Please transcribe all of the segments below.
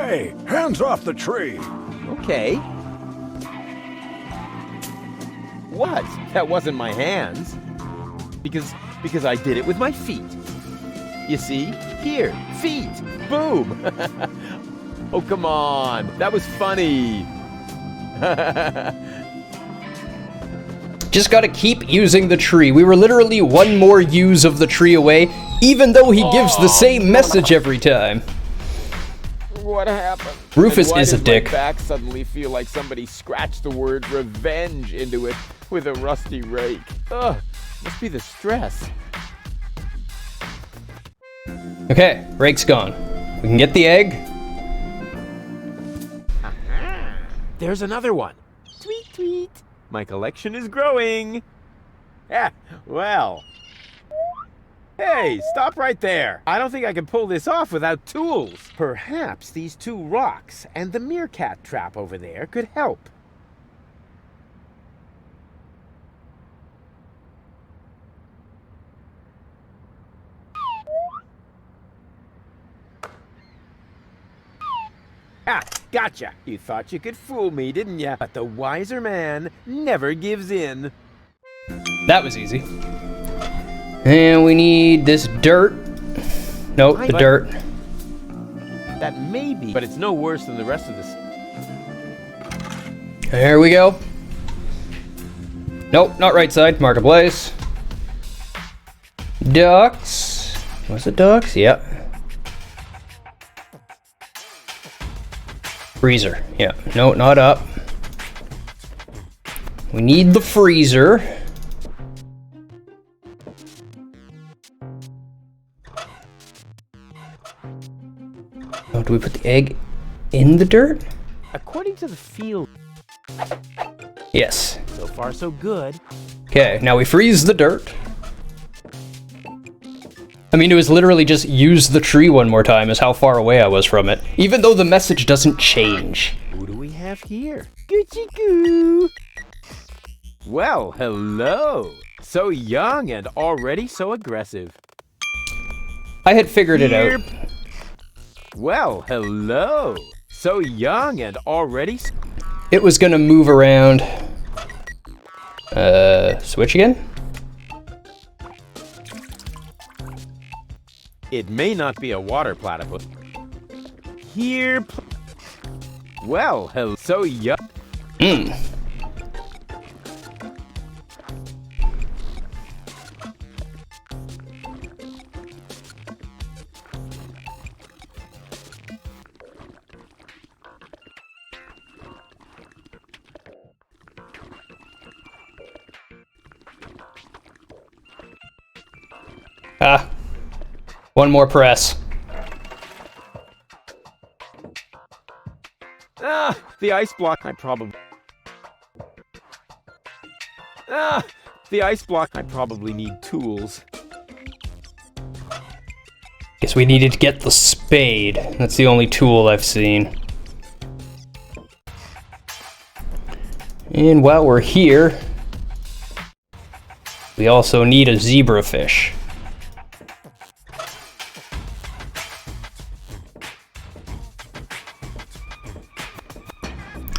Hey, hands off the tree! Okay. What? That wasn't my hands. Because I did it with my feet. You see? Here, feet. Boom. Oh, come on. That was funny. Just gotta keep using the tree. We were literally one more use of the tree away, even though he gives the same message every time. What happened? Rufus And why is a does dick. My back suddenly feel like somebody scratched the word revenge into it with a rusty rake. Ugh, must be the stress. Okay, rake's gone. We can get the egg. There's another one. Tweet, tweet. My collection is growing. Ah, well. Hey, stop right there. I don't think I can pull this off without tools. Perhaps these two rocks and the meerkat trap over there could help. Ah, gotcha. You thought you could fool me, didn't ya? But the wiser man never gives in. That was easy. And we need this dirt. Nope, the dirt. That may be, but it's no worse than the rest of this. There we go. Nope, not right side. Mark a place. Ducks. Was it ducks? Yep. Freezer. Yeah. No, not up. We need the freezer. Oh, do we put the egg in the dirt? According to the field, Yes. so far so good. Okay, now we freeze the dirt. I mean, it was literally just use the tree one more time is how far away I was from it. Even though the message doesn't change. Who do we have here? Gucci goo. Well, hello. So young and already so aggressive. I had figured it out. Well, hello. So young and already. It was gonna move around. Switch again? It may not be a water platypus. Here. Well, hello. So young. Ah. One more press. Ah, the ice block. I probably. Ah, the ice block. I probably need tools. Guess we needed to get the spade. That's the only tool I've seen. And while we're here, we also need a zebrafish.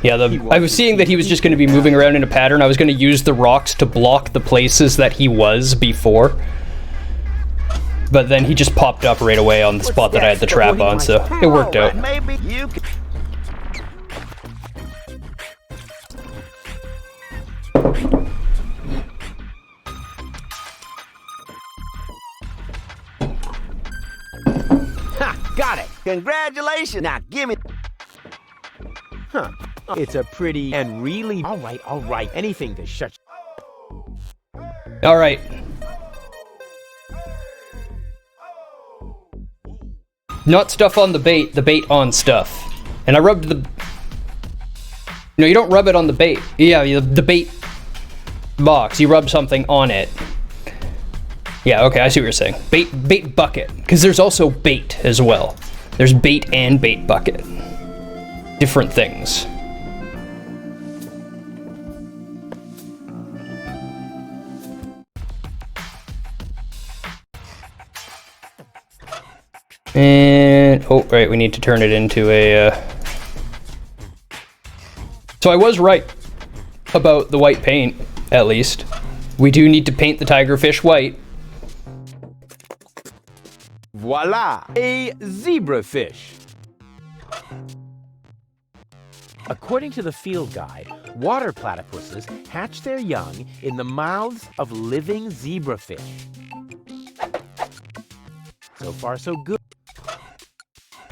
Yeah, I was seeing that he was just going to be moving around in a pattern. I was going to use the rocks to block the places that he was before. But then he just popped up right away on the spot that I had the trap on, so it worked out. Maybe you can... Ha! Got it! Congratulations! Now give me... Huh. It's a pretty and really... All right. Anything to shut... All right. Not stuff on the bait on stuff. And I rubbed the... No, you don't rub it on the bait. Yeah, the bait box. You rub something on it. Yeah, okay, I see what you're saying. Bait bucket. Because there's also bait as well. There's bait and bait bucket. Different things. And And, oh, right, we need to turn it into a... So I was right about the white paint, at least. We do need to paint the tigerfish white. Voila! A zebrafish. According to the field guide, water platypuses hatch their young in the mouths of living zebrafish. So far, so good.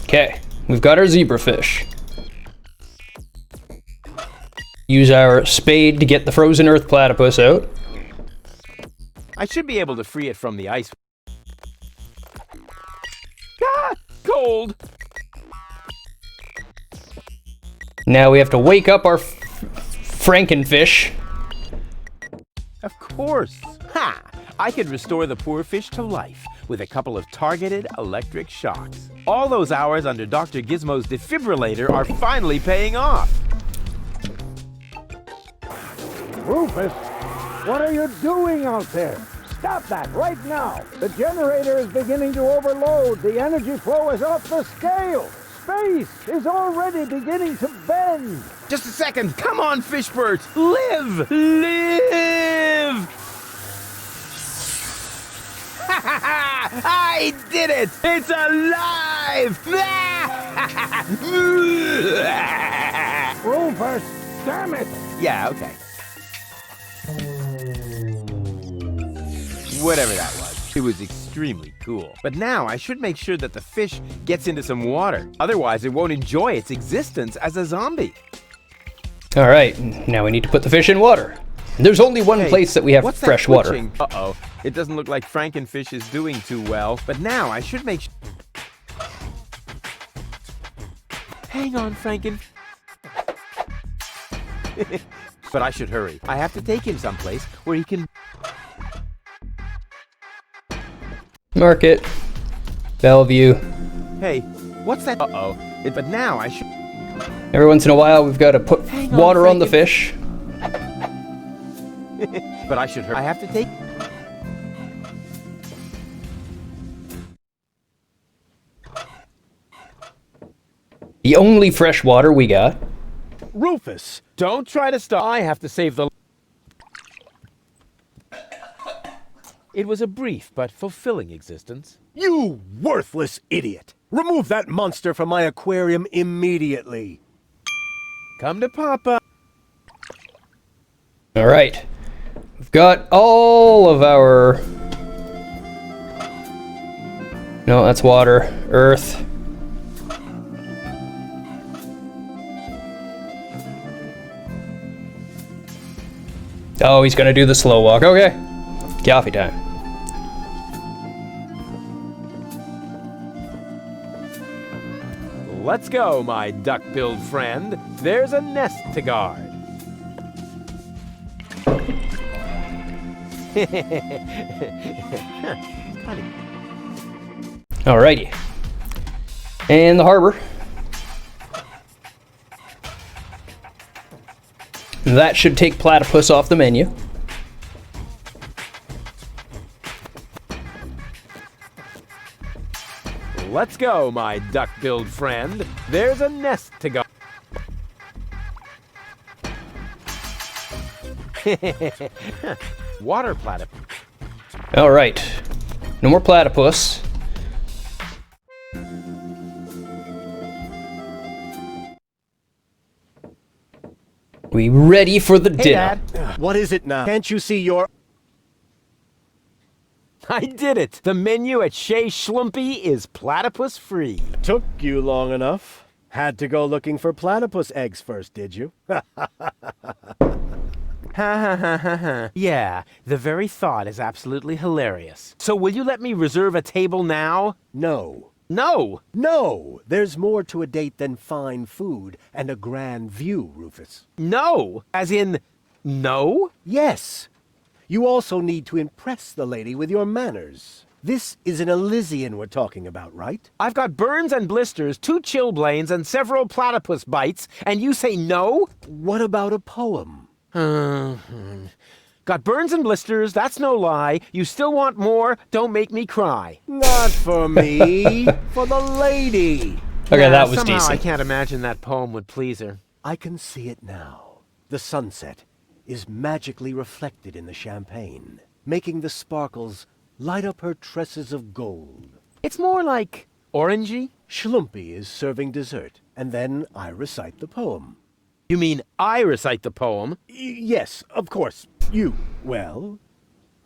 Okay, we've got our zebrafish. Use our spade to get the frozen earth platypus out. I should be able to free it from the ice. Ah, cold! Now we have to wake up our Frankenfish. Of course. Ha! I could restore the poor fish to life with a couple of targeted electric shocks. All those hours under Dr. Gizmo's defibrillator are finally paying off. Rufus, what are you doing out there? Stop that right now. The generator is beginning to overload. The energy flow is off the scale. Space is already beginning to bend. Just a second. Come on, Fishbert. Live! Live! I did it! It's alive! Rufus, damn it! Yeah, okay. Whatever that was. It was extremely cool. But now I should make sure that the fish gets into some water. Otherwise, it won't enjoy its existence as a zombie. All right, now we need to put the fish in water. There's only one place that we have fresh water. Uh-oh. It doesn't look like Frankenfish is doing too well. But now I should make sure... Hang on, Franken. But I should hurry. I have to take him someplace where he can... Market. Bellevue. Hey, what's that? Uh-oh. But now I should... Every once in a while, we've got to put water on the fish. But I should hurry. I have to take... The only fresh water we got. Rufus, don't try to stop. I have to save the... It was a brief but fulfilling existence. You worthless idiot! Remove that monster from my aquarium immediately! Come to Papa. All right. We've got all of our... No, that's water. Earth. Oh, he's gonna do the slow walk. Okay. Coffee time. Let's go, my duck-billed friend. There's a nest to guard. Alrighty. And the harbor. That should take platypus off the menu. Let's go, my duck-billed friend. There's a nest to guard. Water platypus. All right. No more platypus. We ready for the dinner? Dad. What is it now? Can't you see your... I did it. The menu at Chez Schlumpy is platypus free. Took you long enough. Had to go looking for platypus eggs first, did you? Ha ha ha ha ha. Yeah, the very thought is absolutely hilarious. So will you let me reserve a table now? No. No. No! There's more to a date than fine food and a grand view, Rufus. No. As in, no? Yes. You also need to impress the lady with your manners. This is an Elysian we're talking about, right? I've got burns and blisters, 2 chilblains, and several platypus bites, and you say no? What about a poem? Got burns and blisters, that's no lie. You still want more, don't make me cry. Not for me, for the lady. Okay, that was somehow I decent. can't imagine that poem would please her. I can see it now. The sunset is magically reflected in the champagne, making the sparkles light up her tresses of gold. It's more like orangey. Schlumpy is serving dessert, and then I recite the poem. You mean I recite the poem? Yes, of course. You. Well,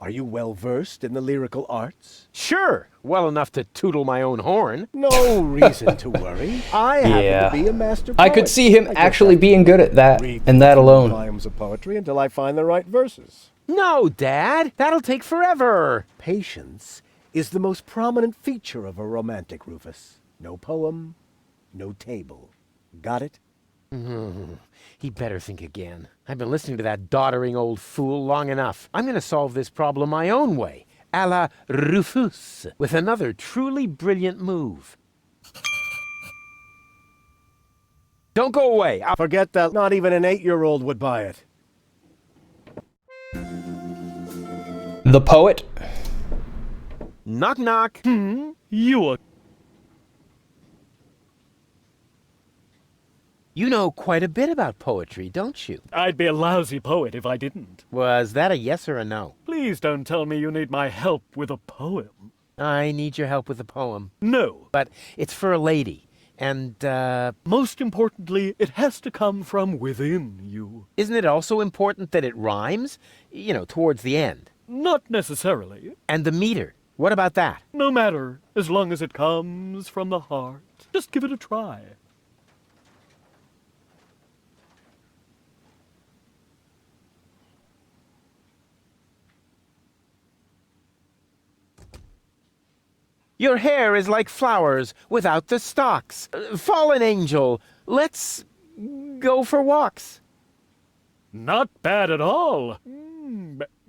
are you well versed in the lyrical arts? Sure, well enough to tootle my own horn. No reason to worry. I happen Yeah. to be a master I poet. could see him I just actually have to being good at that, read and that through alone. volumes of poetry until I find the right verses. No, Dad, that'll take forever. Patience is the most prominent feature of a romantic, Rufus. No poem, no table. Got it? He'd better think again. I've been listening to that doddering old fool long enough. I'm going to solve this problem my own way, a la Rufus, with another truly brilliant move. Don't go away. Forget that. Not even an 8-year-old would buy it. The poet? Knock, knock. You are... You know quite a bit about poetry, don't you? I'd be a lousy poet if I didn't. Was that a yes or a no? Please don't tell me you need my help with a poem. I need your help with a poem. No. But it's for a lady. And, Most importantly, it has to come from within you. isn't it also important that it rhymes? You know, towards the end. Not necessarily. And the meter. What about that? No matter, as long as it comes from the heart. Just give it a try. Your hair is like flowers without the stalks. Fallen angel, let's go for walks. Not bad at all.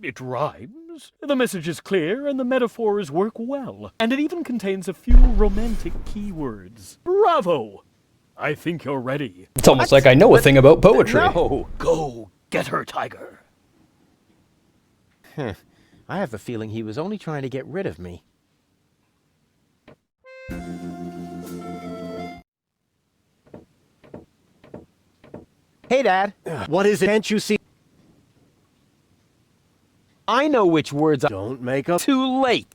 It rhymes. The message is clear and the metaphors work well. And it even contains a few romantic keywords. Bravo! I think you're ready. It's almost like I know a thing about poetry. No. Go get her, Tiger. I have a feeling he was only trying to get rid of me. Hey, Dad. What is it? Can't you see? I know which words I... Don't make up. Too late.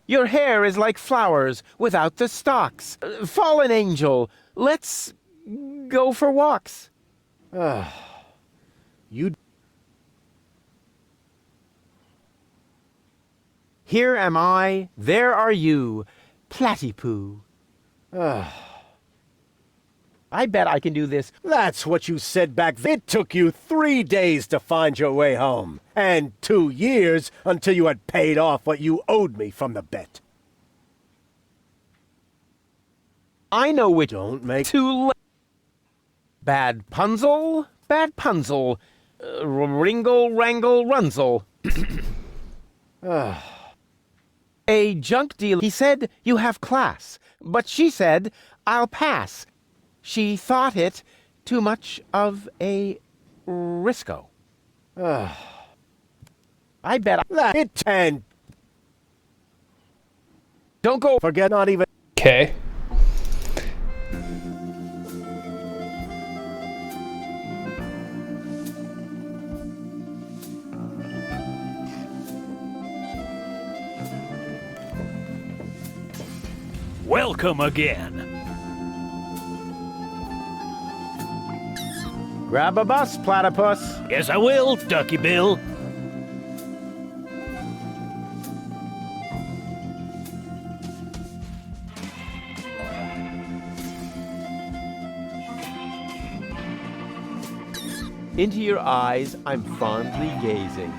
Your hair is like flowers without the stalks. Fallen angel, let's go for walks. You. Here am I, there are you, Platypoo. I bet I can do this. That's what you said back then. It took you 3 days to find your way home, and 2 years until you had paid off what you owed me from the bet. I know which... Don't make... Too late. Bad Punzel, Ringle, Wrangle, Runzel. A junk dealer, he said, you have class. But she said, I'll pass. She thought it too much of a risco. I bet It and don't go... forget not even... Okay. Welcome again. Grab a bus, platypus. Yes, I will, Ducky Bill. Into your eyes, I'm fondly gazing.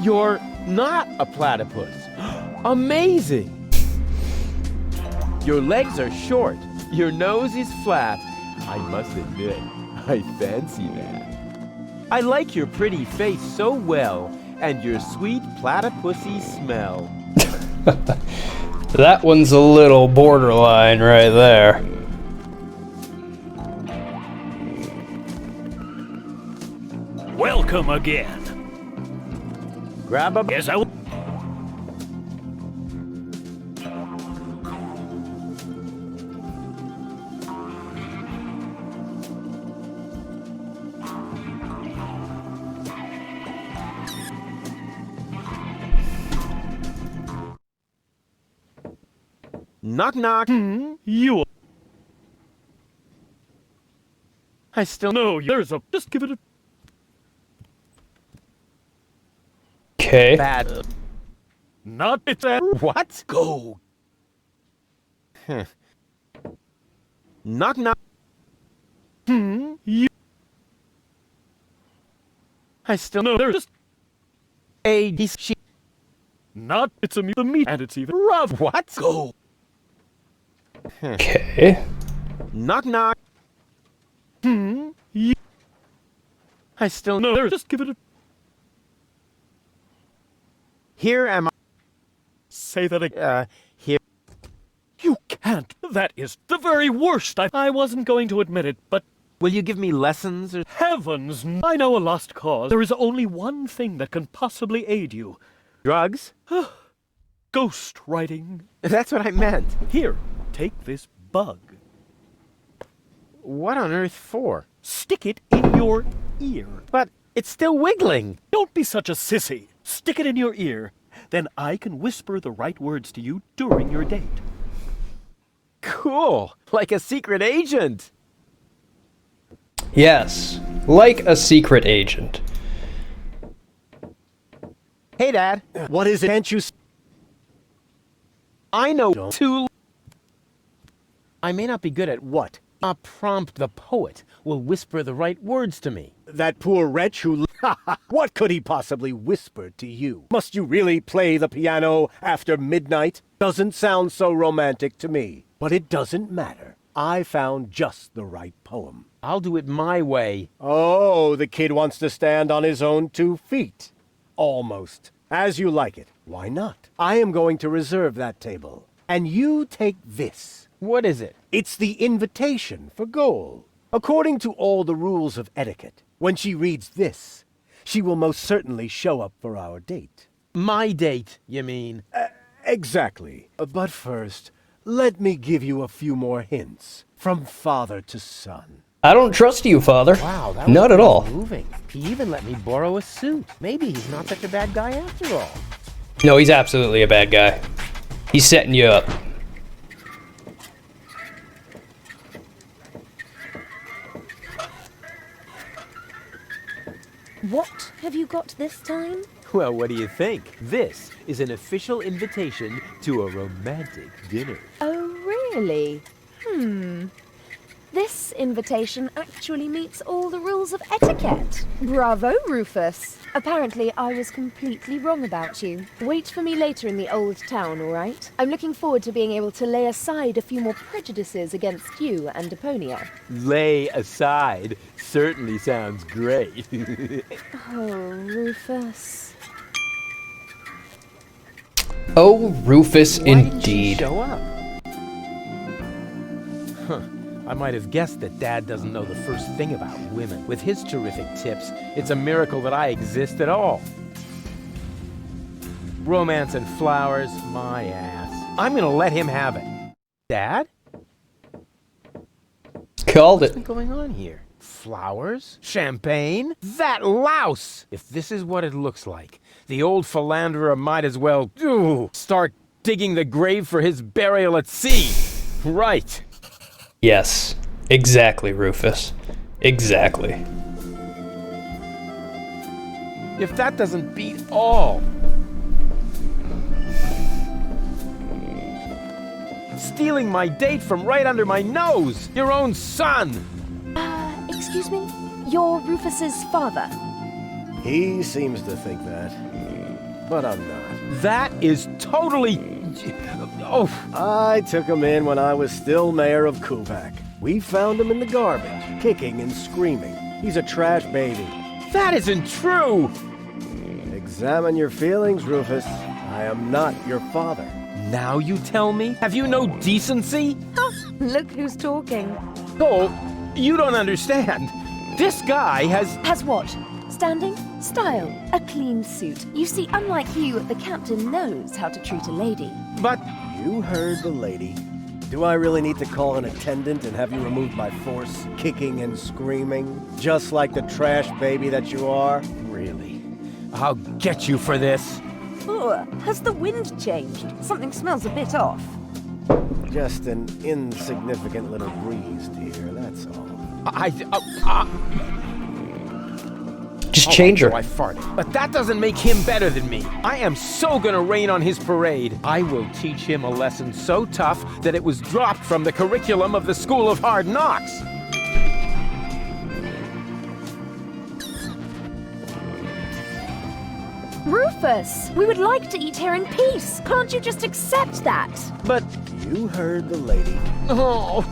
You're not a platypus. Amazing! Your legs are short. Your nose is flat. I must admit, I fancy that. I like your pretty face so well, and your sweet platypusy smell. That one's a little borderline right there. Welcome again. Grab a... Yes, I will. Knock, knock. You. I still... No, there's a. Just give it a. Okay. Bad. Not it's a. What? Go. Knock, knock. You. I still... No, there's just. She... Not it's a the meat, and it's even rough. What? Go. Okay. Knock, knock. You. I still... No, there's just give it a. Here am I... Say that again. Here... You can't. That is the very worst. I wasn't going to admit it, but Will you give me lessons or... heavens, I know a lost cause. There is only one thing that can possibly aid you. Drugs? Ghost writing. That's what I meant. Here, take this bug. What on earth for? Stick it in your ear. But it's still wiggling. Don't be such a sissy. Stick it in your ear. Then I can whisper the right words to you during your date. Cool. Like a secret agent. Yes. Like a secret agent. Hey, Dad. What is it? Can't you... I know Don't- too... I may not be good at what? A prompt the poet will whisper the right words to me. That poor wretch who... What could he possibly whisper to you? Must you really play the piano after midnight? Doesn't sound so romantic to me. But it doesn't matter. I found just the right poem. I'll do it my way. Oh, the kid wants to stand on his own 2 feet. Almost. As you like it. Why not? I am going to reserve that table. And you take this. What is it? It's the invitation for Goal. According to all the rules of etiquette, when she reads this, she will most certainly show up for our date. My date, you mean? Exactly. But first, let me give you a few more hints. From father to son. I don't trust you, Father. Wow, that was Not at pretty all. moving. He even let me borrow a suit. Maybe he's not such a bad guy after all. No, he's absolutely a bad guy. He's setting you up. What have you got this time? Well, what do you think? This is an official invitation to a romantic dinner. Oh, really? This invitation actually meets all the rules of etiquette. Bravo, Rufus. Apparently, I was completely wrong about you. Wait for me later in the old town, all right? I'm looking forward to being able to lay aside a few more prejudices against you and Deponia. Lay aside certainly sounds great. Oh, Rufus. Oh, Rufus, Why didn't she indeed. show up? Huh. I might have guessed that Dad doesn't know the first thing about women. With his terrific tips, it's a miracle that I exist at all. Romance and flowers, my ass. I'm gonna let him have it. Dad? Called What's it. been going on here? Flowers? Champagne? That louse! If this is what it looks like, the old philanderer might as well start digging the grave for his burial at sea. Right. Yes. Exactly, Rufus. Exactly. If that doesn't beat all. Stealing my date from right under my nose! Your own son! Excuse me? You're Rufus's father? He seems to think that. But I'm not. That is totally... Oh, I took him in when I was still mayor of Kuvak. We found him in the garbage, kicking and screaming. He's a trash baby. that isn't true! Examine your feelings, Rufus. I am not your father. Now you tell me? Have you no decency? Look who's talking. Oh, you don't understand. This guy has... Has what? Standing? Style, a clean suit. You see, unlike you, the captain knows how to treat a lady. But You heard the lady. Do I really need to call an attendant and have you removed by force, kicking and screaming? Just like the trash baby that you are? really, I'll get you for this. Ugh, has the wind changed? Something smells a bit off. Just an insignificant little breeze, dear, that's all. Just change her. So I farted. But that doesn't make him better than me. I am so gonna rain on his parade. I will teach him a lesson so tough that it was dropped from the curriculum of the School of Hard Knocks. Rufus, we would like to eat here in peace. Can't you just accept that? But, You heard the lady. oh,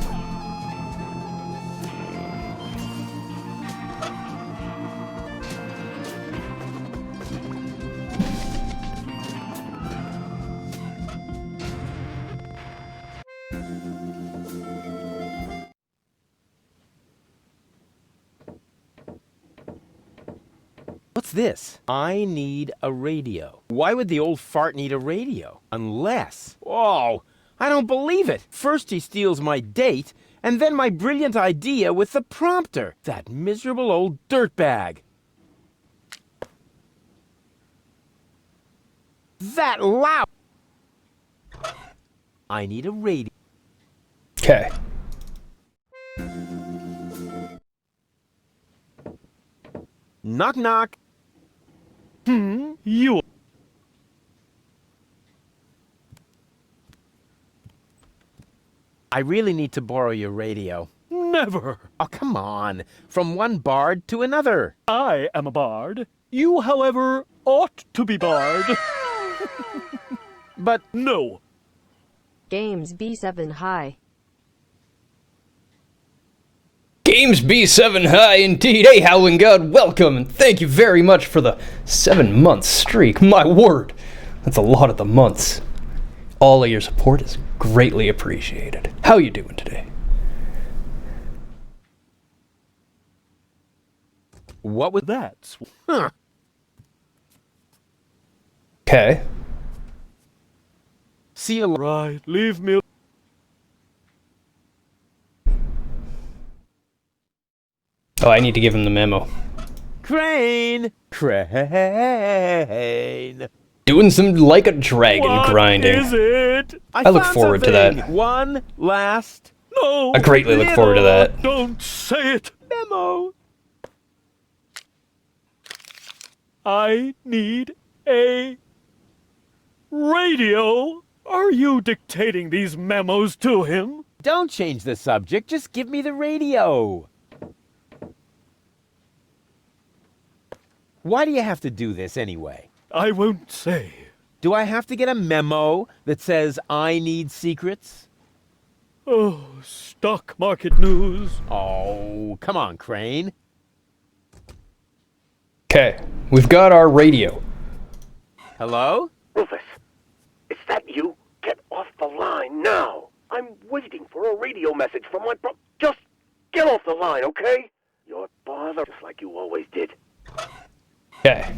what's this? I need a radio. Why would the old fart need a radio? Unless... Whoa! I don't believe it! First he steals my date, and then my brilliant idea with the prompter. That miserable old dirtbag. That loud... I need a radio. Okay. Knock knock. You. I really need to borrow your radio. Never. Oh, come on. From one bard to another. I am a bard. You, however, ought to be barred. But No. Games B7 high. Games B7 high indeed. Hey, Howling God, welcome, and thank you very much for the 7-month streak. My word, that's a lot of the months. All of your support is greatly appreciated. How you doing today? what was that? That's Huh. Okay. See you later. right. Leave me. Oh, I need to give him the memo. Crane! Crane! Doing some like a dragon What grinding. is it? I look found forward to something. that. One last No. I greatly look forward to that. Don't say it. memo. I need a radio. Are you dictating these memos to him? Don't change the subject. Just give me the radio. Why do you have to do this anyway? I won't say. Do I have to get a memo that says I need secrets? Oh, stock market news. Oh, come on, Crane. Okay, we've got our radio. Hello? Rufus, is that you? Get off the line now. I'm waiting for a radio message from my Just get off the line, okay? You're bother just like you always did. Okay.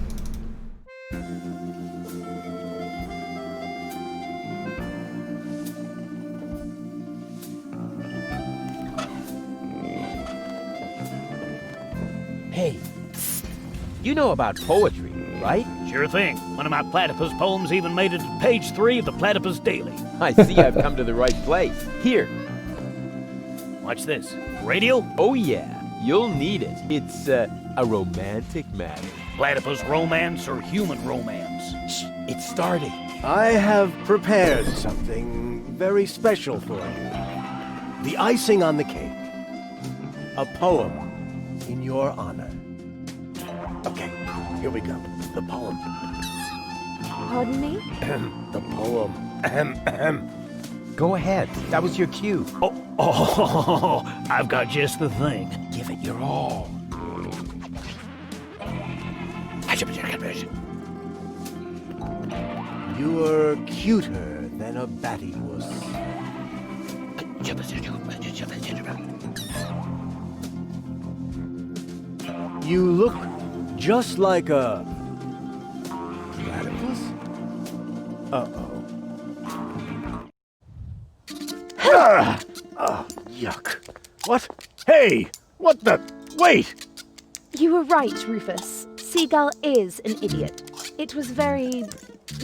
Hey, you know about poetry, right? Sure thing. One of my platypus poems even made it to page 3 of the Platypus Daily. I see I've come to the right place. Here. Watch this. Radio? Oh, yeah. You'll need it. It's a romantic matter. Platypus romance or human romance? Shh, it's starting. I have prepared something very special for you. The icing on the cake. A poem in your honor. Okay, here we go. The poem. Pardon me? The poem. Go ahead. That was your cue. Oh, I've got just the thing. Give it your all. You're cuter than a battywuss. You look just like a platypus? Uh-oh. Oh, yuck. What? Hey! What the? Wait! You were right, Rufus. Seagull is an idiot. It was very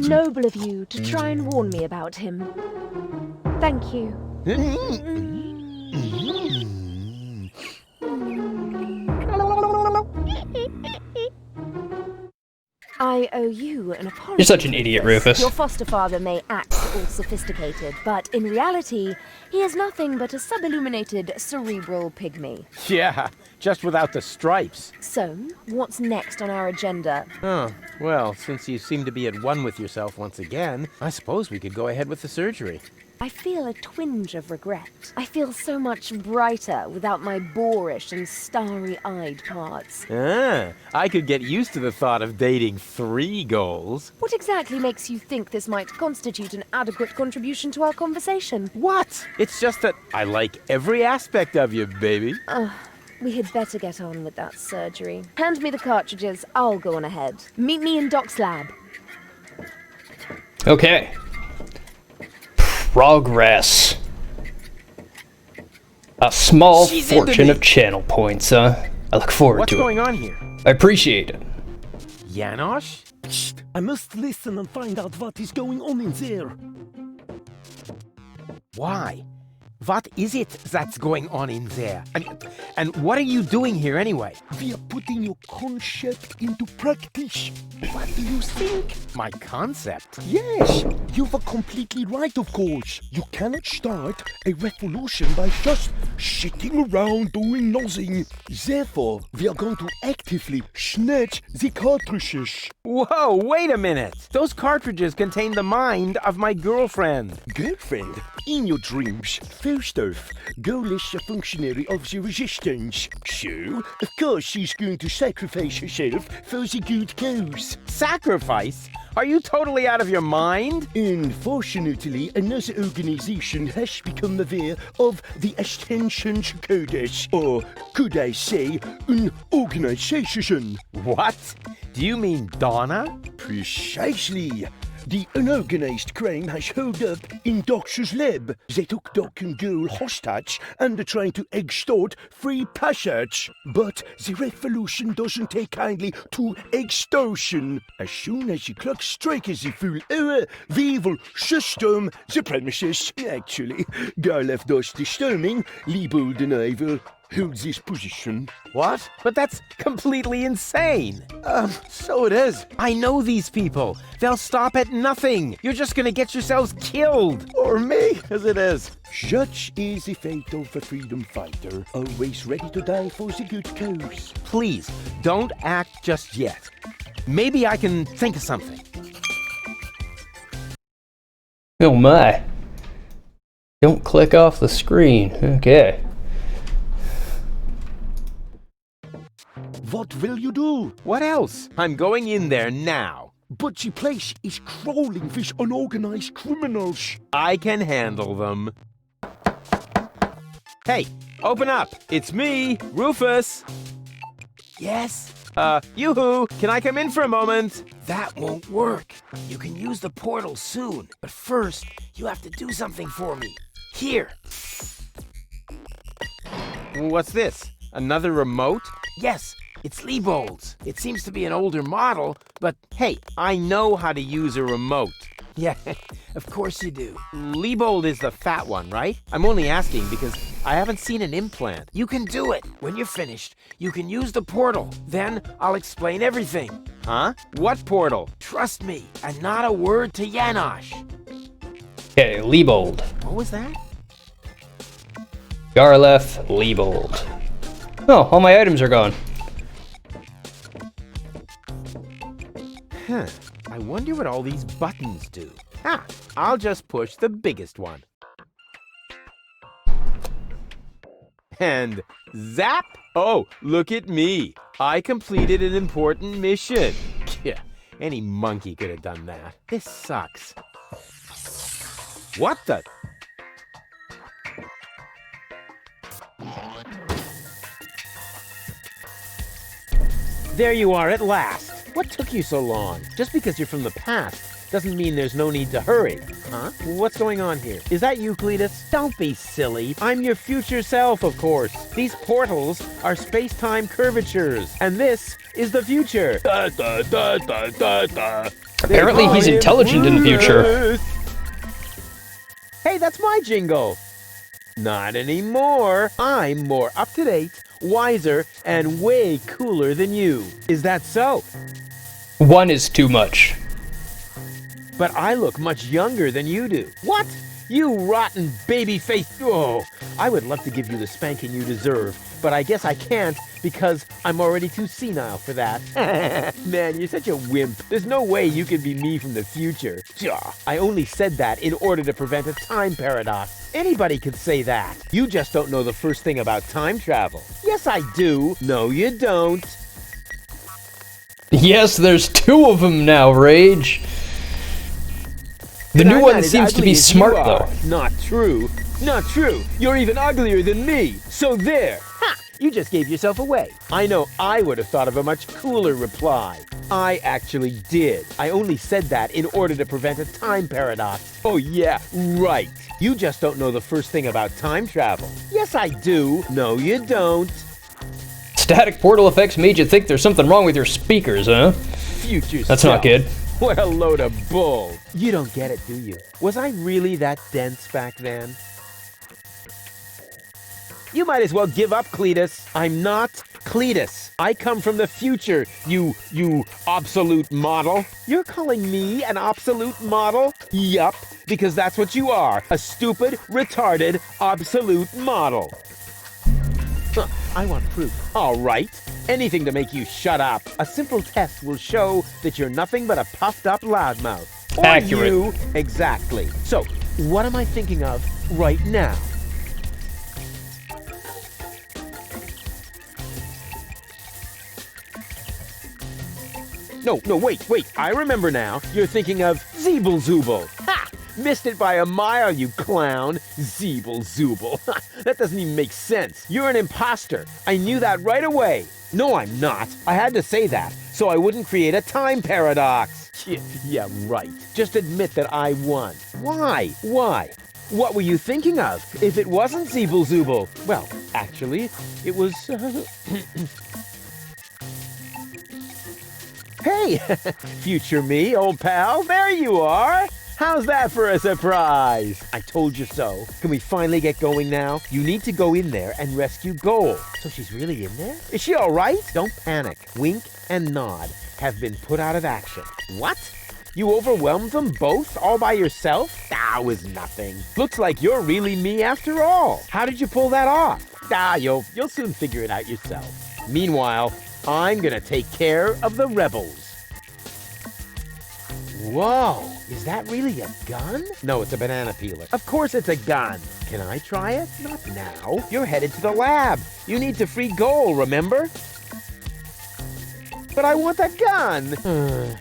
noble of you to try and warn me about him. Thank you. I owe you an apology. You're such an idiot, Rufus. Your foster father may act all sophisticated, but in reality, he is nothing but a sub-illuminated cerebral pygmy. Yeah, just without the stripes. So, what's next on our agenda? Oh, well, since you seem to be at one with yourself once again, I suppose we could go ahead with the surgery. I feel a twinge of regret. I feel so much brighter without my boorish and starry-eyed parts. Ah, I could get used to the thought of dating 3 goals. What exactly makes you think this might constitute an adequate contribution to our conversation? What? It's just that I like every aspect of you, baby. We had better get on with that surgery. Hand me the cartridges, I'll go on ahead. Meet me in Doc's lab. Okay. Progress. A small She's into fortune me. of channel points, huh? I look forward What's to going it. on here? I appreciate it. Janosch? I must listen and find out what is going on in there. Why? What is it that's going on in there? And what are you doing here anyway? We are putting your concept into practice. What do you think? My concept? Yes, you were completely right, of course. You cannot start a revolution by just sitting around doing nothing. Therefore, we are going to actively snatch the cartridges. Whoa, wait a minute! Those cartridges contain the mind of my girlfriend. Girlfriend, in your dreams, first off, Goal is a functionary of the resistance. So, of course, she's going to sacrifice herself for the good cause. Sacrifice? Are you totally out of your mind? Unfortunately, another organization has become aware of the Ascension's Codex, or could I say, an organization. What? Do you mean Donna? Precisely. The unorganized crime has held up in Doc's lab. They took Doc and Girl hostage and are trying to extort free passage. But the revolution doesn't take kindly to extortion. As soon as the clock strikes the full hour, we will system the premises. Actually, Gar left us disturbing. Liebold and I will hold this position. What? But that's completely insane. So it is. I know these people. They'll stop at nothing. You're just gonna get yourselves killed. Or me, as it is. Such is the fate of a freedom fighter, always ready to die for the good cause. Please, don't act just yet. Maybe I can think of something. Oh my. Don't click off the screen. Okay. What will you do? What else? I'm going in there now. But the place is crawling with unorganized criminals. I can handle them. Hey, open up. It's me, Rufus. Yes? Yoo-hoo, can I come in for a moment? That won't work. You can use the portal soon, but first, you have to do something for me. Here. What's this? Another remote? Yes, it's Liebold's. It seems to be an older model, but Hey, I know how to use a remote. yeah, of course you do. Liebold is the fat one, right? I'm only asking because I haven't seen an implant. You can do it. When you're finished, you can use the portal. Then I'll explain everything. Huh? What portal? Trust me, and not a word to Janosch. Okay, Liebold. What was that? Garlef, Liebold. Oh, all my items are gone. Huh. I wonder what all these buttons do. Ah, I'll just push the biggest one. And zap! Oh, look at me. I completed an important mission. Yeah, any monkey could have done that. This sucks. What the? there you are at last. What took you so long? Just because you're from the past doesn't mean there's no need to hurry. Huh? What's going on here? Is that you, Cletus? Don't be silly. I'm your future self, of course. These portals are space-time curvatures, and this is the future. Apparently he's intelligent in the future. Hey, that's my jingle. Not anymore. I'm more up-to-date, wiser, and way cooler than you. Is that so? One is too much. But I look much younger than you do. What? You rotten baby-faced... Oh, I would love to give you the spanking you deserve, but I guess I can't because I'm already too senile for that. Man, you're such a wimp. There's no way you can be me from the future. I only said that in order to prevent a time paradox. Anybody could say that. You just don't know the first thing about time travel. Yes, I do. No, you don't. Yes, there's two of them now, Rage. The new one seems to be smart, though. Not true. Not true. You're even uglier than me. So there. Ha! You just gave yourself away. I know I would have thought of a much cooler reply. I actually did. I only said that in order to prevent a time paradox. Oh yeah, right. You just don't know the first thing about time travel. Yes, I do. No, you don't. Static portal effects made you think there's something wrong with your speakers, huh? Future That's self. not good. What a load of bull. You don't get it, do you? Was I really that dense back then? You might as well give up, Cletus. I'm not Cletus. I come from the future, you obsolete model. You're calling me an obsolete model? Yup, because that's what you are. A stupid, retarded, obsolete model. Huh, I want proof. All right. Anything to make you shut up. A simple test will show that you're nothing but a puffed up loudmouth. Or accurate. You. Exactly. So, what am I thinking of right now? No, wait. I remember now. You're thinking of Zeeble-Zooble. Ha! Missed it by a mile, you clown. Zeeble-Zooble. That doesn't even make sense. You're an imposter. I knew that right away. No, I'm not. I had to say that, so I wouldn't create a time paradox. Yeah, right. Just admit that I won. Why? What were you thinking of? If it wasn't Zeeble-Zooble? Well, actually, it was... Hey, future me, old pal, there you are. How's that for a surprise? I told you so. Can we finally get going now? You need to go in there and rescue Goal. So she's really in there? Is she all right? Don't panic. Wink and Nod have been put out of action. What? You overwhelmed them both all by yourself? That was nothing. Looks like you're really me after all. How did you pull that off? You'll soon figure it out yourself. Meanwhile, I'm gonna take care of the rebels. Whoa, is that really a gun? No, it's a banana peeler. Of course it's a gun. Can I try it? Not now. You're headed to the lab. You need to free Goal, remember? But I want that gun.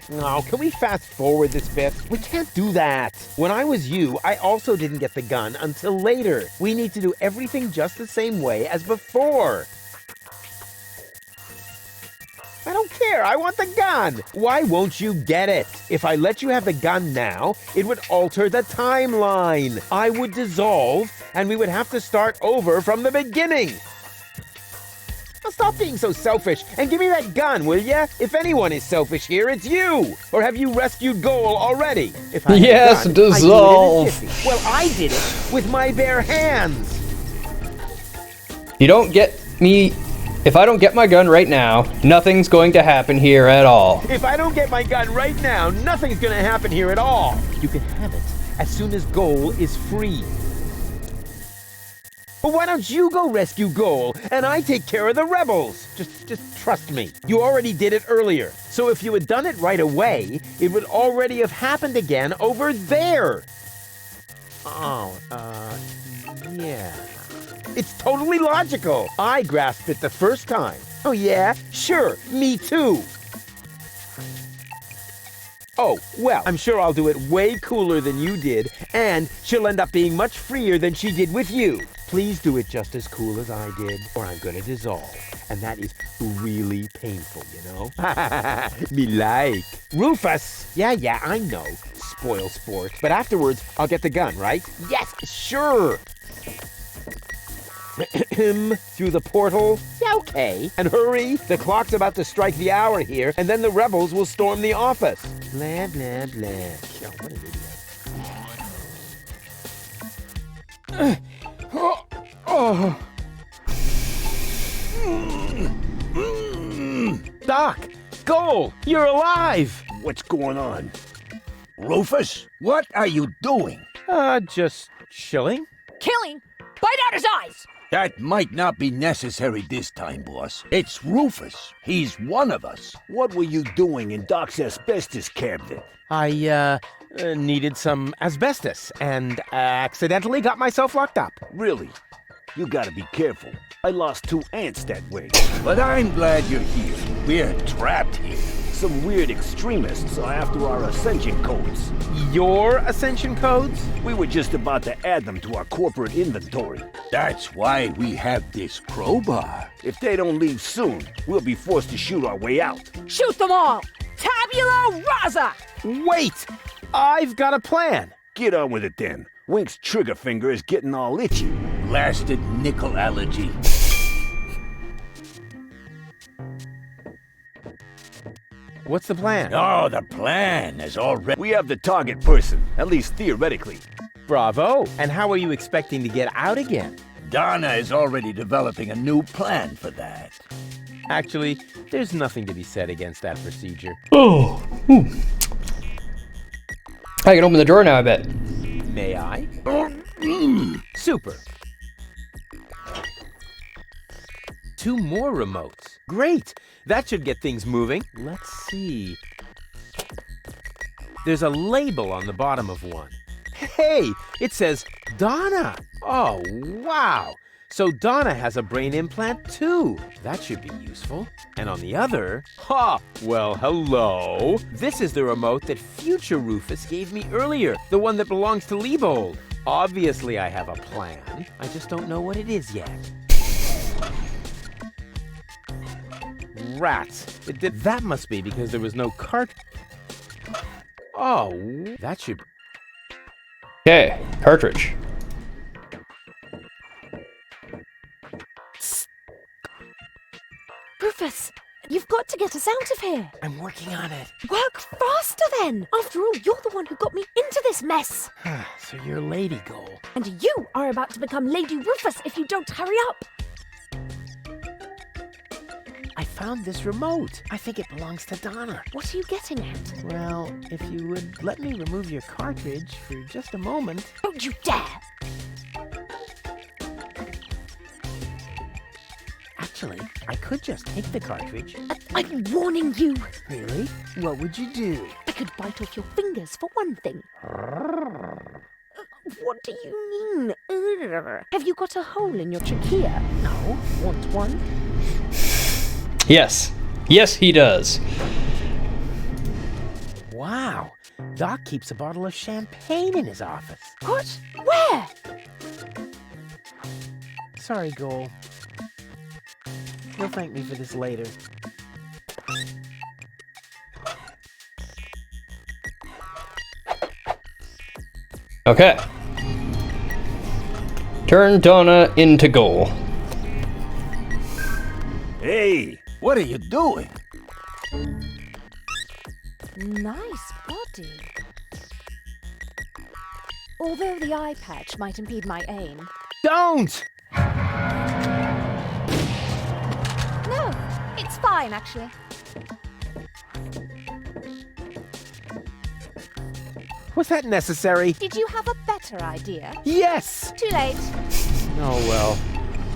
No, can we fast forward this bit? We can't do that. When I was you, I also didn't get the gun until later. We need to do everything just the same way as before. I don't care. I want the gun. Why won't you get it? If I let you have the gun now, it would alter the timeline. I would dissolve, and we would have to start over from the beginning. Now stop being so selfish and give me that gun, will ya? If anyone is selfish here, it's you. Or have you rescued Goal already? If I yes, had a gun, dissolve. I'd do it in a jiffy. Well, I did it with my bare hands. You don't get me. If I don't get my gun right now, nothing's going to happen here at all. If I don't get my gun right now, nothing's gonna happen here at all. You can have it as soon as Goal is free. But why don't you go rescue Goal and I take care of the rebels? Just trust me. You already did it earlier. So if you had done it right away, it would already have happened again over there. Yeah. It's totally logical. I grasped it the first time. Oh yeah? Sure, me too. Oh, well, I'm sure I'll do it way cooler than you did, and she'll end up being much freer than she did with you. Please do it just as cool as I did, or I'm gonna dissolve. And that is really painful, you know? Me like. Rufus! Yeah, I know. Spoil sport. But afterwards, I'll get the gun, right? Yes, sure! Through the portal? Yeah, okay. And hurry! The clock's about to strike the hour here, and then the rebels will storm the office. Blah, blah, blah. Oh, what an idiot. Doc! Goal! You're alive! What's going on? Rufus, what are you doing? Just chilling. Killing? Bite out his eyes! That might not be necessary this time, boss. It's Rufus. He's one of us. What were you doing in Doc's asbestos cabinet? I, needed some asbestos and accidentally got myself locked up. Really? You gotta be careful. I lost 2 ants that way. But I'm glad you're here. We're trapped here. Some weird extremists are after our ascension codes. Your ascension codes? We were just about to add them to our corporate inventory. That's why we have this crowbar. If they don't leave soon, we'll be forced to shoot our way out. Shoot them all! Tabula rasa! Wait! I've got a plan. Get on with it then. Wink's trigger finger is getting all itchy. Blasted nickel allergy. What's the plan? Oh, the plan is already... We have the target person, at least theoretically. Bravo. And how are you expecting to get out again? Donna is already developing a new plan for that. Actually, there's nothing to be said against that procedure. Oh. I can open the door now, I bet. May I? Super. 2 more remotes. Great. That should get things moving. Let's see. There's a label on the bottom of one. Hey, it says Donna. Oh, wow. So Donna has a brain implant too. That should be useful. And on the other, well, hello. This is the remote that future Rufus gave me earlier, the one that belongs to Liebold. Obviously, I have a plan. I just don't know what it is yet. Rats. That must be because there was no cart. Oh, that should... Okay, cartridge. Rufus, you've got to get us out of here. I'm working on it. Work faster then. After all, you're the one who got me into this mess. So you're Lady Goal. And you are about to become Lady Rufus if you don't hurry up. I found this remote. I think it belongs to Donna. What are you getting at? Well, if you would let me remove your cartridge for just a moment. Don't you dare! Actually, I could just take the cartridge. I'm warning you. Really? What would you do? I could bite off your fingers for one thing. What do you mean? Have you got a hole in your trachea? No. Want one? Yes. Yes, he does. Wow. Doc keeps a bottle of champagne in his office. What? Where? Sorry, Goal. You'll thank me for this later. Okay. Turn Donna into goal. Hey, what are you doing? Nice body. Although the eye patch might impede my aim. Don't! No, it's fine, actually. Was that necessary? Did you have a better idea? Yes! Too late. Oh, well.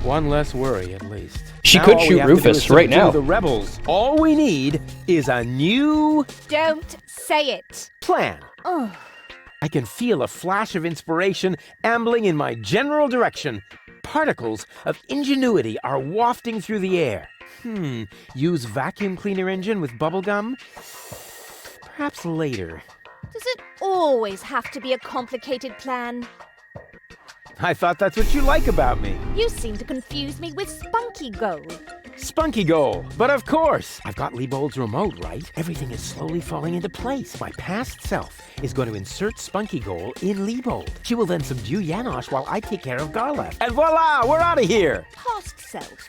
One less worry, at least. She Now could all we shoot have to do Rufus is right subdue now. The rebels. All we need is a new Don't say it. plan. Oh. I can feel a flash of inspiration ambling in my general direction. Particles of ingenuity are wafting through the air. Use vacuum cleaner engine with bubblegum? Perhaps later. Does it always have to be a complicated plan? I thought that's what you like about me. You seem to confuse me with Spunky Gold. Spunky Goal. But of course, I've got Liebold's remote, right? Everything is slowly falling into place. My past self is going to insert Spunky Goal in Liebold. She will then subdue Janosch while I take care of Garlef. And voila, we're out of here! Past self?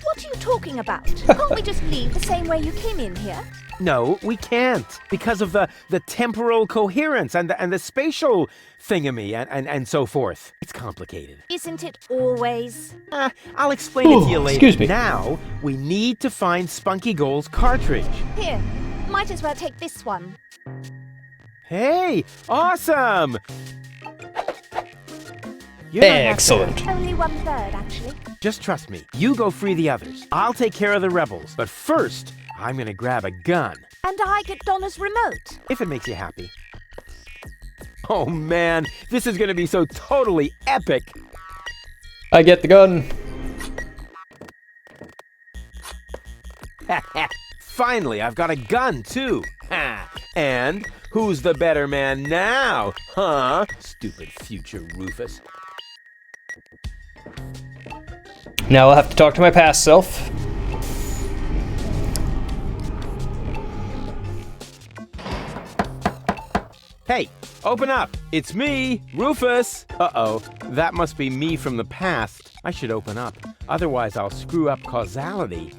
What are you talking about? Can't we just leave the same way you came in here? No, we can't. Because of the temporal coherence and the spatial thingamy and so forth. It's complicated. Isn't it always? I'll explain it to you later. Excuse me. Now, we need to find Spunky Goal's cartridge. Here, might as well take this one. Hey, awesome! You're not half Excellent. bad. Only 1/3, actually. Just trust me. You go free the others. I'll take care of the rebels. But first, I'm gonna grab a gun. And I get Donna's remote. If it makes you happy. Oh man, this is gonna be so totally epic. I get the gun. Finally, I've got a gun too. Ha. And who's the better man now? Huh? Stupid future Rufus. Now I'll have to talk to my past self. Hey, open up. It's me, Rufus. Uh-oh, that must be me from the past. I should open up. Otherwise, I'll screw up causality.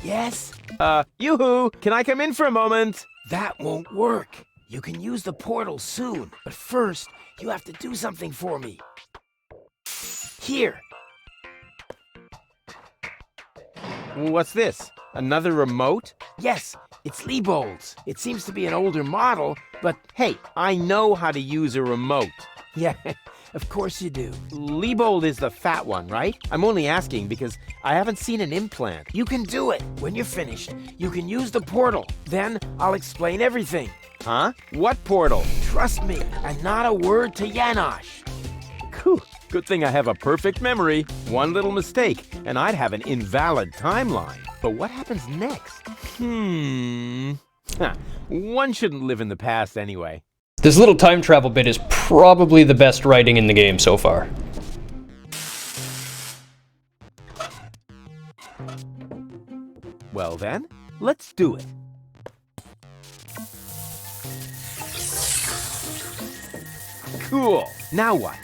Yes? Yoo-hoo, can I come in for a moment? That won't work. You can use the portal soon, but first, you have to do something for me. Here. What's this? Another remote? Yes, it's Liebold's. It seems to be an older model, but hey, I know how to use a remote. Yeah, of course you do. Liebold is the fat one, right? I'm only asking because I haven't seen an implant. You can do it. When you're finished, you can use the portal. Then I'll explain everything. Huh? What portal? Trust me, and not a word to Janosch. Whew. Good thing I have a perfect memory. One little mistake, and I'd have an invalid timeline. But what happens next? One shouldn't live in the past anyway. This little time travel bit is probably the best writing in the game so far. Well then, let's do it. Cool. Now what?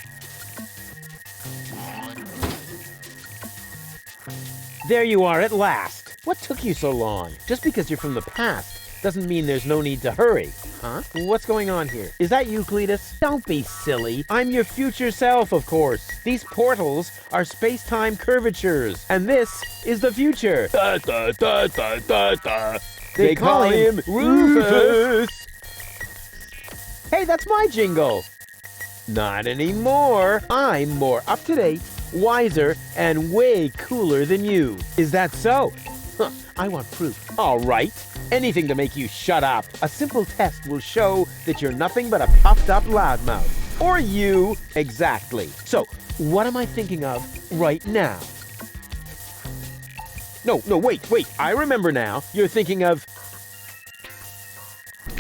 There you are at last. What took you so long? Just because you're from the past doesn't mean there's no need to hurry. Huh? What's going on here? Is that you, Cletus? Don't be silly. I'm your future self, of course. These portals are space-time curvatures, and this is the future. Da, da, da, da, da, da. They call him Rufus. Hey, that's my jingle. Not anymore. I'm more up-to-date, wiser, and way cooler than you. Is that so? Huh, I want proof. All right. Anything to make you shut up. A simple test will show that you're nothing but a puffed-up loudmouth. Or you. Exactly. So, what am I thinking of right now? No, wait. I remember now. You're thinking of...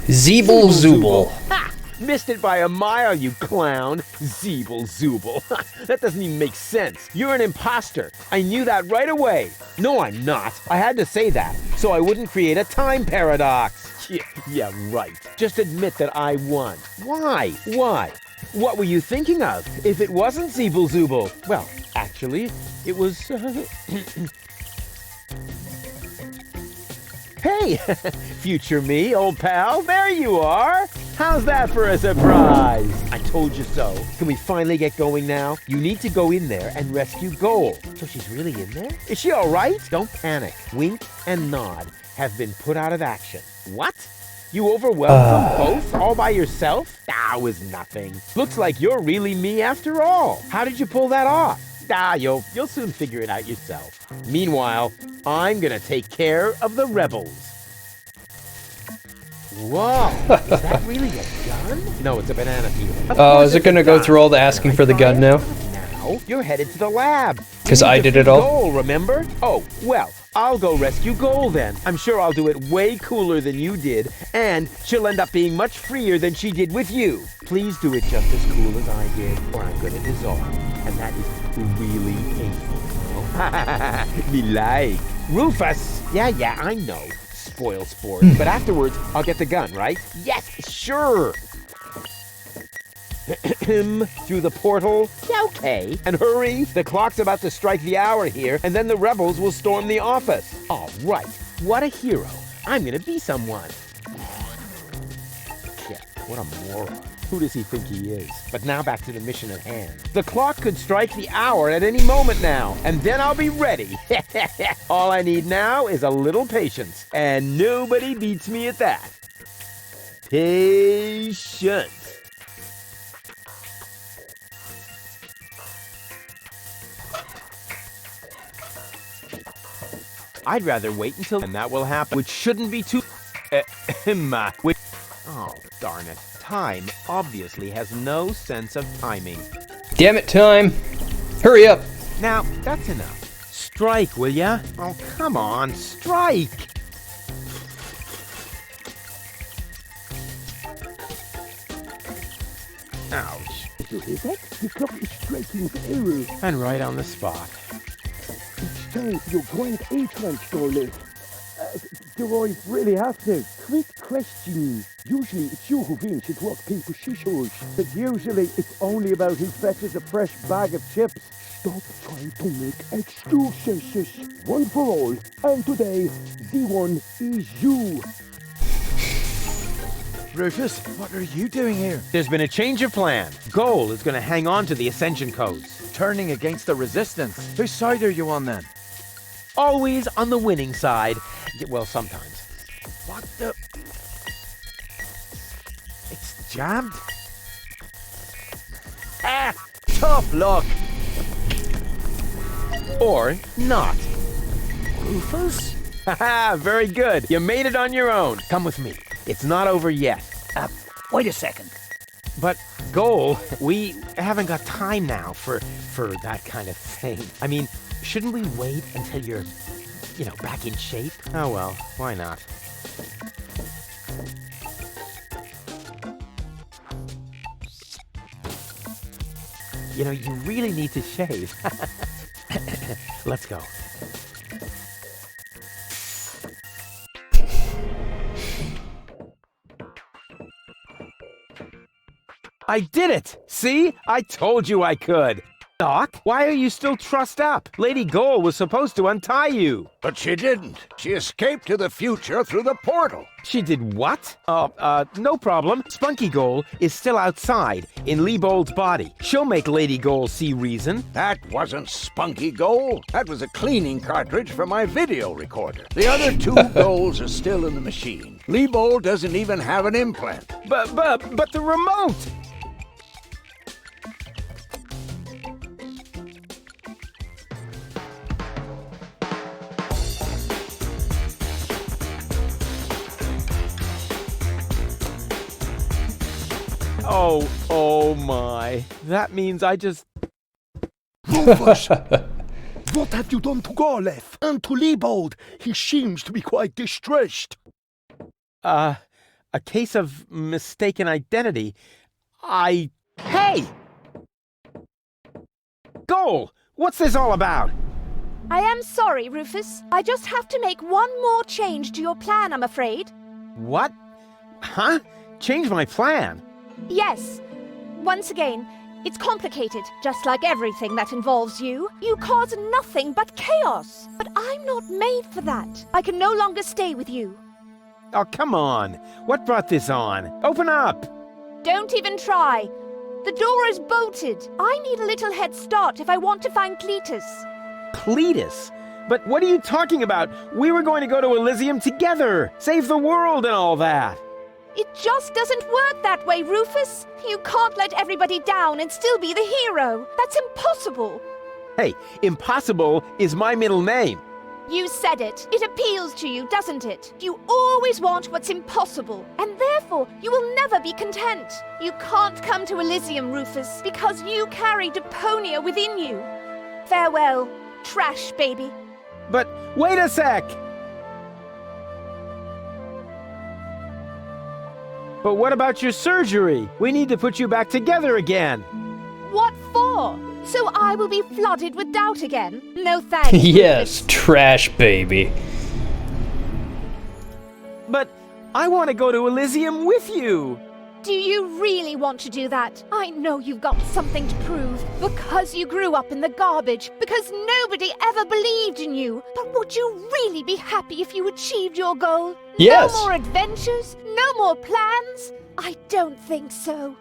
Zeeble Zooble. Ha! Missed it by a mile, you clown. Zeeble Zooble. That doesn't even make sense. You're an imposter. I knew that right away. No, I'm not. I had to say that, so I wouldn't create a time paradox. Yeah, right. Just admit that I won. Why? What were you thinking of if it wasn't Zeeble Zooble? Well, actually, it was... Hey, future me, old pal, there you are. How's that for a surprise? I told you so. Can we finally get going now? You need to go in there and rescue Goal. So she's really in there? Is she all right? Don't panic. Wink and Nod have been put out of action. What? You overwhelmed them both all by yourself? It was nothing. Looks like you're really me after all. How did you pull that off? You'll soon figure it out yourself. Meanwhile, I'm gonna take care of the rebels. Whoa, is that really a gun? No, it's a banana peel. Oh, is it gonna go through all the asking for the gun now? Now, you're headed to the lab. Because You need I to did it free all. Goal, remember? Oh, well, I'll go rescue Goal then. I'm sure I'll do it way cooler than you did, and she'll end up being much freer than she did with you. Please do it just as cool as I did, or I'm gonna dissolve. And that is really painful. Me like. Rufus! Yeah, I know. Spoil sport. But afterwards, I'll get the gun, right? Yes, sure! Through the portal? Yeah, okay. And hurry, the clock's about to strike the hour here, and then the rebels will storm the office. All right, what a hero. I'm gonna be someone. Yeah, what a moron. Who does he think he is? But now back to the mission at hand. The clock could strike the hour at any moment now, and then I'll be ready. All I need now is a little patience, and nobody beats me at that. Patience. I'd rather wait until and that will happen, which shouldn't be too... Oh, darn it. Time obviously has no sense of timing. Damn it, time. Hurry up. Now, that's enough. Strike, will ya? Oh, come on, strike! Ouch. You hear that? The clock is striking zero. And right on the spot. It's time for your grand entrance, Golem. Do I really have to? Quick question. Usually it's you who wins at rock, paper, scissors. But usually it's only about who fetches a fresh bag of chips. Stop trying to make excuses. One for all. And today, the one is you. Rufus, what are you doing here? There's been a change of plan. Goal is going to hang on to the Ascension codes. Turning against the Resistance. Whose side are you on then? Always on the winning side. Well, sometimes. What the... It's jammed? Ah! Tough luck! Or not. Rufus? Haha, very good. You made it on your own. Come with me. It's not over yet. Wait a second. But, Goal, we haven't got time now for that kind of thing. I mean, shouldn't we wait until you're, back in shape? Oh well, why not? You really need to shave. Let's go. I did it! See? I told you I could. Doc, why are you still trussed up? Lady Goal was supposed to untie you. But she didn't. She escaped to the future through the portal. She did what? No problem. Spunky Goal is still outside in Leibold's body. She'll make Lady Goal see reason. That wasn't Spunky Goal. That was a cleaning cartridge for my video recorder. The other two goals are still in the machine. Leibold doesn't even have an implant. But the remote! Oh my. That means I just... Rufus! What have you done to Golef? And to Leibold? He seems to be quite distressed. A case of mistaken identity. Hey! Goal! What's this all about? I am sorry, Rufus. I just have to make one more change to your plan, I'm afraid. What? Huh? Change my plan? Yes. Once again, it's complicated, just like everything that involves you. You cause nothing but chaos. But I'm not made for that. I can no longer stay with you. Oh, come on. What brought this on? Open up! Don't even try. The door is bolted. I need a little head start if I want to find Cletus. Cletus? But what are you talking about? We were going to go to Elysium together. Save the world and all that. It just doesn't work that way, Rufus. You can't let everybody down and still be the hero. That's impossible. Hey, impossible is my middle name. You said it. It appeals to you, doesn't it? You always want what's impossible, and therefore you will never be content. You can't come to Elysium, Rufus, because you carry Deponia within you. Farewell, trash baby. But wait a sec! But what about your surgery? We need to put you back together again. What for? So I will be flooded with doubt again? No thanks. Yes, trash baby. But I want to go to Elysium with you. Do you really want to do that? I know you've got something to prove. Because you grew up in the garbage. Because nobody ever believed in you. But would you really be happy if you achieved your goal? Yes. No more adventures? No more plans? I don't think so.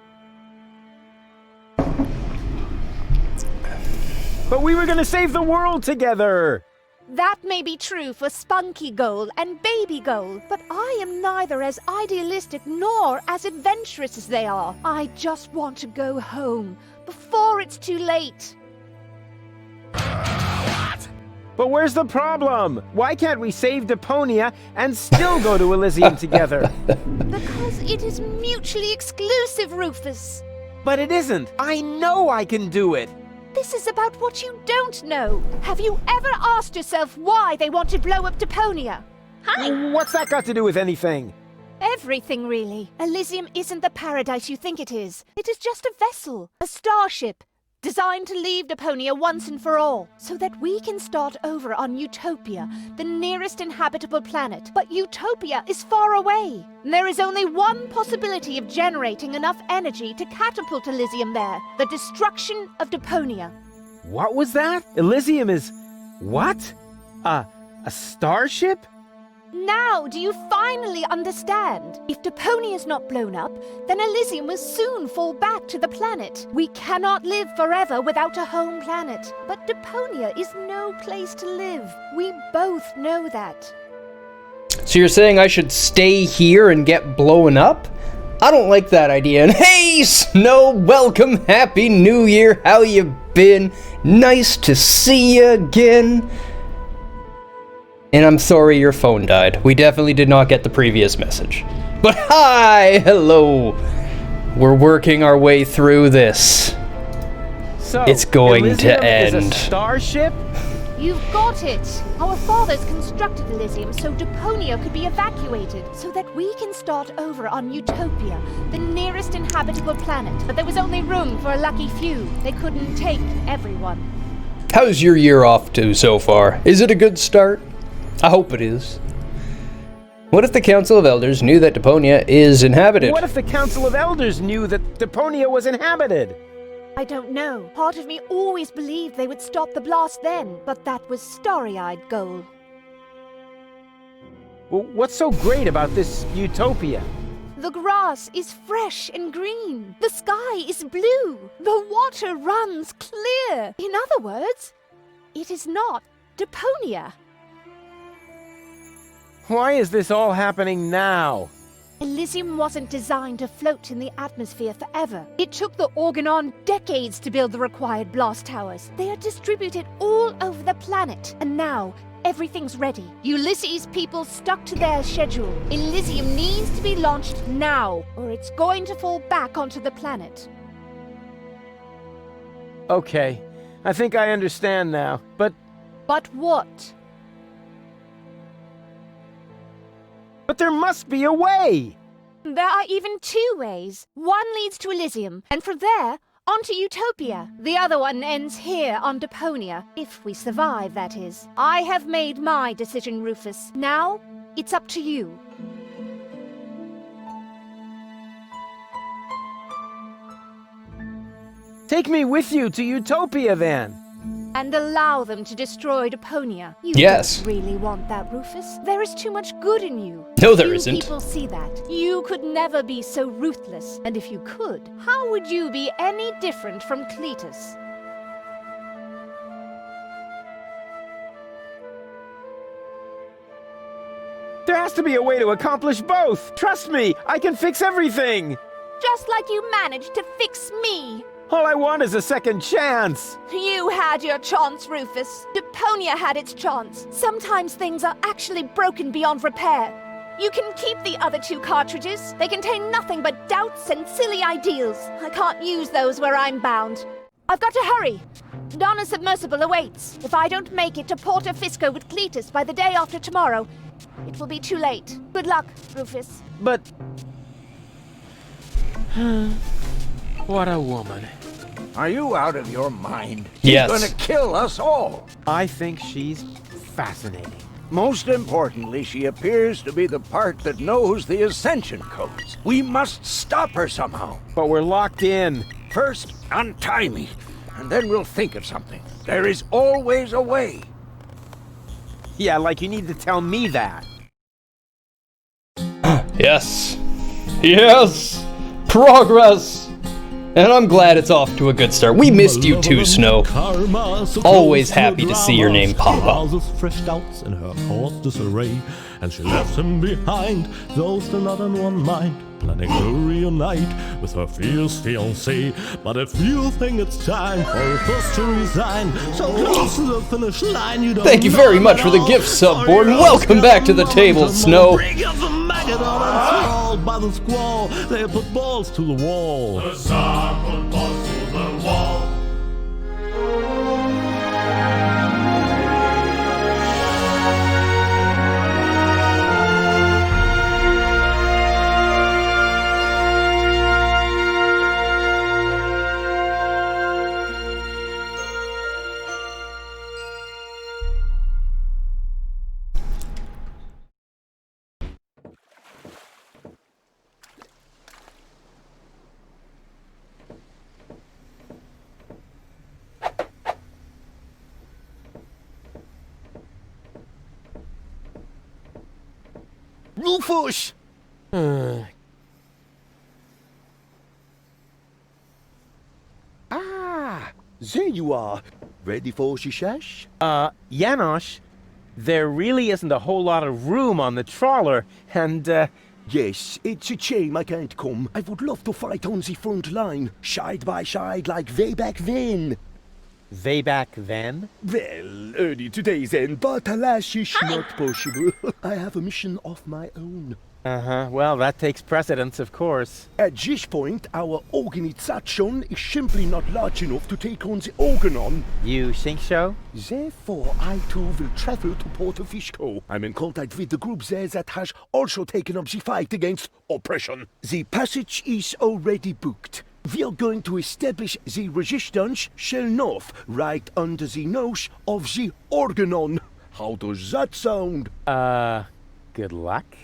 But we were going to save the world together. That may be true for Spunky Goal and Baby Goal, but I am neither as idealistic nor as adventurous as they are. I just want to go home before it's too late. But where's the problem? Why can't we save Deponia and still go to Elysium together? Because it is mutually exclusive, Rufus. But it isn't. I know I can do it. This is about what you don't know. Have you ever asked yourself why they want to blow up Deponia? What's that got to do with anything? Everything, really. Elysium isn't the paradise you think it is. It is just a vessel, a starship, designed to leave Deponia once and for all, so that we can start over on Utopia, the nearest inhabitable planet. But Utopia is far away. And there is only one possibility of generating enough energy to catapult Elysium there: the destruction of Deponia. What was that? Elysium is... what? A starship? Now, do you finally understand? If Deponia is not blown up, then Elysium will soon fall back to the planet. We cannot live forever without a home planet. But Deponia is no place to live. We both know that. So you're saying I should stay here and get blown up? I don't like that idea. And hey, Snow, welcome, happy new year, how you been? Nice to see you again. And I'm sorry your phone died. We definitely did not get the previous message. But hi, hello. We're working our way through this. So, it's going Elysium to end. Is a starship? You've got it! Our fathers constructed Elysium so Deponia could be evacuated, so that we can start over on Utopia, the nearest inhabitable planet. But there was only room for a lucky few. They couldn't take everyone. How's your year off to so far? Is it a good start? I hope it is. What if the Council of Elders knew that Deponia is inhabited? What if the Council of Elders knew that Deponia was inhabited? I don't know. Part of me always believed they would stop the blast then, but that was starry-eyed goal. Well, what's so great about this Utopia? The grass is fresh and green. The sky is blue. The water runs clear. In other words, it is not Deponia. Why is this all happening now? Elysium wasn't designed to float in the atmosphere forever. It took the Organon decades to build the required blast towers. They are distributed all over the planet, and now everything's ready. Ulysses' people stuck to their schedule. Elysium needs to be launched now, or it's going to fall back onto the planet. Okay, I think I understand now, but... But what? But there must be a way! There are even two ways. One leads to Elysium, and from there, onto Utopia. The other one ends here on Deponia, if we survive, that is. I have made my decision, Rufus. Now, it's up to you. Take me with you to Utopia, then! And allow them to destroy Deponia. You Yes. don't really want that, Rufus. There is too much good in you. No, there Few isn't. people see that. You could never be so ruthless. And if you could, how would you be any different from Cletus? There has to be a way to accomplish both! Trust me, I can fix everything! Just like you managed to fix me. All I want is a second chance! You had your chance, Rufus. Deponia had its chance. Sometimes things are actually broken beyond repair. You can keep the other two cartridges. They contain nothing but doubts and silly ideals. I can't use those where I'm bound. I've got to hurry. Donna's submersible awaits. If I don't make it to Porto Fisco with Cletus by the day after tomorrow, it will be too late. Good luck, Rufus. But... what a woman. Are you out of your mind? Yes. She's gonna kill us all. I think she's fascinating. Most importantly, she appears to be the part that knows the Ascension codes. We must stop her somehow. But we're locked in. First, untie me, and then we'll think of something. There is always a way. Yeah, like you need to tell me that. Yes. Yes! Progress! And I'm glad it's off to a good start. We missed you too, Snow. Always happy to see your name pop up. Fresh doubts in her heart's disarray, and she left him behind. Those are not in one mind, planning to reunite with her fierce fiancé. But if you think it's time for us to resign, so close to the finish line, you don't. Thank you very much for the gift sub, board, and welcome back to the table, Snow. By the squall, they put balls to the wall. The Tsar put balls to the wall. Rufus! Ah, there you are. Ready for shishash? Janosch, there really isn't a whole lot of room on the trawler, and, Yes, it's a shame I can't come. I would love to fight on the front line, side by side like way back then. way back then? Well, early today then, but alas, it's not possible. I have a mission of my own. Uh-huh, well, that takes precedence, of course. At this point, our organization is simply not large enough to take on the Organon. You think so? Therefore, I too will travel to Porto Fisco. I'm in contact with the group there that has also taken up the fight against oppression. The passage is already booked. We are going to establish the resistance shell north, right under the nose of the Organon. How does that sound? Good luck.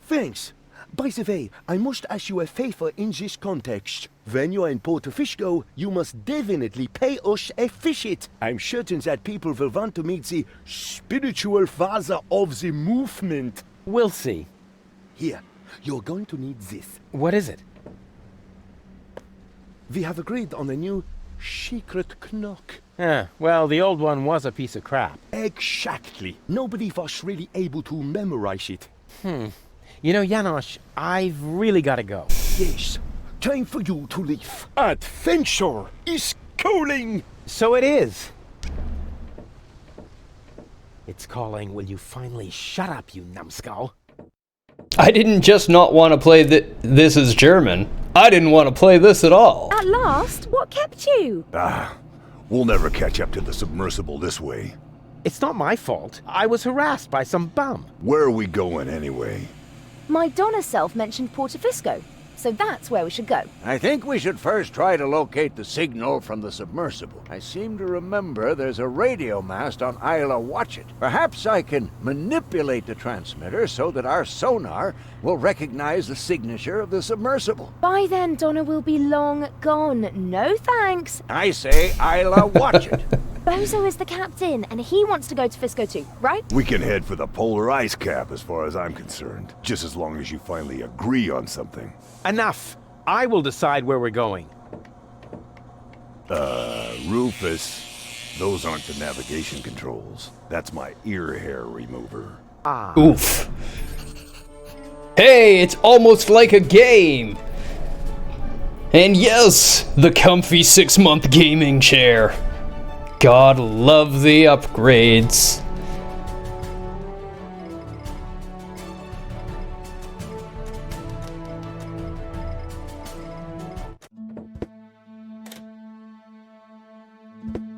Thanks. By the way, I must ask you a favor in this context. When you are in Porto Fisco, you must definitely pay us a visit. I'm certain that people will want to meet the spiritual father of the movement. We'll see. Here, you're going to need this. What is it? We have agreed on a new secret knock. Well, the old one was a piece of crap. Exactly. Nobody was really able to memorize it. You know, Janosch, I've really got to go. Yes. Time for you to leave. Adventure is calling! So it is. It's calling, will you finally shut up, you numbskull? I didn't just not want to play this as German. I didn't want to play this at all. At last? What kept you? We'll never catch up to the submersible this way. It's not my fault. I was harassed by some bum. Where are we going anyway? My Donna self mentioned Porto Fisco, so that's where we should go. I think we should first try to locate the signal from the submersible. I seem to remember there's a radio mast on Isla Watchet. Perhaps I can manipulate the transmitter so that our sonar will recognize the signature of the submersible. By then, Donna will be long gone. No thanks. I say Isla Watchet. Bozo is the captain, and he wants to go to Fisco too, right? We can head for the polar ice cap as far as I'm concerned. Just as long as you finally agree on something. Enough! I will decide where we're going. Rufus, those aren't the navigation controls. That's my ear hair remover. Oof. Hey, it's almost like a game! And yes, the comfy 6-month gaming chair. God love the upgrades.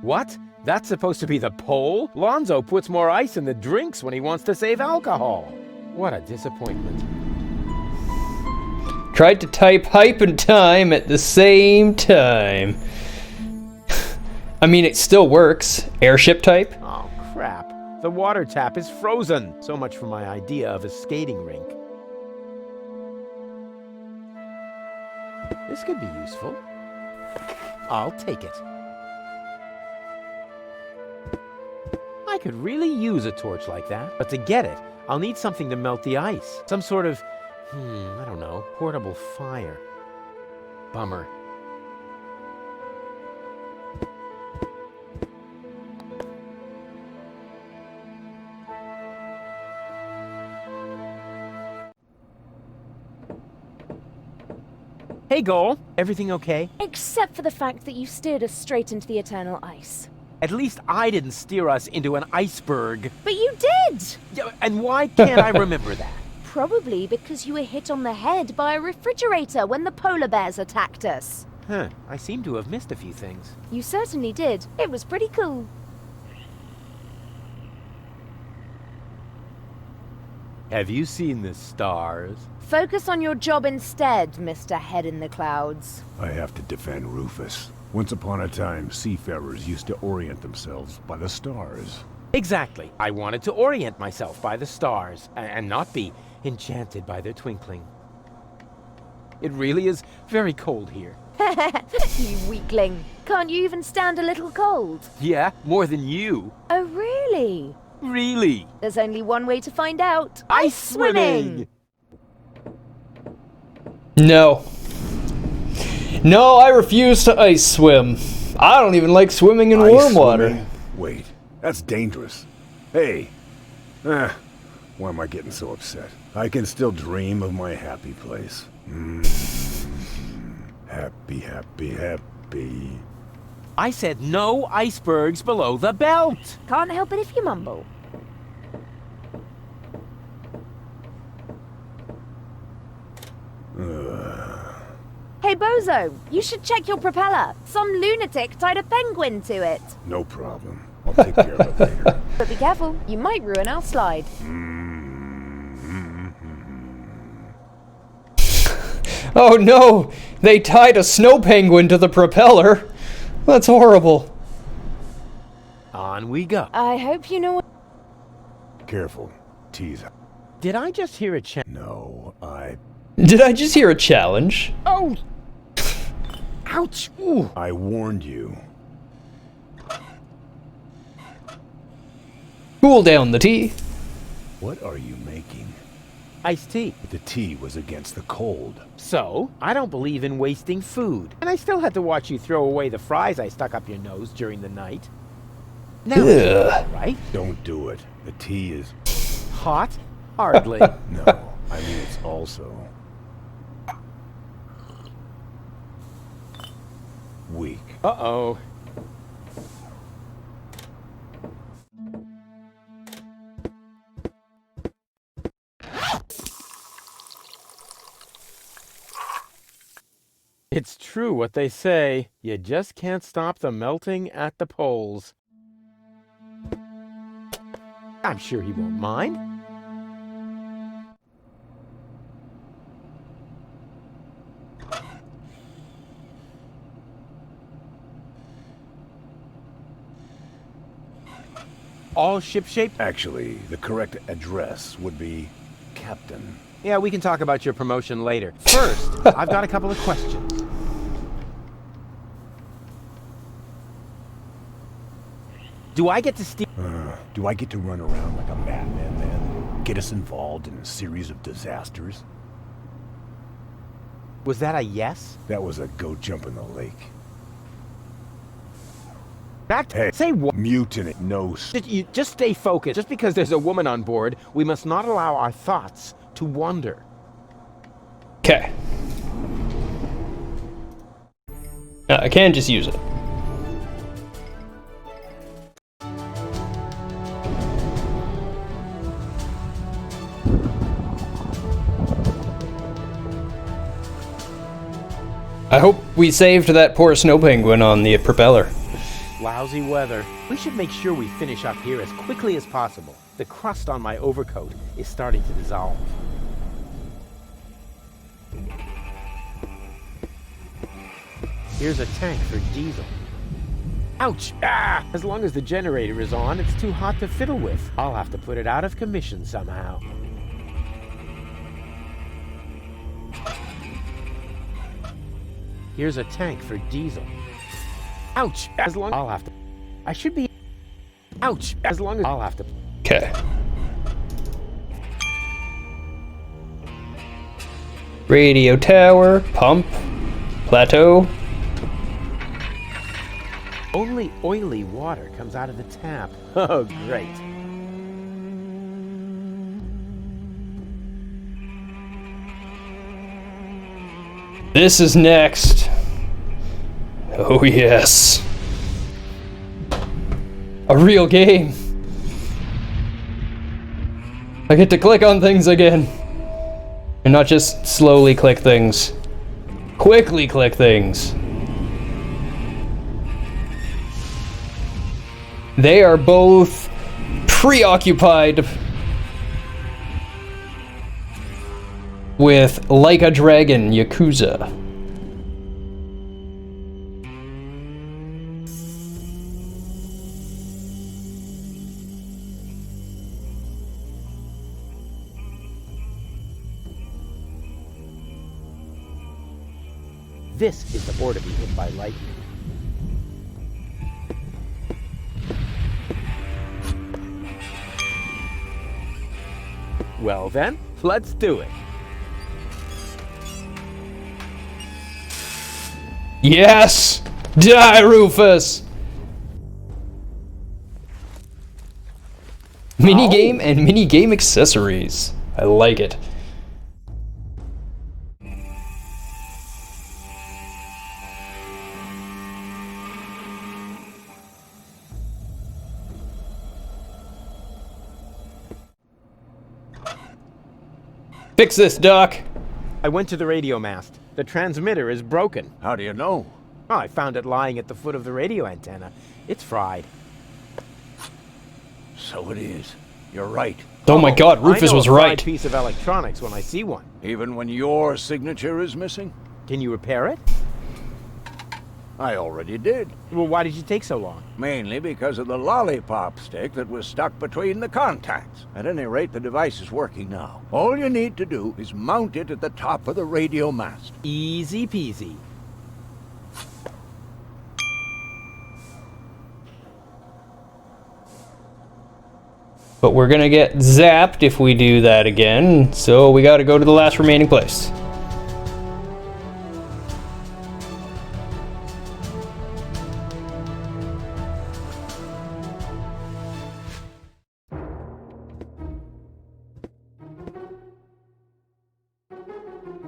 What? That's supposed to be the pole? Lonzo puts more ice in the drinks when he wants to save alcohol. What a disappointment. Tried to type hype and time at the same time. I mean, it still works. Airship type? Oh, crap. The water tap is frozen. So much for my idea of a skating rink. This could be useful. I'll take it. I could really use a torch like that. But to get it, I'll need something to melt the ice. Some sort of, I don't know, portable fire. Bummer. Hey, Goal. Everything okay? Except for the fact that you steered us straight into the eternal ice. At least I didn't steer us into an iceberg. But you did! Yeah, and why can't I remember that? Probably because you were hit on the head by a refrigerator when the polar bears attacked us. Huh, I seem to have missed a few things. You certainly did. It was pretty cool. Have you seen the stars? Focus on your job instead, Mr. Head in the Clouds. I have to defend Rufus. Once upon a time, seafarers used to orient themselves by the stars. Exactly. I wanted to orient myself by the stars and not be enchanted by their twinkling. It really is very cold here. You weakling. Can't you even stand a little cold? Yeah, more than you. Oh, really? Really? There's only one way to find out. Ice swimming! No. No, I refuse to ice swim. I don't even like swimming in warm water. Wait, that's dangerous. Hey. Why am I getting so upset? I can still dream of my happy place. Happy, happy, happy. I said no icebergs below the belt. Can't help it if you mumble. Hey, Bozo, you should check your propeller. Some lunatic tied a penguin to it. No problem. I'll take care of it later. But be careful, you might ruin our slide. Oh no! They tied a snow penguin to the propeller. That's horrible. On we go. I hope you know what... Careful. Tease. Did I just hear a chant? No, Did I just hear a challenge? Oh! Ouch! Ooh! I warned you. Cool down the tea. What are you making? Iced tea. But the tea was against the cold. So, I don't believe in wasting food. And I still had to watch you throw away the fries I stuck up your nose during the night. Now it's all right? Don't do it. The tea is... Hot? Hardly. No, I mean it's also... weak. Uh-oh. It's true what they say. You just can't stop the melting at the poles. I'm sure he won't mind. All shipshape? Actually, the correct address would be Captain. Yeah, we can talk about your promotion later. First, I've got a couple of questions. Do I get to steal? Do I get to run around like a madman then? Get us involved in a series of disasters? Was that a yes? That was a go jump in the lake. Hey, say what? Mutiny. No. You just stay focused. Just because there's a woman on board, we must not allow our thoughts to wander. Okay. I can just use it. I hope we saved that poor snow penguin on the propeller. lousy weather. We should make sure we finish up here as quickly as possible. The crust on my overcoat is starting to dissolve. Here's a tank for diesel. Ouch! Ah! As long as the generator is on, it's too hot to fiddle with. I'll have to put it out of commission somehow. Here's a tank for diesel. Ouch! As long as I'll have to... I should be... Ouch! As long as I'll have to... Okay. Radio tower, pump, plateau. Only oily water comes out of the tap. Oh, great. This is next. Oh, yes. A real game. I get to click on things again. And not just slowly click things. Quickly click things. They are both preoccupied with Like a Dragon Yakuza. This is the board to be hit by lightning. Well then, let's do it. Yes! Die, Rufus! Minigame and minigame accessories. I like it. Fix this, Doc. I went to the radio mast. The transmitter is broken. How do you know? Oh, I found it lying at the foot of the radio antenna. It's fried. So it is. You're right. Oh my God, Rufus was I know a right. fried piece of electronics when I see one. Even when your signature is missing? Can you repair it? I already did. Well, why did you take so long? Mainly because of the lollipop stick that was stuck between the contacts. At any rate, the device is working now. All you need to do is mount it at the top of the radio mast. Easy peasy. But we're gonna get zapped if we do that again, so we gotta go to the last remaining place.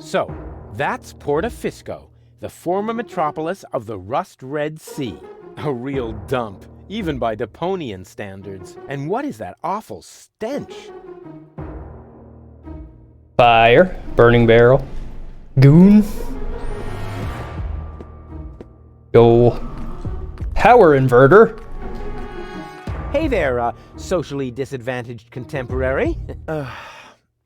So, that's Portofisco, the former metropolis of the Rust-Red Sea. A real dump, even by Deponian standards. And what is that awful stench? Fire, burning barrel, goon, go, power inverter. Hey there, socially disadvantaged contemporary.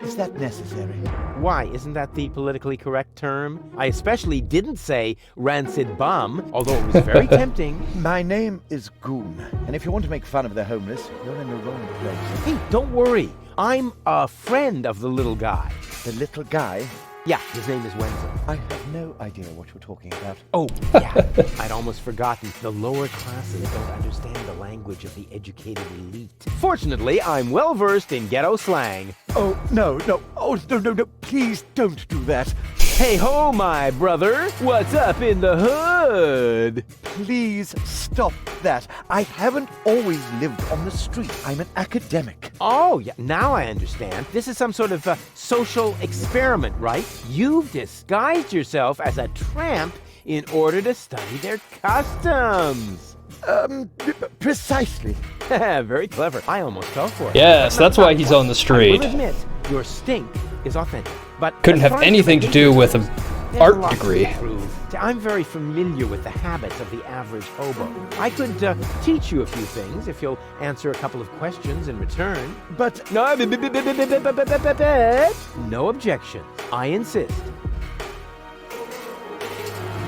Is that necessary? Why, isn't that the politically correct term? I especially didn't say rancid bum, although it was very tempting. My name is Goon, and if you want to make fun of the homeless, you're in the wrong place. Hey, don't worry. I'm a friend of the little guy. The little guy? Yeah, his name is Wenzel. I have no idea what you're talking about. Oh, yeah. I'd almost forgotten. The lower classes don't understand the language of the educated elite. Fortunately, I'm well versed in ghetto slang. Oh, no. Oh, no. Please don't do that. Hey ho, my brother. What's up in the hood? Please stop that. I haven't always lived on the street. I'm an academic. Oh, yeah. Now I understand. This is some sort of social experiment, right? You've disguised yourself as a tramp in order to study their customs. Precisely. Very clever. I almost fell for it. Yes, that's why he's on the street. I will admit, your stink is authentic, but couldn't have anything to do with There's Art a lot to degree. improve. I'm very familiar with the habits of the average hobo. I could teach you a few things if you'll answer a couple of questions in return. But No, no objections. I insist.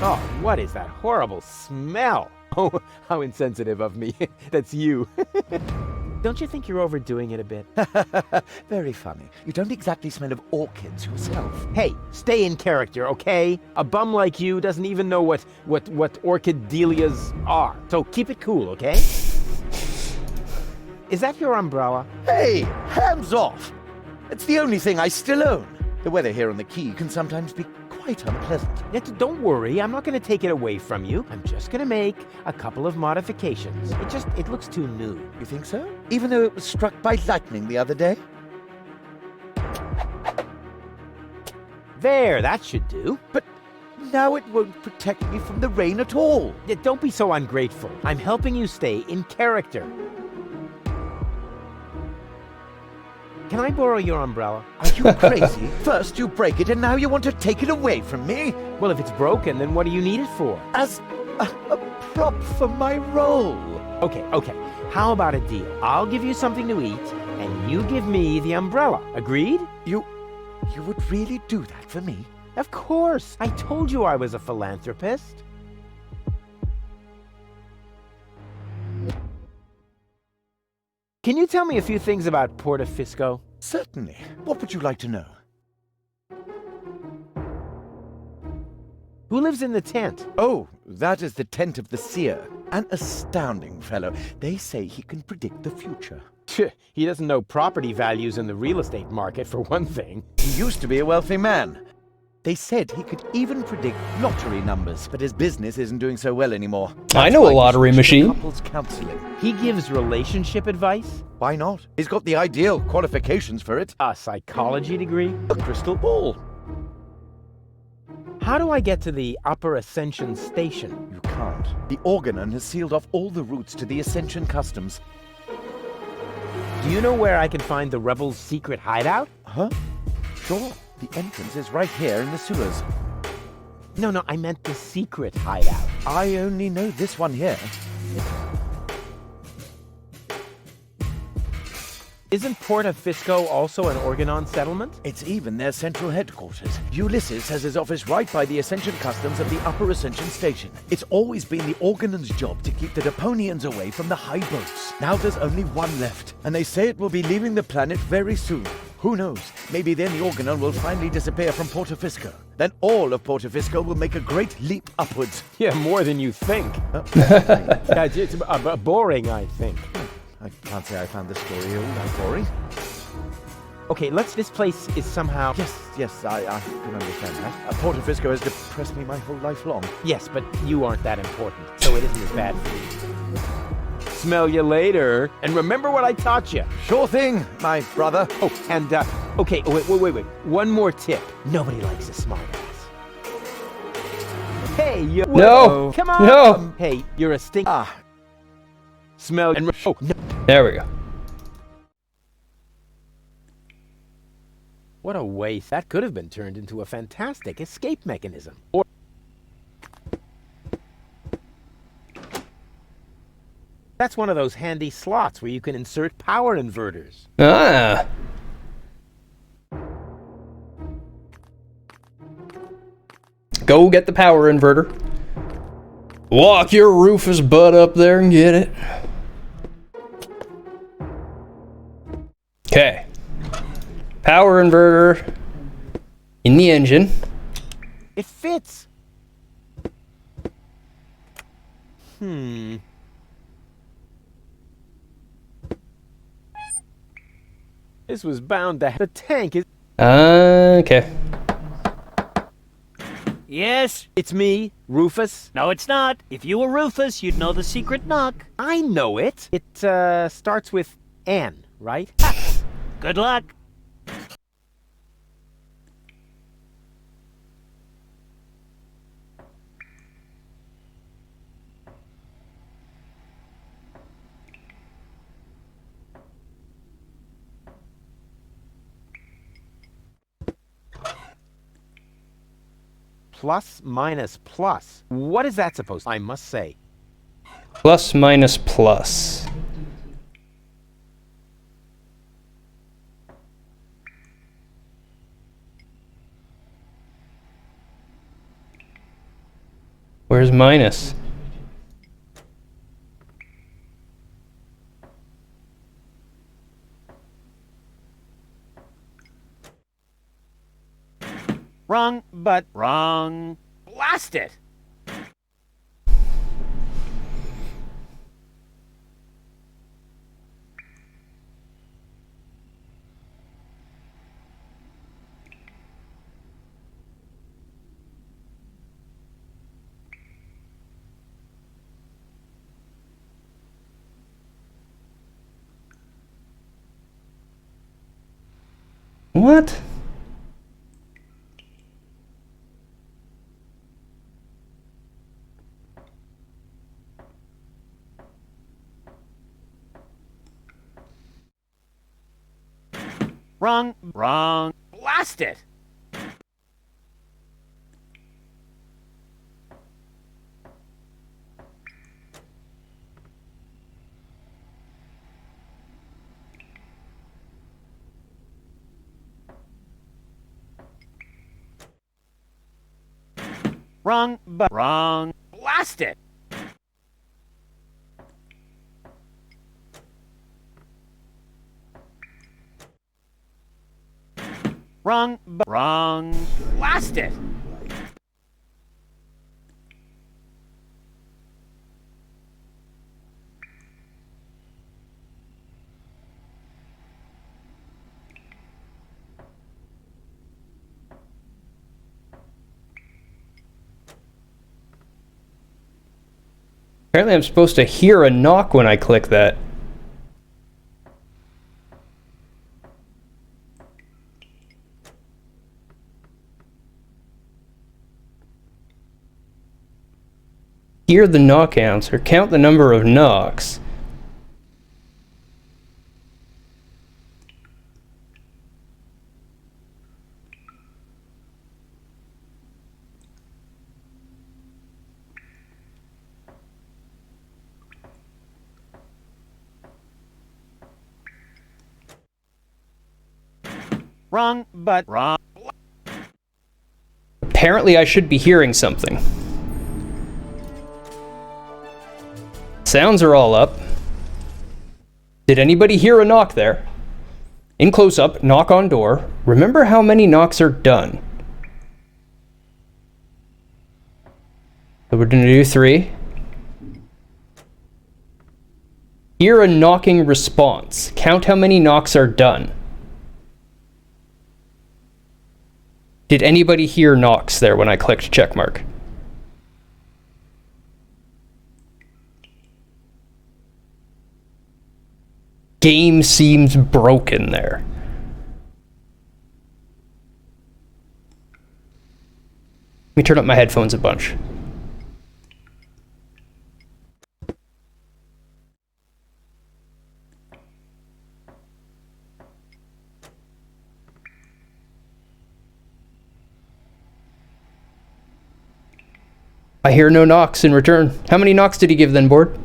Oh, what is that horrible smell? Oh, how insensitive of me. That's you. Don't you think you're overdoing it a bit? very funny. You don't exactly smell of orchids yourself. Hey, stay in character, okay? A bum like you doesn't even know what orchid dahlias are. So keep it cool, okay? Is that your umbrella? Hey, hands off! It's the only thing I still own. The weather here on the quay can sometimes be quite unpleasant. Don't worry, I'm not going to take it away from you. I'm just going to make a couple of modifications. It looks too new. You think so? Even though it was struck by lightning the other day? There, that should do. But now it won't protect me from the rain at all. Don't be so ungrateful. I'm helping you stay in character. Can I borrow your umbrella? Are you crazy? First you break it and now you want to take it away from me? Well, if it's broken, then what do you need it for? As a prop for my role. Okay. How about a deal? I'll give you something to eat, and you give me the umbrella. Agreed? You would really do that for me? Of course. I told you I was a philanthropist. Can you tell me a few things about Portofisco? Certainly. What would you like to know? Who lives in the tent? Oh, that is the tent of the seer. An astounding fellow. They say he can predict the future. He doesn't know property values in the real estate market, for one thing. He used to be a wealthy man. They said he could even predict lottery numbers, but his business isn't doing so well anymore. I know a lottery machine. Couples counseling. He gives relationship advice? Why not? He's got the ideal qualifications for it. A psychology degree? A crystal ball. How do I get to the Upper Ascension Station? You can't. The Organon has sealed off all the routes to the Ascension customs. Do you know where I can find the rebels' secret hideout? Huh? Sure. The entrance is right here in the sewers. No, I meant the secret hideout. I only know this one here. Isn't Portofisco also an Organon settlement? It's even their central headquarters. Ulysses has his office right by the Ascension Customs of the Upper Ascension Station. It's always been the Organon's job to keep the Deponians away from the high boats. Now there's only one left, and they say it will be leaving the planet very soon. Who knows? Maybe then the Organon will finally disappear from Portofisco. Then all of Portofisco will make a great leap upwards. Yeah, more than you think. It's boring, I think. I can't say I found the story all that boring. Okay, this place is somehow... Yes, I can understand that. Portofisco has depressed me my whole life long. Yes, but you aren't that important, so it isn't as bad for you. Smell you later. And remember what I taught you. Sure thing, my brother. Oh, and, okay, wait. One more tip. Nobody likes a smart ass. Hey, you... No! Come on! No! Hey, you're a stink... Smell and... Oh, no. There we go. What a waste. That could have been turned into a fantastic escape mechanism. Or... That's one of those handy slots where you can insert power inverters. Ah. Go get the power inverter. Walk your Rufus butt up there and get it. Okay. Power inverter in the engine. It fits. This was bound to... The tank is... Okay. Yes? It's me, Rufus. No, it's not. If you were Rufus, you'd know the secret knock. I know it. It, starts with N, right? Good luck. Plus, minus, plus. What is that supposed to? I must say. Plus, minus, plus. Where's minus? Wrong, but wrong. Blast it! What? Wrong, wrong. Blast it! Wrong, but wrong. Blast it! Wrong, but wrong. Blast it! Apparently I'm supposed to hear a knock when I click that. Hear the knock answer. Count the number of knocks. Wrong, but wrong. Apparently I should be hearing something. Sounds are all up. Did anybody hear a knock there? In close-up, knock on door. Remember how many knocks are done. So we're gonna do 3. Hear a knocking response. Count how many knocks are done. Did anybody hear knocks there when I clicked checkmark? Game seems broken there. Let me turn up my headphones a bunch. I hear no knocks in return. How many knocks did he give then, board?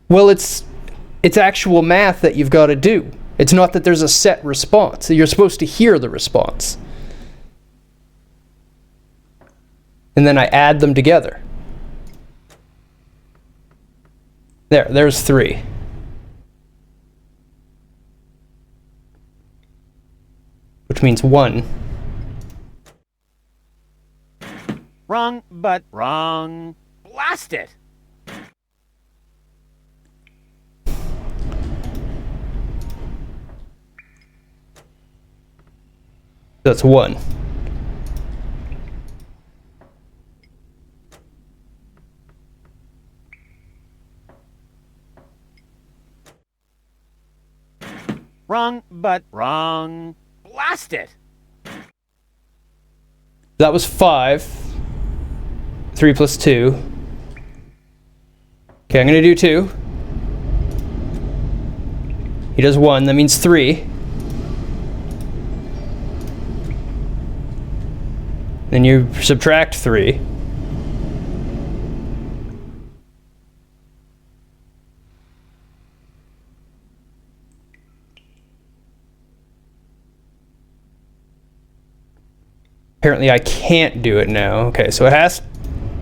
Well, it's actual math that you've got to do. It's not that there's a set response. You're supposed to hear the response. And then I add them together. There's 3. Which means 1. Wrong, but wrong. Blast it! That's 1. wrong, but Wrong. blast it. That was 5. 3 plus 2. Okay, I'm gonna do 2. He does 1, that means 3. Then you subtract 3. Apparently I can't do it now. Okay, so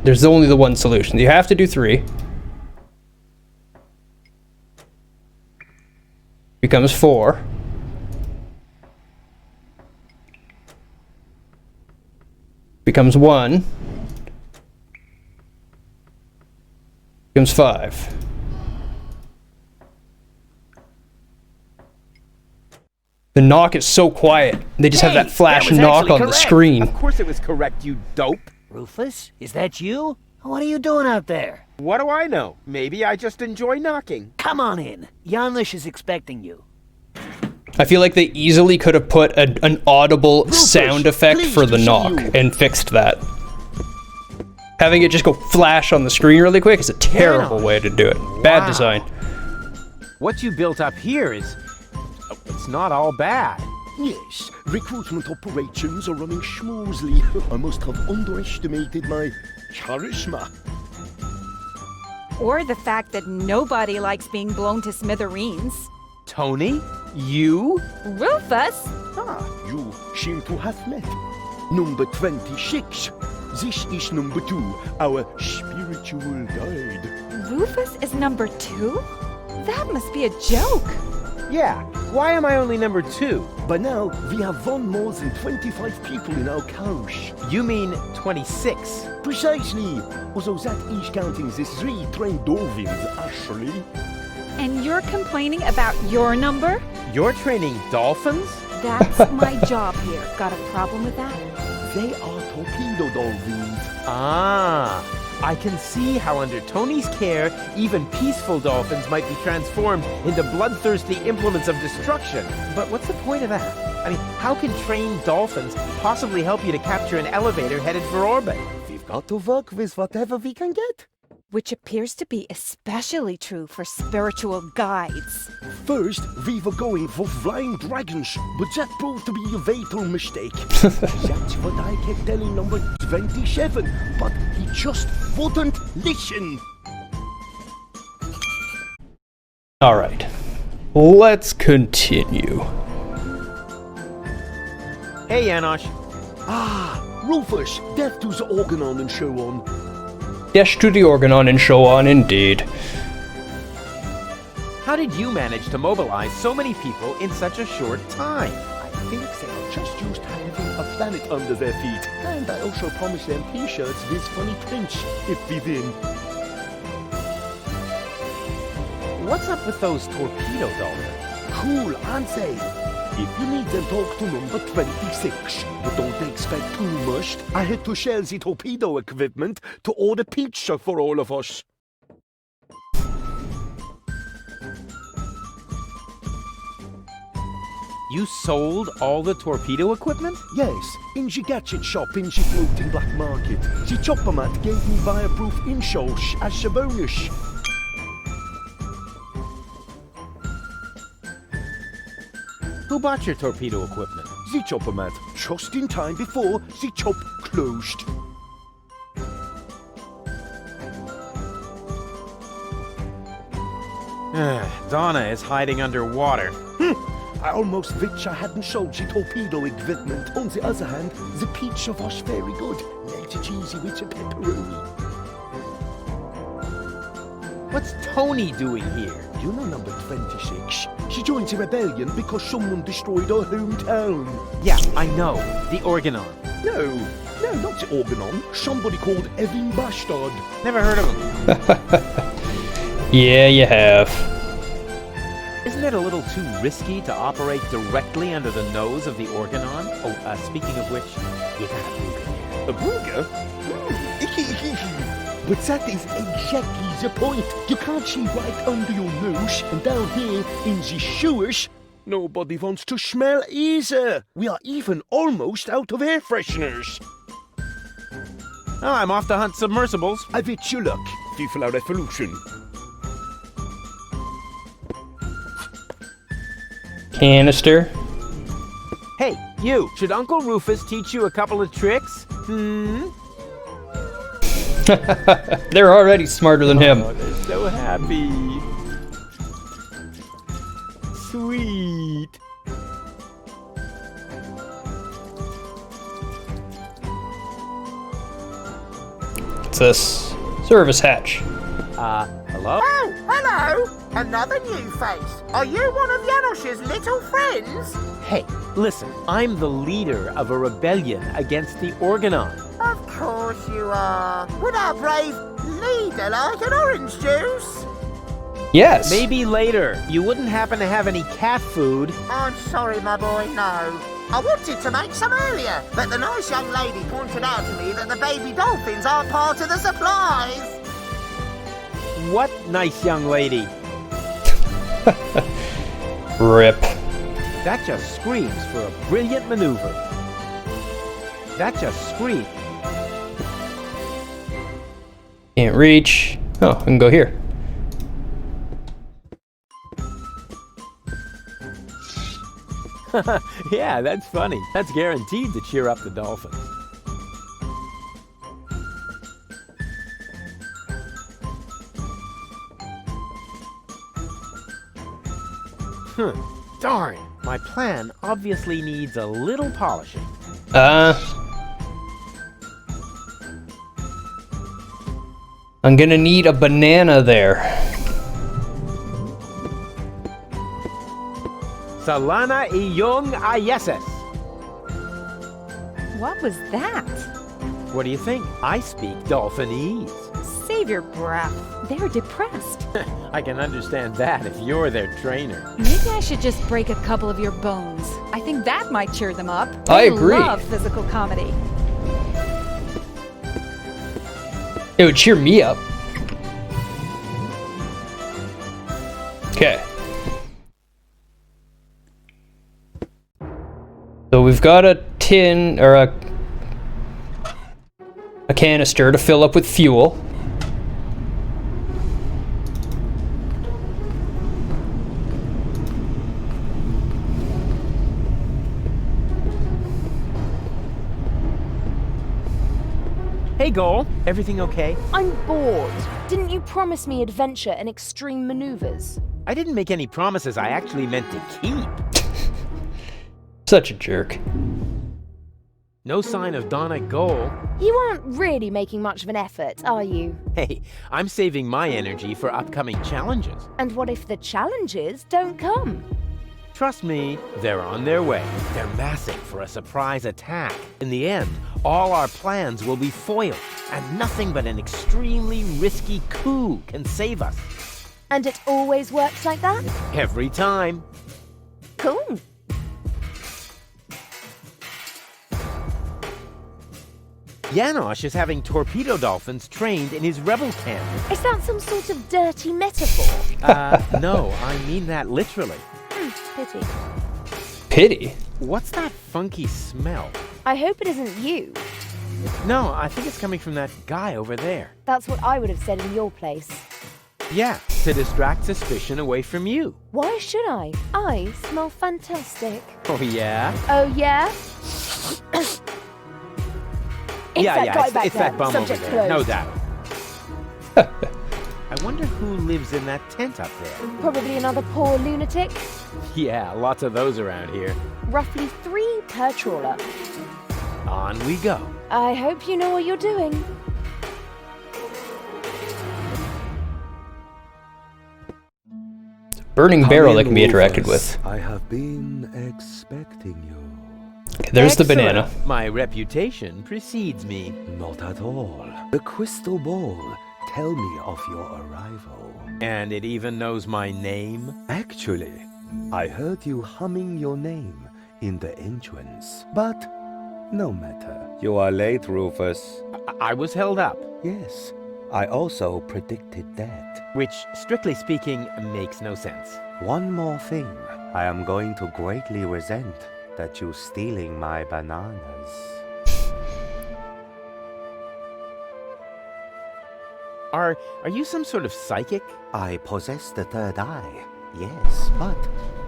there's only the one solution. You have to do 3. Becomes 4. Becomes 1. Becomes 5. The knock is so quiet. They just have that flash knock on the screen. Of course it was correct, you dope. Rufus, is that you? What are you doing out there? What do I know? Maybe I just enjoy knocking. Come on in. Janusz is expecting you. I feel like they easily could have put an audible sound effect for the knock and fixed that. Having it just go flash on the screen really quick is a terrible way to do it. Bad design. What you built up here is... it's not all bad. Yes, recruitment operations are running smoothly. I must have underestimated my charisma. Or the fact that nobody likes being blown to smithereens. Tony? You? Rufus? You seem to have met. Number 26. This is number 2, our spiritual guide. Rufus is number 2? That must be a joke. Yeah, why am I only number 2? By now, we have won more than 25 people in our couch. You mean 26? Precisely. Although that is counting the 3 trained dolphins, actually. And you're complaining about your number? You're training dolphins? That's my job here. Got a problem with that? They are torpedo dolphins. Ah, I can see how under Tony's care, even peaceful dolphins might be transformed into bloodthirsty implements of destruction. But what's the point of that? I mean, how can trained dolphins possibly help you to capture an elevator headed for orbit? We've got to work with whatever we can get. Which appears to be especially true for spiritual guides. First, we were going for flying dragons, but that proved to be a fatal mistake. That's what I kept telling number 27, but he just wouldn't listen. All right, let's continue. Hey, Janosch. Rufus, death to the organon and so on. Yes, to the organon and so on, indeed. How did you manage to mobilize so many people in such a short time? I think they are just used to having a planet under their feet. And I also promised them t-shirts with funny prints, if we win. What's up with those torpedo dolphins? Cool, aren't they? If you need them, talk to number 26. But don't expect too much. I had to share the torpedo equipment to order pizza for all of us. You sold all the torpedo equipment? Yes, in the gadget shop in the floating black market. The chopper mat gave me fireproof insoles as a bonus. Who bought your torpedo equipment? The chopper mat, just in time before the chop closed. Donna is hiding underwater. I almost wish I hadn't sold the torpedo equipment. On the other hand, the pizza was very good. Melted cheesy with the pepperoni. What's Tony doing here? You know number 26. She joined the rebellion because someone destroyed her hometown. Yeah, I know. The Organon. No, not the Organon. Somebody called Evan Bastard. Never heard of him. Yeah, you have. Isn't it a little too risky to operate directly under the nose of the Organon? Oh, speaking of which, you got a booger. A booger? Icky, icky, icky. But that is exactly the point. You can't see right under your nose, and down here in the sewers, Nobody wants to smell either. We are even almost out of air fresheners. Oh, I'm off to hunt submersibles. I wish you luck. Vive la revolution. Canister. Hey, you! Should Uncle Rufus teach you a couple of tricks? They're already smarter than him. Oh, they're so happy. Sweet. It's this service hatch. Hello? Oh, hello! Another new face. Are you one of Janosch's little friends? Hey, listen, I'm the leader of a rebellion against the Organon. Of course you are. Would our brave leader like an orange juice? Yes. Maybe later. You wouldn't happen to have any cat food? I'm sorry, my boy, no. I wanted to make some earlier, but the nice young lady pointed out to me that the baby dolphins aren't part of the supplies. What nice young lady? Rip. That just screams for a brilliant maneuver. That just screams. Can't reach. Oh, I can go here. Yeah, that's funny. That's guaranteed to cheer up the dolphins. Darn. My plan obviously needs a little polishing. I'm gonna need a banana there. Salana iyong ayeses. What was that? What do you think? I speak Dolphinese. Save your breath. They're depressed. I can understand that if you're their trainer. Maybe I should just break a couple of your bones. I think that might cheer them up. I agree. They love physical comedy. It would cheer me up. Okay. So we've got a tin, or a canister to fill up with fuel. Hey, Goal. Everything okay? I'm bored. Didn't you promise me adventure and extreme maneuvers? I didn't make any promises I actually meant to keep. Such a jerk. No sign of Donna Goal. You aren't really making much of an effort, are you? Hey, I'm saving my energy for upcoming challenges. And what if the challenges don't come? Trust me, they're on their way. They're massing for a surprise attack. In the end, all our plans will be foiled, and nothing but an extremely risky coup can save us. And it always works like that? Every time. Cool. Janosch is having torpedo dolphins trained in his rebel camp. Is that some sort of dirty metaphor? No, I mean that literally. Pity. Pity? What's that funky smell? I hope it isn't you. No, I think it's coming from that guy over there. That's what I would have said in your place. Yeah, to distract suspicion away from you. Why should I? I smell fantastic. Oh, yeah? Oh, yeah? It's that bum over Subject there. closed. No doubt. I wonder who lives in that tent up there. Probably another poor lunatic. Yeah, lots of those around here. Roughly 3 per trawler. On we go. I hope you know what you're doing. Burning barrel that can be interacted with. I have been expecting you. Okay, there's Excellent. the banana. My reputation precedes me. Not at all. The crystal ball. Tell me of your arrival. And it even knows my name? Actually, I heard you humming your name in the entrance. But no matter. You are late, Rufus. I was held up. Yes, I also predicted that. Which, strictly speaking, makes no sense. one more thing. I am going to greatly resent that you stealing my bananas. Are you some sort of psychic? I possess the third eye, yes, but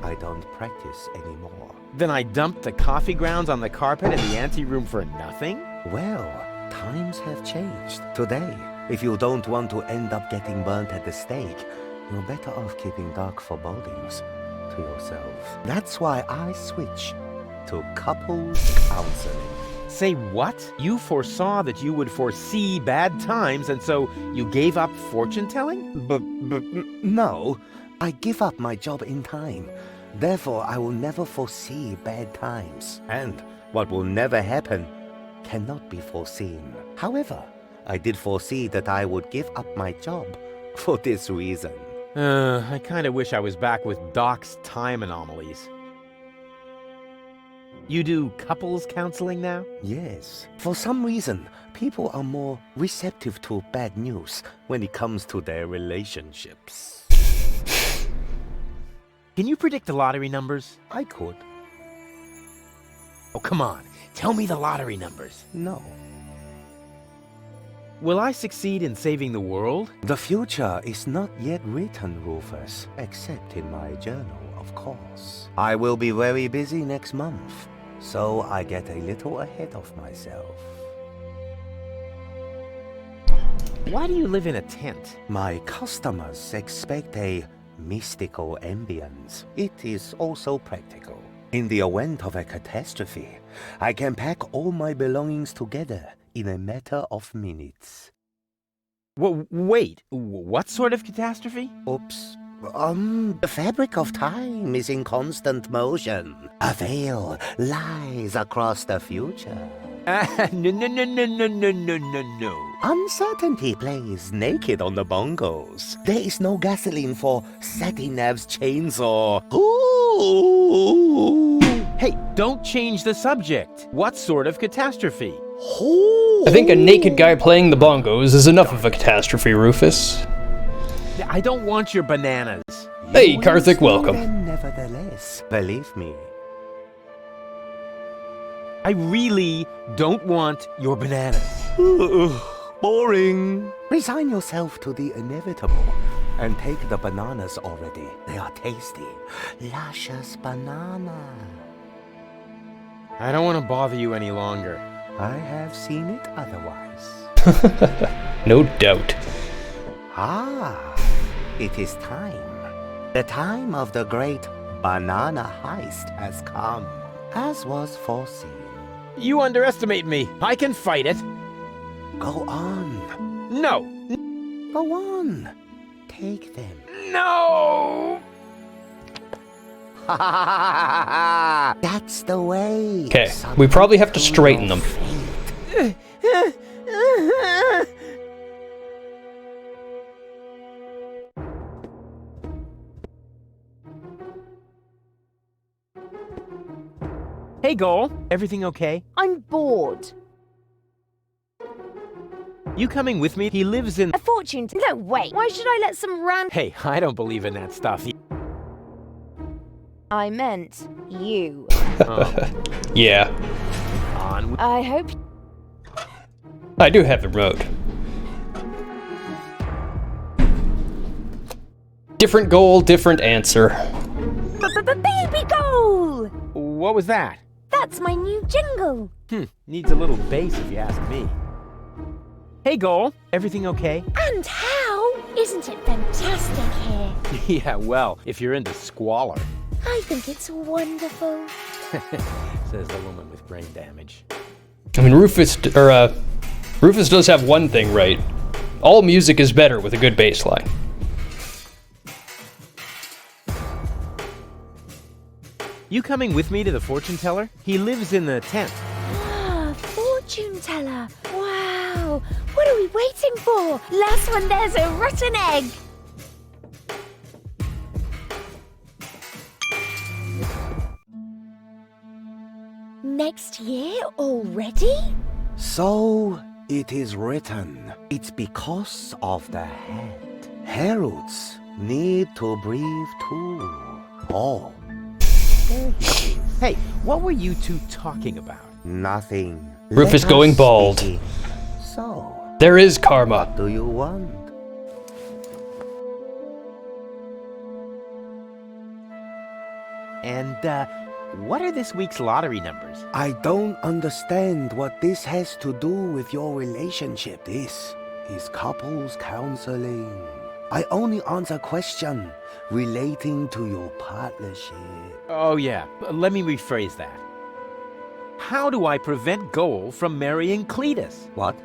I don't practice anymore. Then I dumped the coffee grounds on the carpet in the anteroom for nothing? Well, times have changed. Today, if you don't want to end up getting burnt at the stake, you're better off keeping dark forebodings to yourself. That's why I switch to couples counseling. Say what? You foresaw that you would foresee bad times, and so you gave up fortune-telling? No, I give up my job in time. Therefore, I will never foresee bad times. And what will never happen cannot be foreseen. However, I did foresee that I would give up my job for this reason. I kinda wish I was back with Doc's time anomalies. You do couples counseling now? Yes. For some reason, people are more receptive to bad news when it comes to their relationships. Can you predict the lottery numbers? I could. Oh, come on. Tell me the lottery numbers. No. Will I succeed in saving the world? The future is not yet written, Rufus, except in my journal, of course. I will be very busy next month, so I get a little ahead of myself. Why do you live in a tent? My customers expect a mystical ambience. It is also practical. In the event of a catastrophe, I can pack all my belongings together in a matter of minutes. Wait, what sort of catastrophe? Oops. The fabric of time is in constant motion. A veil lies across the future. No. Uncertainty plays naked on the bongos. There is no gasoline for Satinav's chainsaw. Ooh. Hey, don't change the subject. What sort of catastrophe? I think a naked guy playing the bongos is enough of a catastrophe, Rufus. I don't want your bananas. Hey, Karthik, welcome. Them nevertheless, believe me. I really don't want your bananas. Boring. Resign yourself to the inevitable and take the bananas already. They are tasty. Luscious banana. I don't want to bother you any longer. I have seen it otherwise. No doubt. Ah, it is time. The time of the great banana heist has come, as was foreseen. You underestimate me. I can fight it. Go on. No. Go on. Take them. No! That's the way. Okay, we probably have to straighten them. Hey, Goal. Everything okay? I'm bored. You coming with me? He lives in... A fortune. No, wait. Why should I let some Hey, I don't believe in that stuff. I meant you. Yeah. On. I hope... I do have a road. Different goal, different answer. Baby goal! What was that? That's my new jingle. Needs a little bass if you ask me. Hey, Goal. Everything okay? And how? Isn't it fantastic here? Yeah, well, if you're into squalor. I think it's wonderful. Says the woman with brain damage. I mean, Rufus does have one thing right. All music is better with a good bass line. You coming with me to the fortune teller? He lives in the tent. Ah, fortune teller. Wow. What are we waiting for? Last one, there's a rotten egg. Next year already? So it is written. It's because of the head. Heralds need to breathe too. Oh, Hey, what were you two talking about? nothing. Rufus Let going us bald. begin. So, There is karma. what do you want? And, what are this week's lottery numbers? I don't understand what this has to do with your relationship. This is couples counseling. I only answer questions relating to your partnership. Oh, yeah. Let me rephrase that. How do I prevent Goal from marrying Cletus? What?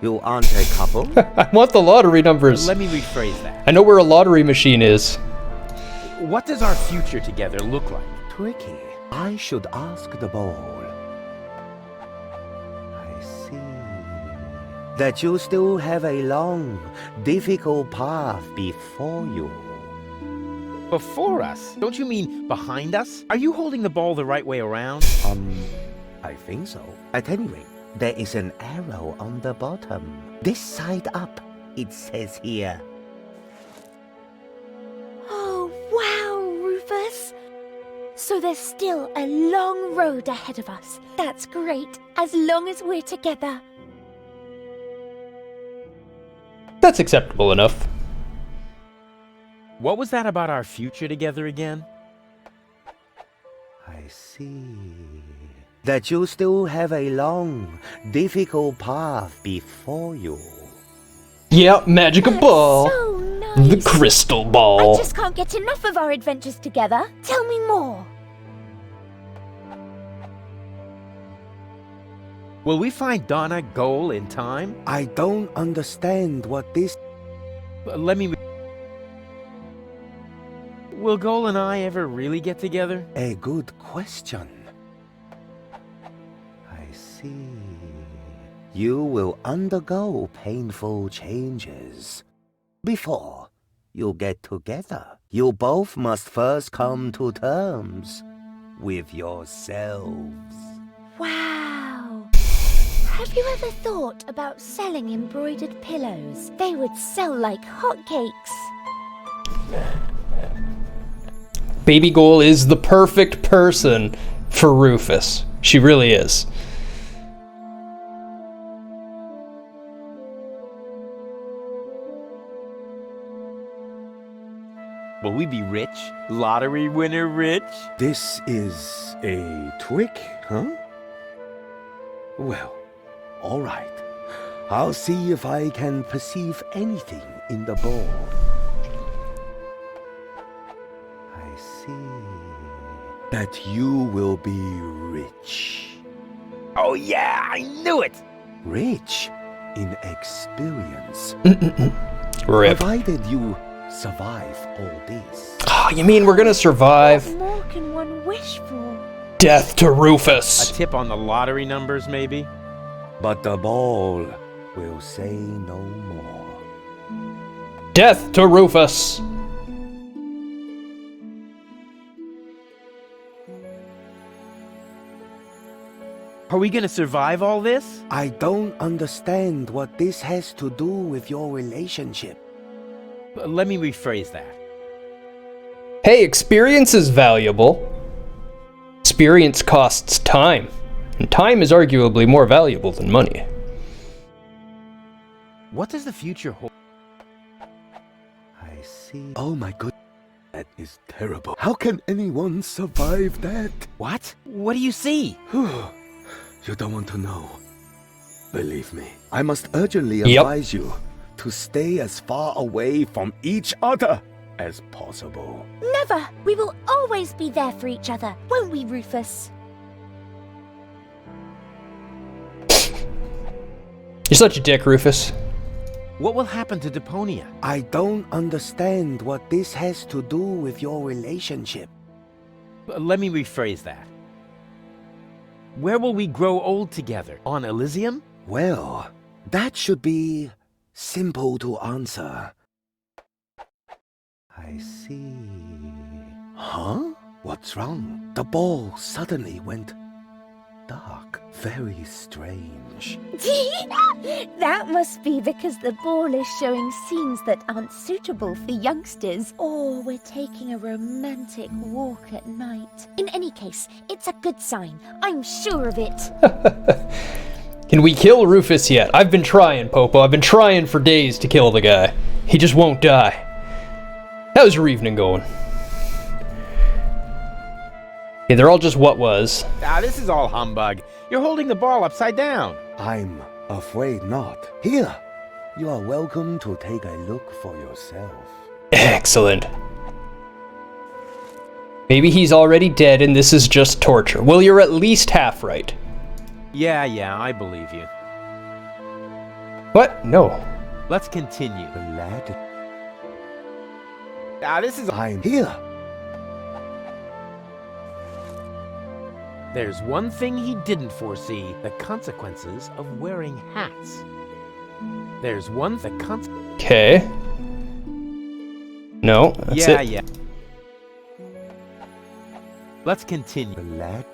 You aren't a couple? I want the lottery numbers. Let me rephrase that. I know where a lottery machine is. What does our future together look like? Tricky. I should ask the ball. I see. That you still have a long, difficult path before you. Before us? Don't you mean behind us? Are you holding the ball the right way around? I think so. At any rate, there is an arrow on the bottom. This side up, it says here. Oh, wow, Rufus. So there's still a long road ahead of us. That's great, as long as we're together. That's acceptable enough. What was that about our future together again? I see. That you still have a long, difficult path before you. Yeah, magical ball. So nice. The crystal ball. I just can't get enough of our adventures together. Tell me more. Will we find Donna Goal in time? I don't understand what this... Let me... Will Goal and I ever really get together? A good question. I see. You will undergo painful changes. Before you get together, you both must first come to terms with yourselves. Wow. Have you ever thought about selling embroidered pillows? They would sell like hotcakes. Baby Goal is the perfect person for Rufus. She really is. Will we be rich? Lottery winner rich? This is a trick, huh? Well, all right. I'll see if I can perceive anything in the ball. I see. That you will be rich. Oh yeah, I knew it! Rich in experience. Rip. Provided you survive all this. Oh, you mean we're gonna survive? What more can one wish for? Death to Rufus. A tip on the lottery numbers, maybe? But the ball will say no more. Death to Rufus. Are we gonna survive all this? I don't understand what this has to do with your relationship. Let me rephrase that. Hey, experience is valuable. Experience costs time. And time is arguably more valuable than money. What does the future hold? I see. Oh my god. That is terrible. How can anyone survive that? What? What do you see? You don't want to know. Believe me, I must urgently Yep. advise you to stay as far away from each other as possible. Never! We will always be there for each other, won't we, Rufus? You're such a dick, Rufus. What will happen to Deponia? I don't understand what this has to do with your relationship. Let me rephrase that. Where will we grow old together? On Elysium? Well, that should be simple to answer. I see. Huh? What's wrong? The ball suddenly went dark. Very strange. That must be because the ball is showing scenes that aren't suitable for youngsters, or we're taking a romantic walk at night. In any case, it's a good sign. I'm sure of it. Can we kill Rufus yet? I've been trying, Popo. I've been trying for days to kill the guy. He just won't die. How's your evening going? Okay, they're all just what was. Ah, this is all humbug. You're holding the ball upside down. I'm afraid not. Here, you are welcome to take a look for yourself. Excellent. Maybe he's already dead and this is just torture. Well, you're at least half right. Yeah, I believe you. What? No. Let's continue. Lad. Ah, this is... I'm here. There's one thing he didn't foresee, the consequences of wearing hats. There's one Okay. No, that's it. Yeah. Let's continue. Lad.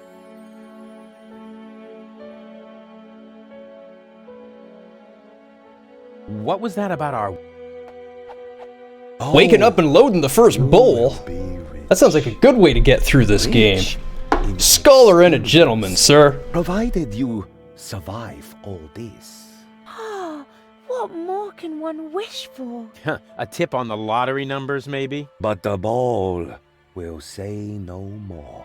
What was that about our... Waking up and loading the first bowl? That sounds like a good way to get through this game. Scholar and a gentleman, sir. Provided you survive all this. What more can one wish for? A tip on the lottery numbers, maybe? But the ball will say no more.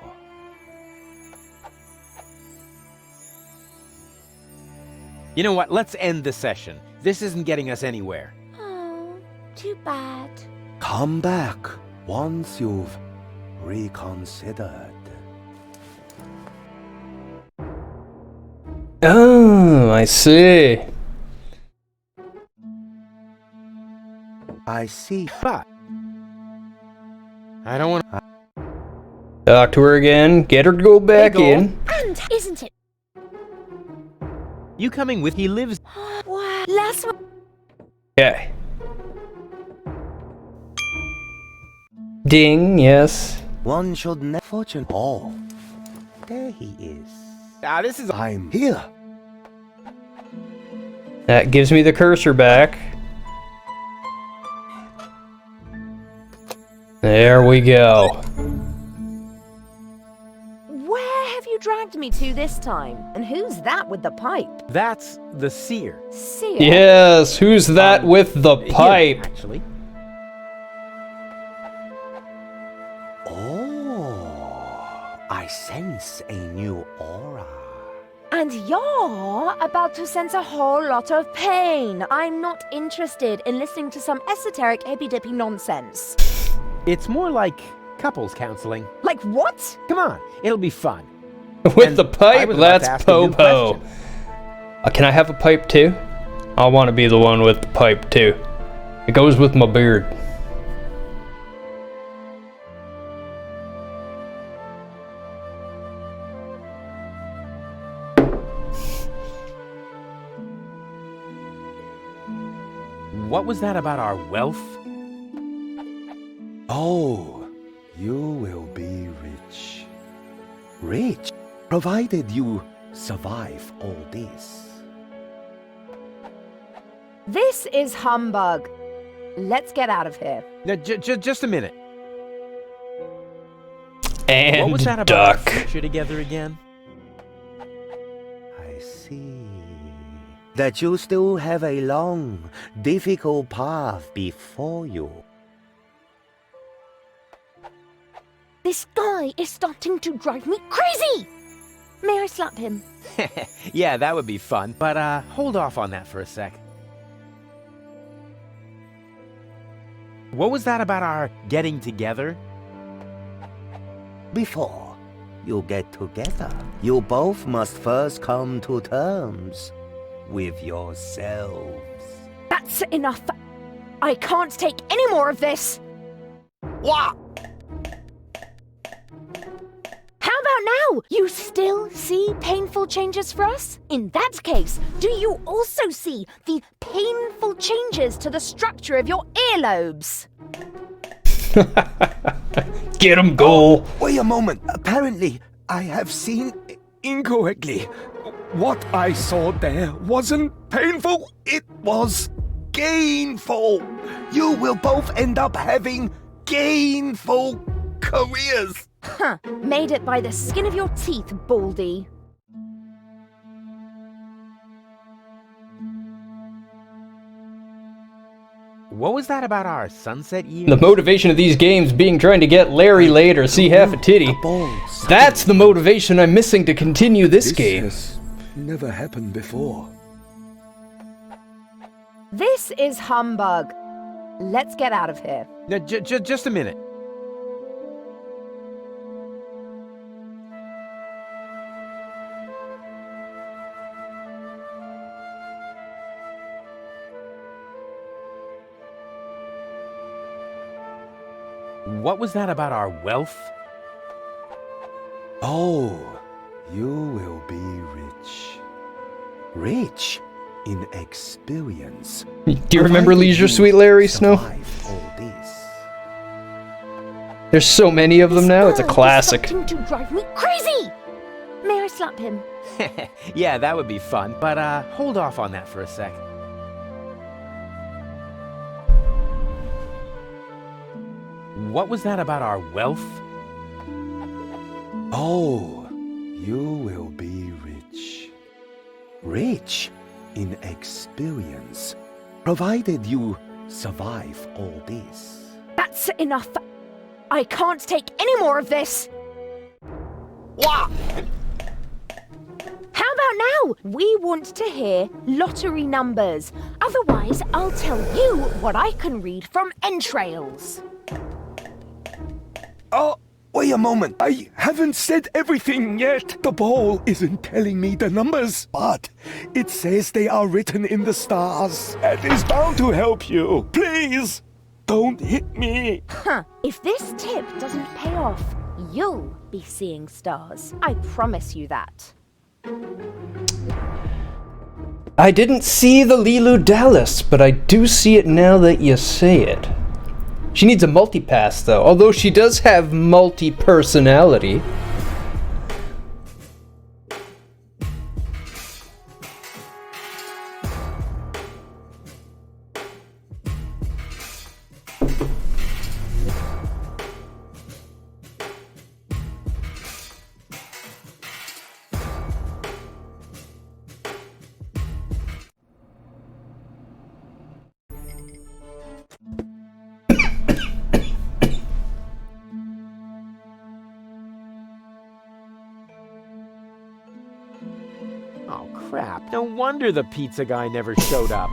You know what? Let's end the session. This isn't getting us anywhere. Oh, too bad. Come back once you've reconsidered. Oh, I see. I see. But I don't want to... Talk to her again. Get her to go back in. And isn't it? You coming with? He lives... What? Last one. Okay. Ding, yes. One should never fortune. Oh, there he is. Ah, this is... I'm here. That gives me the cursor back. There we go. Where have you dragged me to this time? And who's that with the pipe? That's the seer. Seer? Yes, who's that with the pipe? Him, actually. Oh, I sense a new aura. And you're about to sense a whole lot of pain. I'm not interested in listening to some esoteric hippy-dippy nonsense. It's more like couples counseling. Like what? Come on, it'll be fun. With And the pipe? That's Popo. Can I have a pipe too? I want to be the one with the pipe too. It goes with my beard. What was that about our wealth? Oh, you will be rich. Rich, provided you survive all this. This is humbug. Let's get out of here. Now, just a minute. And what was that about duck. our future together again? I see. That you still have a long, difficult path before you. This guy is starting to drive me crazy! May I slap him? Yeah, that would be fun. But hold off on that for a sec. What was that about our getting together? Before you get together, you both must first come to terms with yourselves. That's enough. I can't take any more of this. What? How about now? You still see painful changes for us? In that case, do you also see the painful changes to the structure of your earlobes? Get him, goal. Wait a moment. Apparently, I have seen incorrectly. What I saw there wasn't painful, it was gainful. You will both end up having gainful careers. Huh. Made it by the skin of your teeth, Baldy. What was that about our sunset years? The motivation of these games being trying to get Larry laid or see half a titty. That's the motivation I'm missing to continue this game. Has never happened before. This is humbug. Let's get out of here. Now, just a minute. What was that about our wealth? Oh, you will be rich. Rich in experience. Do you remember Leisure Suite Larry, Snow? There's so many of them now, it's a classic. Starting to drive me crazy! May I slap him? Yeah, that would be fun, but hold off on that for a sec. What was that about our wealth? Oh, you will be rich. Rich in experience, provided you survive all this. That's enough. I can't take any more of this. What? How about now? We want to hear lottery numbers. Otherwise, I'll tell you what I can read from entrails. Oh, wait a moment. I haven't said everything yet. The ball isn't telling me the numbers, but it says they are written in the stars. That is bound to help you. Please, don't hit me. Huh. If this tip doesn't pay off, you'll be seeing stars. I promise you that. I didn't see the Lilu Dallas, but I do see it now that you say it. She needs a multi-pass, though, although she does have multi-personality. Oh, crap. No wonder the pizza guy never showed up.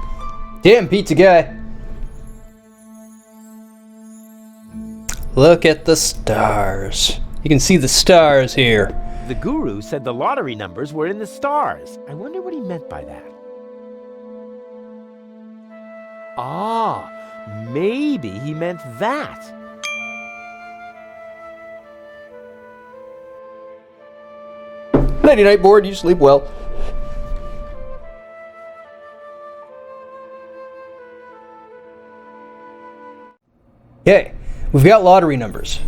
Damn, pizza guy. Look at the stars. You can see the stars here. The guru said the lottery numbers were in the stars. I wonder what he meant by that. Ah, maybe he meant that. Nighty night, board. You sleep well. Okay, we've got lottery numbers.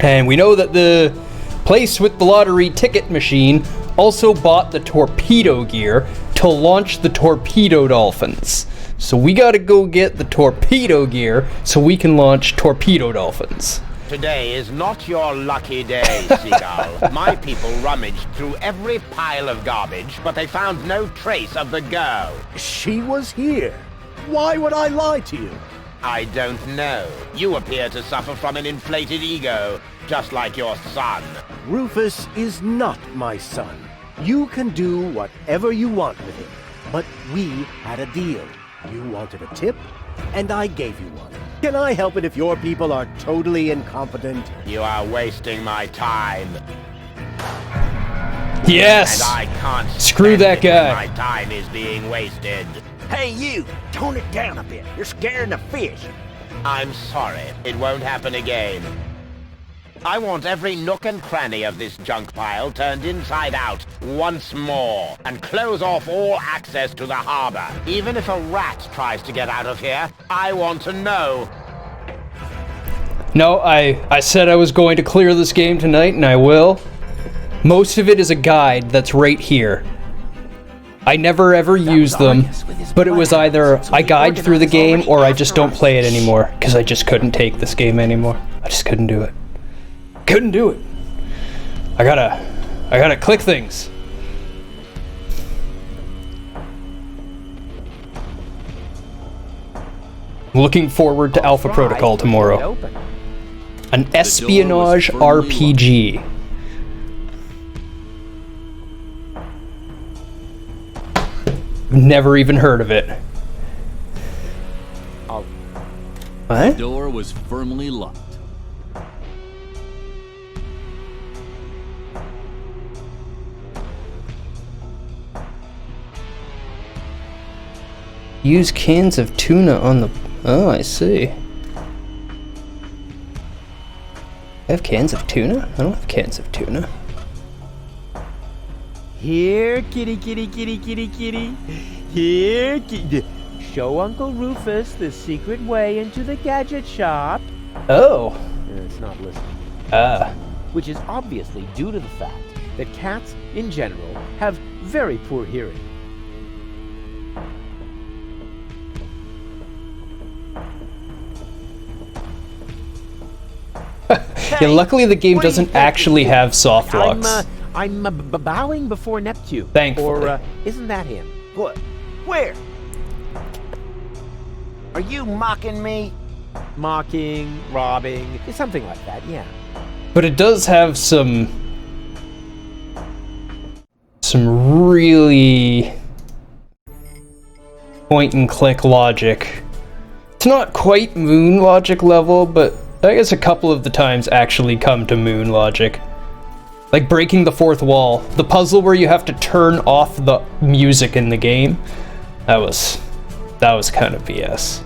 And we know that the place with the lottery ticket machine also bought the torpedo gear to launch the torpedo dolphins. So we gotta go get the torpedo gear so we can launch torpedo dolphins. Today is not your lucky day, Seagull. My people rummaged through every pile of garbage, but they found no trace of the girl. She was here. Why would I lie to you? I don't know. You appear to suffer from an inflated ego, just like your son. Rufus is not my son. You can do whatever you want with him. But we had a deal. You wanted a tip, and I gave you one. Can I help it if your people are totally incompetent? You are wasting my time. Yes! And I can't Screw that guy. My time is being wasted. Hey, you! Tone it down a bit. You're scaring the fish. I'm sorry. It won't happen again. I want every nook and cranny of this junk pile turned inside out once more, and close off all access to the harbor. Even if a rat tries to get out of here, I want to know. No, I said I was going to clear this game tonight, and I will. Most of it is a guide that's right here. I never ever use them, but it was either I guide through the game or I just don't play it anymore, because I just couldn't take this game anymore. I just couldn't do it. Couldn't do it. I gotta click things. Looking forward to Alpha Protocol tomorrow. An espionage RPG. Never even heard of it. The What? door was firmly locked. Use cans of tuna on the... Oh, I see. I have cans of tuna? I don't have cans of tuna. Here, kitty, kitty, kitty, kitty, kitty. Here, show Uncle Rufus the secret way into the gadget shop. Oh. It's not listening. Ah. Which is obviously due to the fact that cats, in general, have very poor hearing. Yeah, luckily the game doesn't actually have soft locks. I'm bowing before Neptune. Thankfully. Or isn't that him? What? Where? Are you mocking me? Mocking, robbing, something like that, yeah. But it does have some really point and click logic. It's not quite Moon logic level, but I guess a couple of the times actually come to Moon logic. Like breaking the fourth wall. The puzzle where you have to turn off the music in the game. That was kind of BS.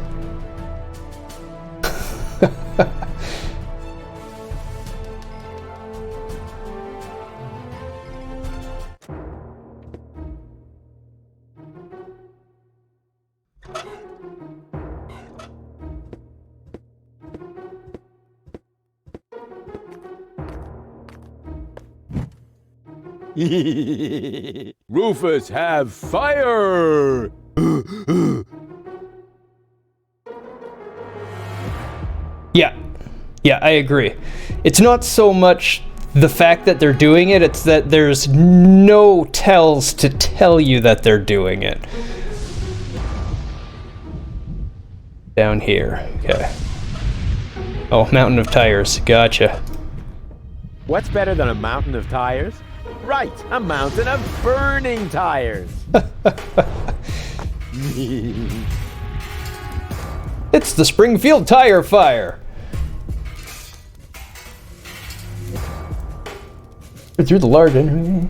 Rufus, have fire! Yeah, I agree. It's not so much the fact that they're doing it, it's that there's no tells to tell you that they're doing it. Down here, okay. Oh, mountain of tires, gotcha. What's better than a mountain of tires? Right, a mountain of burning tires. It's the Springfield Tire Fire. Through the large enemy.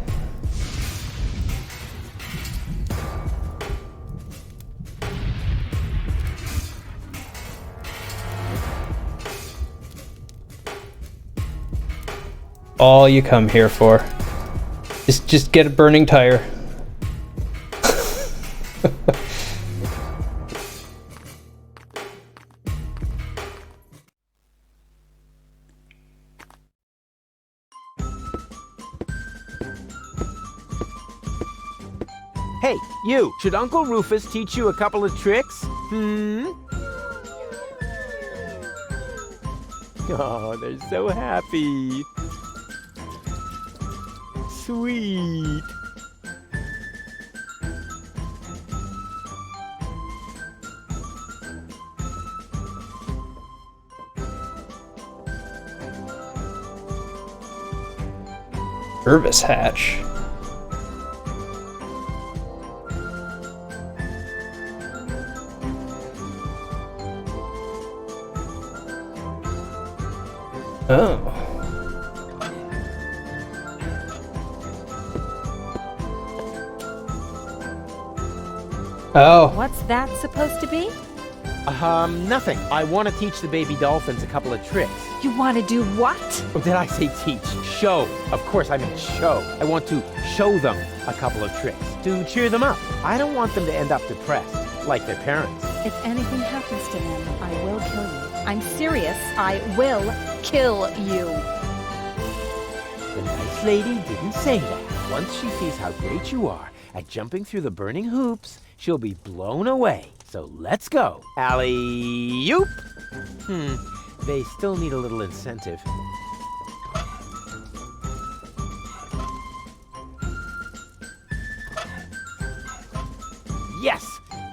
All you come here for. Just get a burning tire. Hey, you! Should Uncle Rufus teach you a couple of tricks? Oh, they're so happy. Sweet. Service hatch. Oh. Oh. What's that supposed to be? Nothing. I want to teach the baby dolphins a couple of tricks. You want to do what? Or did I say teach? Show. Of course I meant show. I want to show them a couple of tricks to cheer them up. I don't want them to end up depressed, like their parents. If anything happens to them, I will kill you. I'm serious. I will kill you. The nice lady didn't say that. Once she sees how great you are at jumping through the burning hoops, she'll be blown away. So let's go. Alley-oop! They still need a little incentive. Yes!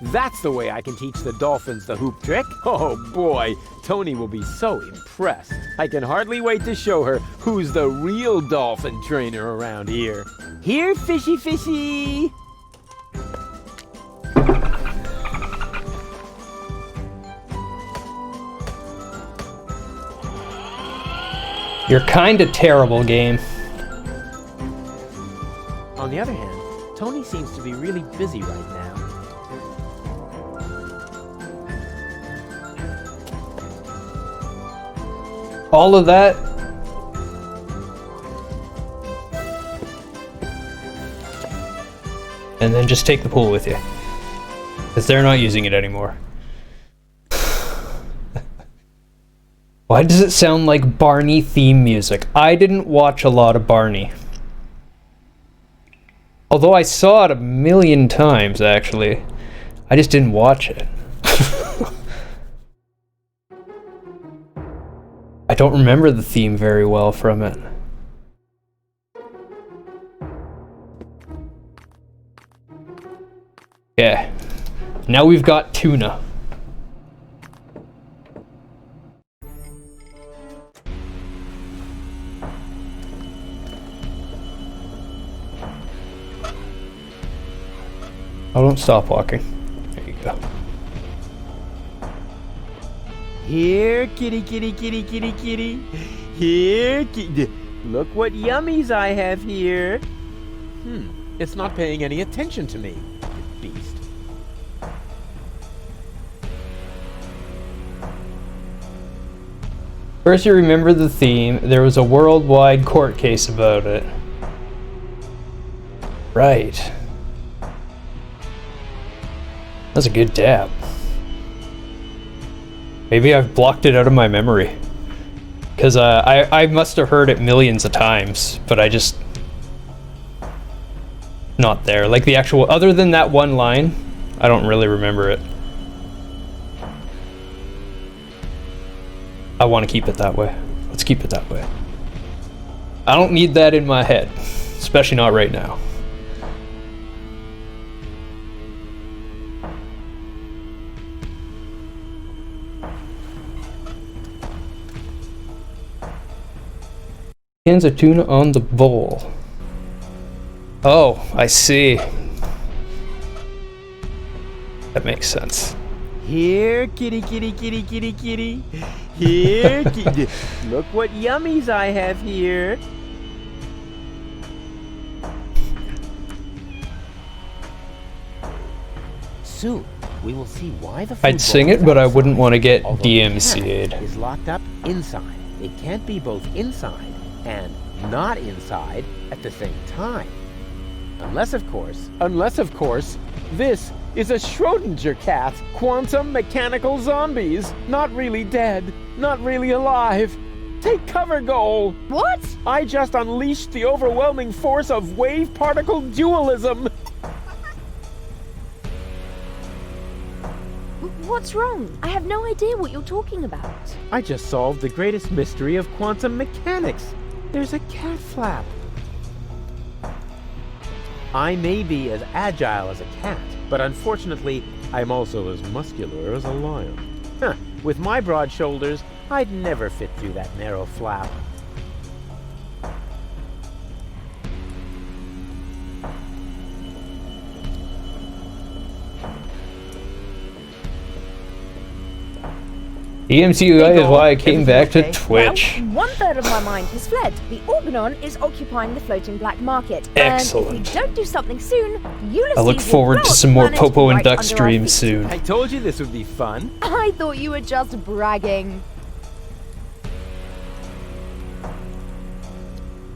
That's the way I can teach the dolphins the hoop trick. Oh boy, Tony will be so impressed. I can hardly wait to show her who's the real dolphin trainer around here. Here, fishy fishy! You're kinda terrible, game. On the other hand, Tony seems to be really busy right now. All of that? And then just take the pool with you. Because they're not using it anymore. Why does it sound like Barney theme music? I didn't watch a lot of Barney. Although I saw it a million times, actually. I just didn't watch it. I don't remember the theme very well from it. Yeah. Now we've got tuna. Oh, don't stop walking. There you go. Here, kitty, kitty, kitty, kitty, kitty. Here, kitty. Look what yummies I have here. It's not paying any attention to me, you beast. First, you remember the theme. There was a worldwide court case about it. Right. That's a good dab. Maybe I've blocked it out of my memory. Because I must have heard it millions of times, but I just... not there. Like the actual... other than that one line, I don't really remember it. I want to keep it that way. Let's keep it that way. I don't need that in my head. Especially not right now. Cans of tuna on the bowl. Oh, I see. That makes sense. Here, kitty, kitty, kitty, kitty, kitty. Here, kitty. Look what yummies I have here. Soon, we will see why the I'd sing it, but I wouldn't want to get DMCA'd. is locked up inside. It can't be both inside and not inside at the same time. Unless, of course, this is a Schrodinger cat. Quantum mechanical zombies. Not really dead. Not really alive. Take cover, Goal. What? I just unleashed the overwhelming force of wave-particle dualism. What's wrong? I have no idea what you're talking about. I just solved the greatest mystery of quantum mechanics. There's a cat flap. I may be as agile as a cat, but unfortunately, I'm also as muscular as a lion. With my broad shoulders, I'd never fit through that narrow flap. DMCA is why I came back to Twitch. Well, 1/3 of my mind has fled. The Organon is occupying the floating black market. Excellent. And if we don't do something soon, Ulysses I look will forward blow to up some the more planet Popo and right Duck under our streams feet. soon. I told you this would be fun. I thought you were just bragging.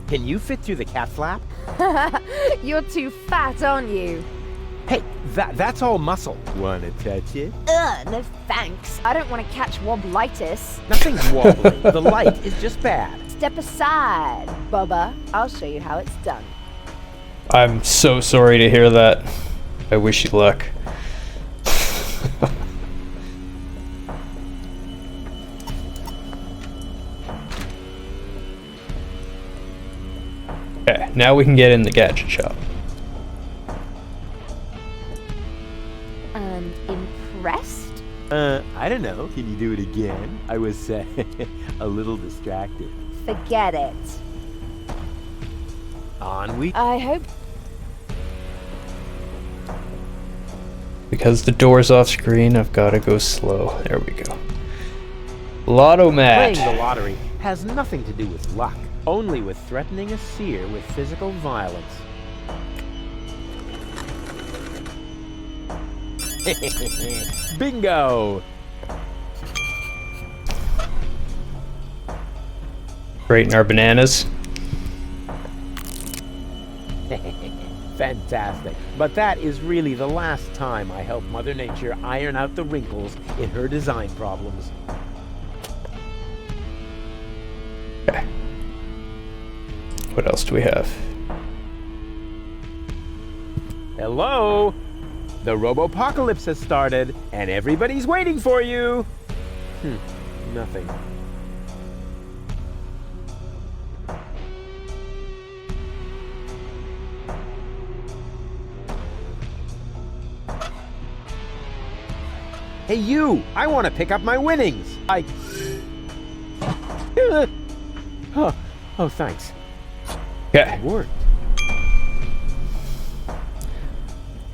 Can you fit through the cat flap? You're too fat, aren't you? Hey, that's all muscle. Wanna touch it? Ugh, no thanks. I don't want to catch woblitis. Nothing's wobbly. The light is just bad. Step aside, Bubba. I'll show you how it's done. I'm so sorry to hear that. I wish you luck. Okay, now we can get in the gadget shop. Impressed? I don't know. Can you do it again? I was a little distracted. Forget it. On we... I hope... Because the door's off screen, I've got to go slow. There we go. Lotto Mat. Playing the lottery has nothing to do with luck, only with threatening a seer with physical violence. Bingo! Straighten our bananas. Fantastic. But that is really the last time I help Mother Nature iron out the wrinkles in her design problems. Okay. What else do we have? Hello? The Robopocalypse has started, and everybody's waiting for you! Nothing. Hey you! I want to pick up my winnings! Oh, thanks. Okay. It worked.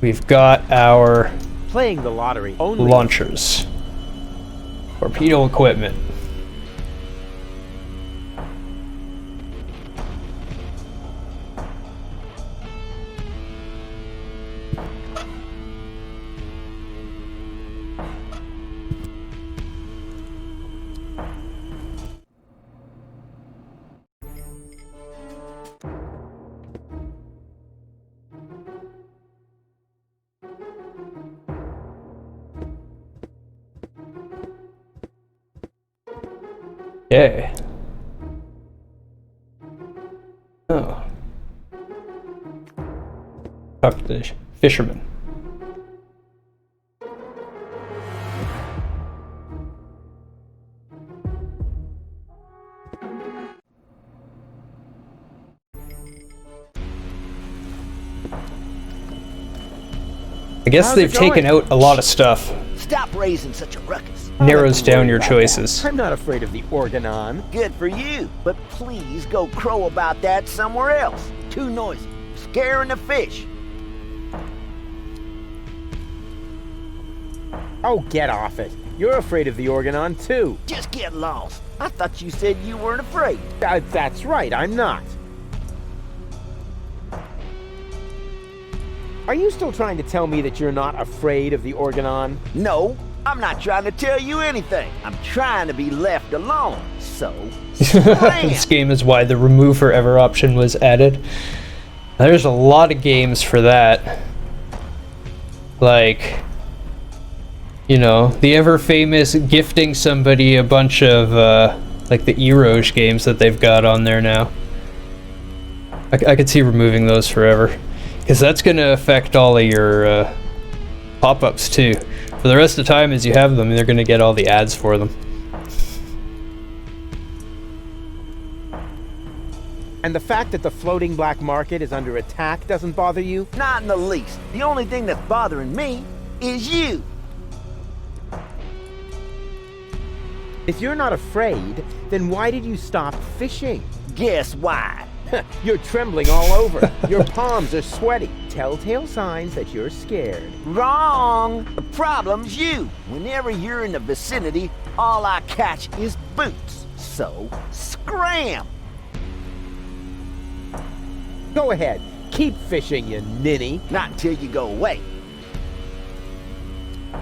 We've got our Playing the lottery only. launchers. Torpedo equipment. Okay. Oh. Talk to the fisherman. I guess How's they've it going? taken out a lot of stuff. Stop raising such a ruckus. Narrows down your choices. I'm not afraid of the Organon. Good for you, but please go crow about that somewhere else. Too noisy. Scaring the fish. Oh, get off it. You're afraid of the Organon, too. Just get lost. I thought you said you weren't afraid. That's right, I'm not. Are you still trying to tell me that you're not afraid of the Organon? No, I'm not trying to tell you anything. I'm trying to be left alone. So, This game is why the remove forever option was added. There's a lot of games for that. Like, you know, the ever famous gifting somebody a bunch of like the Eroge games that they've got on there now. I could see removing those forever, because that's going to affect all of your pop-ups too. For the rest of the time as you have them, they're going to get all the ads for them. And the fact that the floating black market is under attack doesn't bother you? Not in the least. The only thing that's bothering me is you. If you're not afraid, then why did you stop fishing? Guess why? You're trembling all over. Your palms are sweaty. Telltale signs that you're scared. Wrong! The problem's you. Whenever you're in the vicinity, all I catch is boots. So, scram! Go ahead. Keep fishing, you ninny. Not until you go away.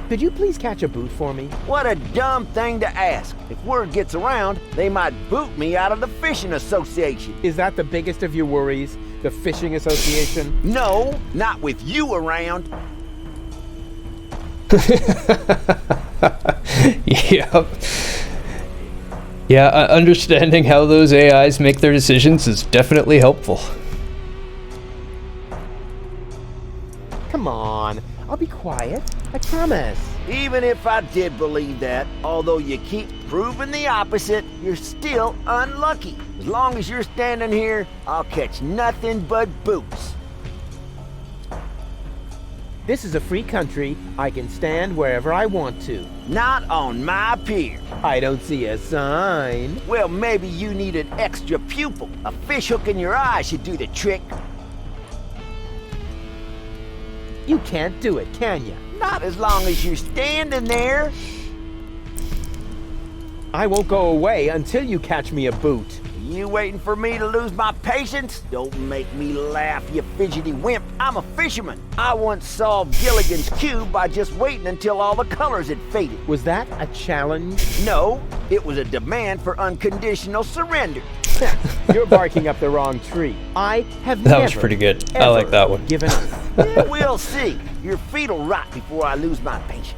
Could you please catch a boot for me? What a dumb thing to ask. If word gets around, they might boot me out of the fishing association. Is that the biggest of your worries? The fishing association? No, not with you around. Yep. Yeah, understanding how those AIs make their decisions is definitely helpful. Come on, I'll be quiet. I promise. Even if I did believe that, although you keep proving the opposite, you're still unlucky. As long as you're standing here, I'll catch nothing but boots. This is a free country. I can stand wherever I want to. Not on my pier. I don't see a sign. Well, maybe you need an extra pupil. A fish hook in your eye should do the trick. You can't do it, can you? Not as long as you're standing there. I won't go away until you catch me a boot. You waiting for me to lose my patience? Don't make me laugh, you fidgety wimp. I'm a fisherman. I once solved Gilligan's Cube by just waiting until all the colors had faded. Was that a challenge? No, it was a demand for unconditional surrender. You're barking up the wrong tree. I have That never, was pretty good. I ever like that one. given up. Yeah, we'll see. Your feet'll rot before I lose my patience.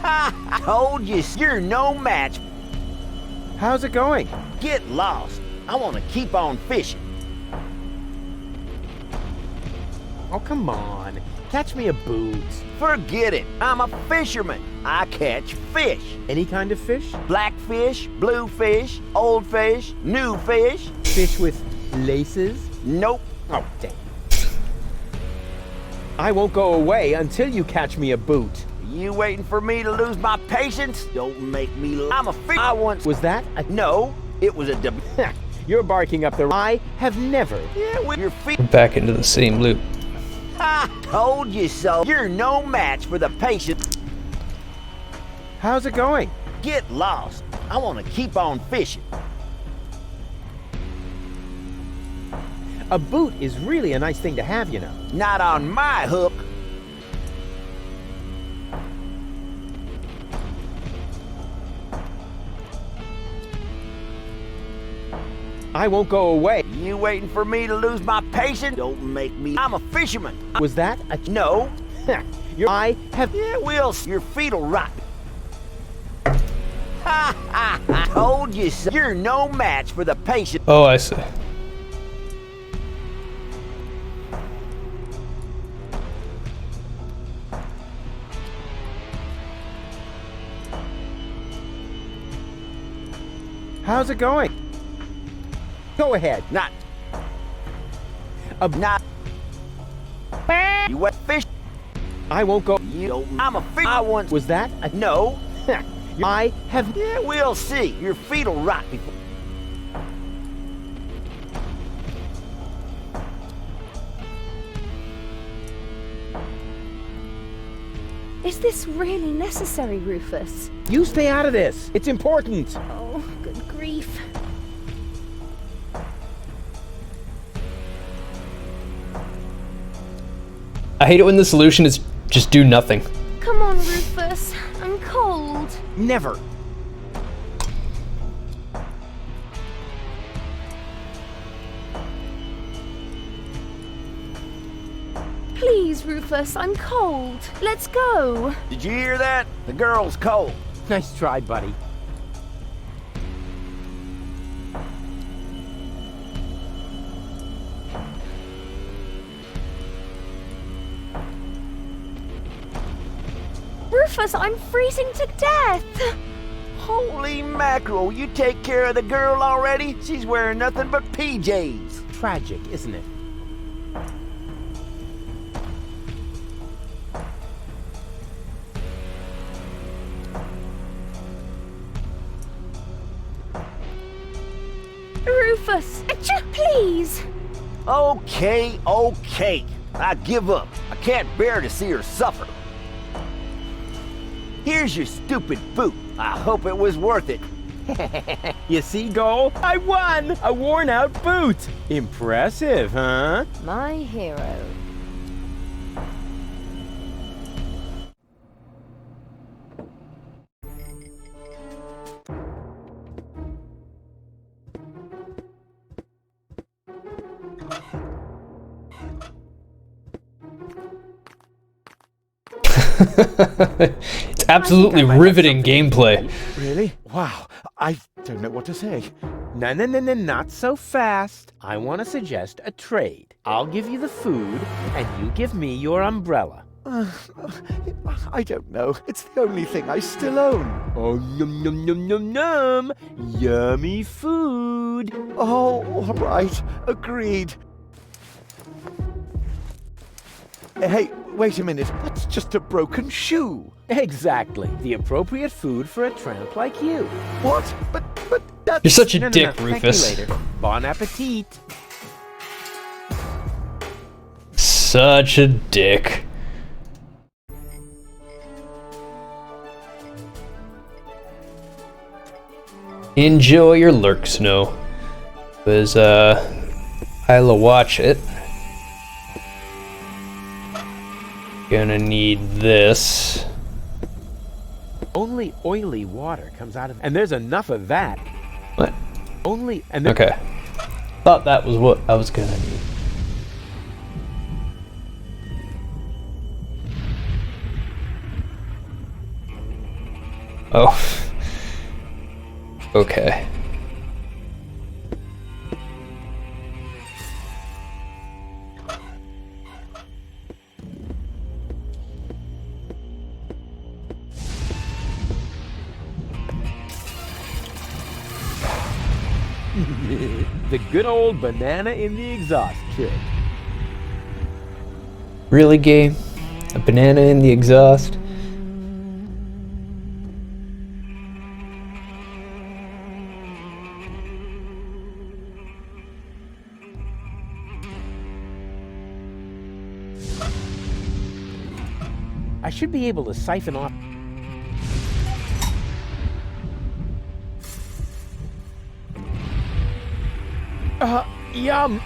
Ha! I told you, you're no match. How's it going? Get lost. I want to keep on fishing. Oh, come on. Catch me a boot. Forget it. I'm a fisherman. I catch fish. Any kind of fish? Blackfish, bluefish, old fish, new fish. Fish with laces? Nope. Oh, dang. I won't go away until you catch me a boot. You waiting for me to lose my patience? Don't make me. I'm a fish. I once. Was that a... No, it was a. You're barking up the... I have never. Yeah, with your feet. We're back into the same loop. I told you so. You're no match for the patience. How's it going? Get lost. I want to keep on fishing. A boot is really a nice thing to have, you know. Not on my hook. I won't go away. You waiting for me to lose my patience? Don't make me. I'm a fisherman. Was that a... No. I have... Yeah, well, your feet'll rot. Ha ha! I told you so. You're no match for the patience. Oh, I see. How's it going? Go ahead. Not. Not. You wet fish. I won't go. You don't. I'm a fish. I want. Was that a... No. I have... Yeah, we'll see. Your feet'll rot before. Is this really necessary, Rufus? You stay out of this. It's important. Oh, good grief. I hate it when the solution is just do nothing. Come on, Rufus. I'm cold. Never. Please, Rufus, I'm cold. Let's go. Did you hear that? The girl's cold. Nice try, buddy. Rufus, I'm freezing to death. Holy mackerel, you take care of the girl already? She's wearing nothing but PJs. Tragic, isn't it? Rufus, please. Okay, okay. I give up. I can't bear to see her suffer. Here's your stupid boot. I hope it was worth it. You see, Goal? I won! A worn-out boot! Impressive, huh? My hero. It's absolutely riveting gameplay. Really? Wow, I don't know what to say. No, not so fast. I want to suggest a trade. I'll give you the food, and you give me your umbrella. I don't know. It's the only thing I still own. Oh, yum, yum, yum, yum, yum. Yummy food. Oh, all right. Agreed. Hey, wait a minute. That's just a broken shoe. Exactly. The appropriate food for a tramp like you. What? But that's... You're such a No, dick, Thank Rufus. you later. Bon appetit. Such a dick. Enjoy your lurk, Snow. Because, I'll watch it. Gonna need this. Only oily water comes out of... And there's enough of that. What? Only... And Okay. Thought that was what I was gonna need. Oh. Okay. The good old banana in the exhaust trick. Really, game? A banana in the exhaust? I should be able to siphon off... Yum!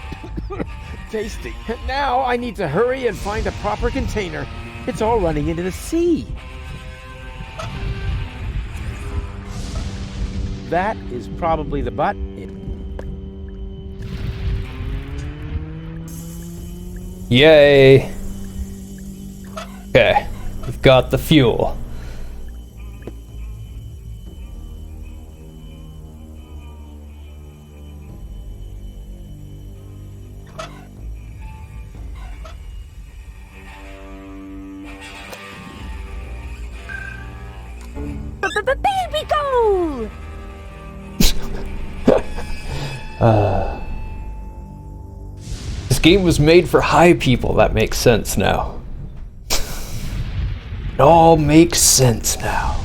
Tasty. Now I need to hurry and find a proper container. It's all running into the sea. That is probably the butt. Yay! Okay, we've got the fuel. Baby goal! This game was made for high people. That makes sense now. It all makes sense now.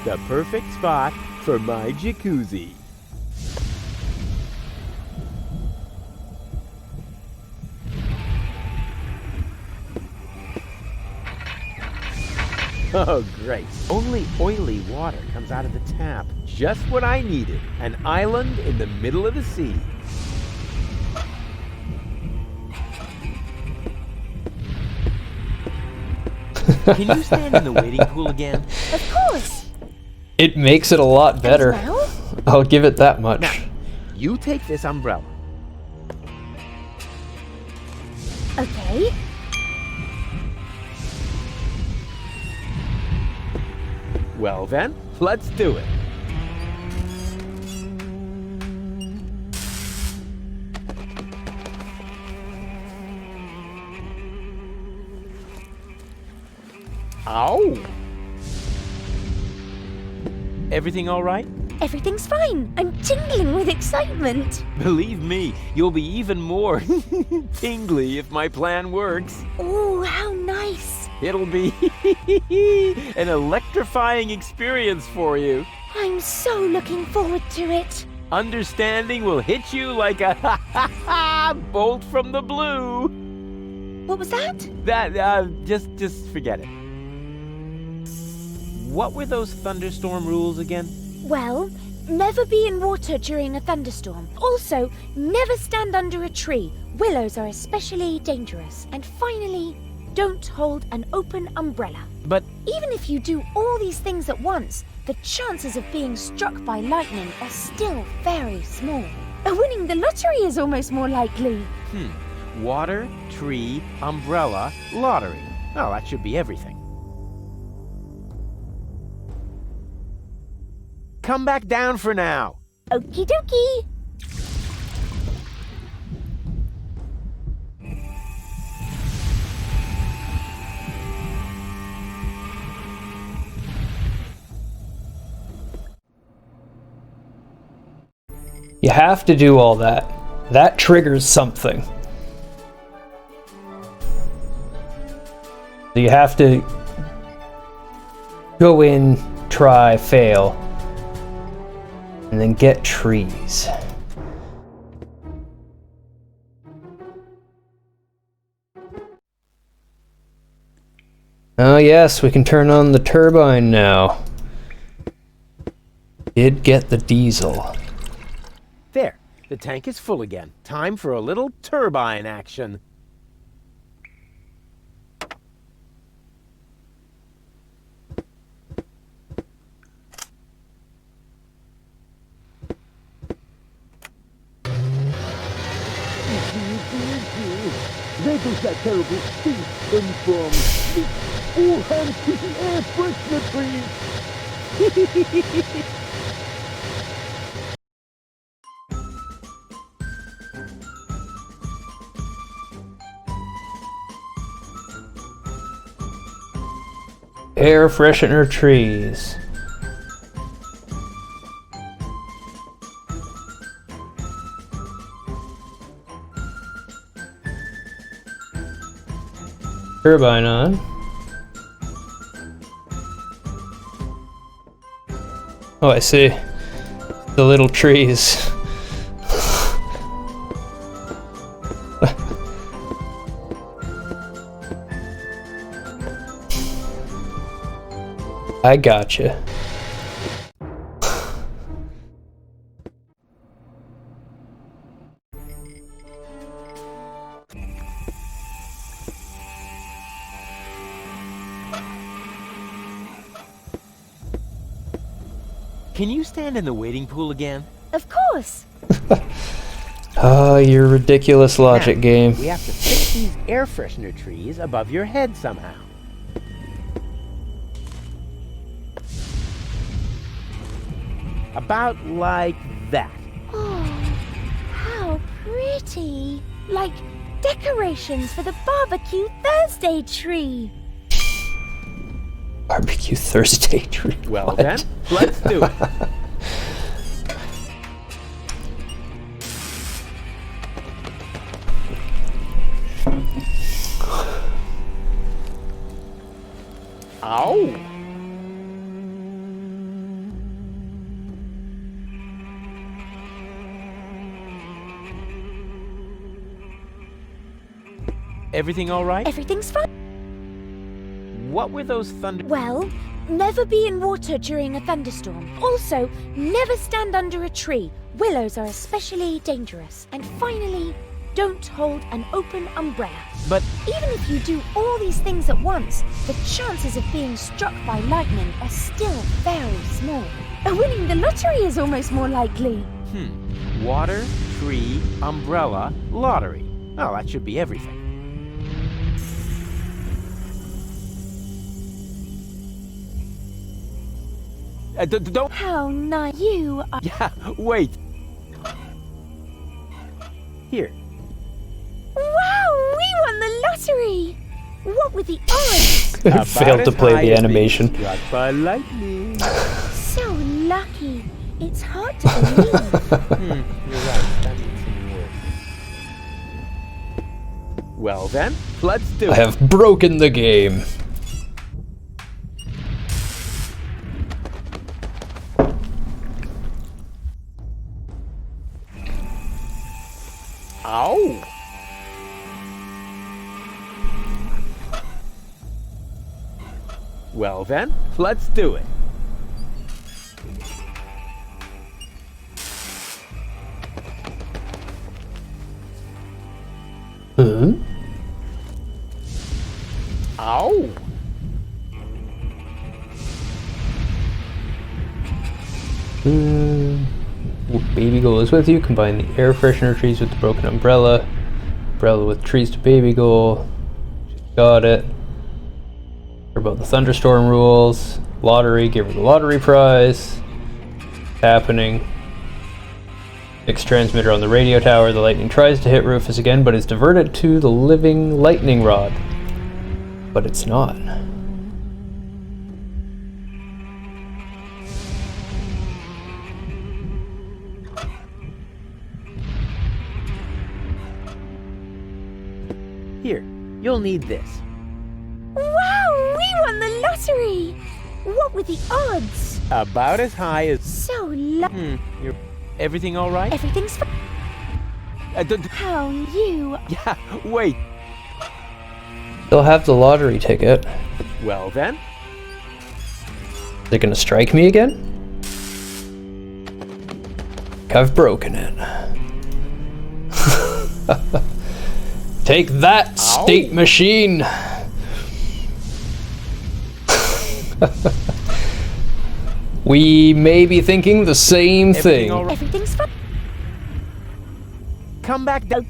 The perfect spot for my jacuzzi. Oh, great. Only oily water comes out of the tap. Just what I needed. An island in the middle of the sea. Can you stand in the wading pool again? Of course. It makes it a lot better. I'll give it that much. Now, you take this umbrella. Okay. Well then, let's do it. Ow! Everything all right? Everything's fine. I'm tingling with excitement. Believe me, you'll be even more tingly if my plan works. Oh, how nice. It'll be an electrifying experience for you. I'm so looking forward to it. Understanding will hit you like a bolt from the blue. What was that? That, just forget it. What were those thunderstorm rules again? Well, never be in water during a thunderstorm. Also, never stand under a tree. Willows are especially dangerous. And finally, don't hold an open umbrella. But even if you do all these things at once, the chances of being struck by lightning are still very small. Winning the lottery is almost more likely. Water, tree, umbrella, lottery. Oh, that should be everything. Come back down for now. Okie dokie. You have to do all that. That triggers something. So you have to go in, try, fail, and then get trees. Oh yes, we can turn on the turbine now. Did get the diesel. There, the tank is full again. Time for a little turbine action. Where does that terrible stink come from? All hands to the air freshener, please! Air freshener trees. Turbine on. Oh, I see. The little trees. I gotcha. Can you stand in the waiting pool again? Of course. Oh, your ridiculous logic game. We have to fix these air freshener trees above your head somehow. About like that. Oh, how pretty. Like decorations for the barbecue Thursday tree. Barbecue Thursday tree. Well What? then, let's do it. Ow! Everything all right? Everything's fine. What were those thunder... Well, never be in water during a thunderstorm. Also, never stand under a tree. Willows are especially dangerous. And finally, don't hold an open umbrella. But even if you do all these things at once, the chances of being struck by lightning are still very small. Winning the lottery is almost more likely. Water, tree, umbrella, lottery. Oh, that should be everything. Don't... How nice you are. Yeah, wait. Here. Wow, we won the lottery! What were the odds? Failed to play the animation. Struck by lightning. So lucky. It's hard to believe. You're right. That needs some work. Well then, let's do it. I have broken the game. Ow! Well then, let's do it. Huh? Ow! Baby goal is with you. Combine the air freshener trees with the broken umbrella. Umbrella with trees to baby goal. Got it. Hear about the thunderstorm rules. Lottery, give her the lottery prize. Happening. Fixed transmitter on the radio tower. The lightning tries to hit Rufus again, but is diverted to the living lightning rod. But it's not. Here, you'll need this. Wow, we won the lottery! What were the odds? About as high as... So You're... Everything all right? Everything's fine. How you... Yeah, wait. They'll have the lottery ticket. Well then. Is it gonna strike me again? I've broken it. Take that, state machine! We may be thinking the same thing. Everything's fine. Come back down.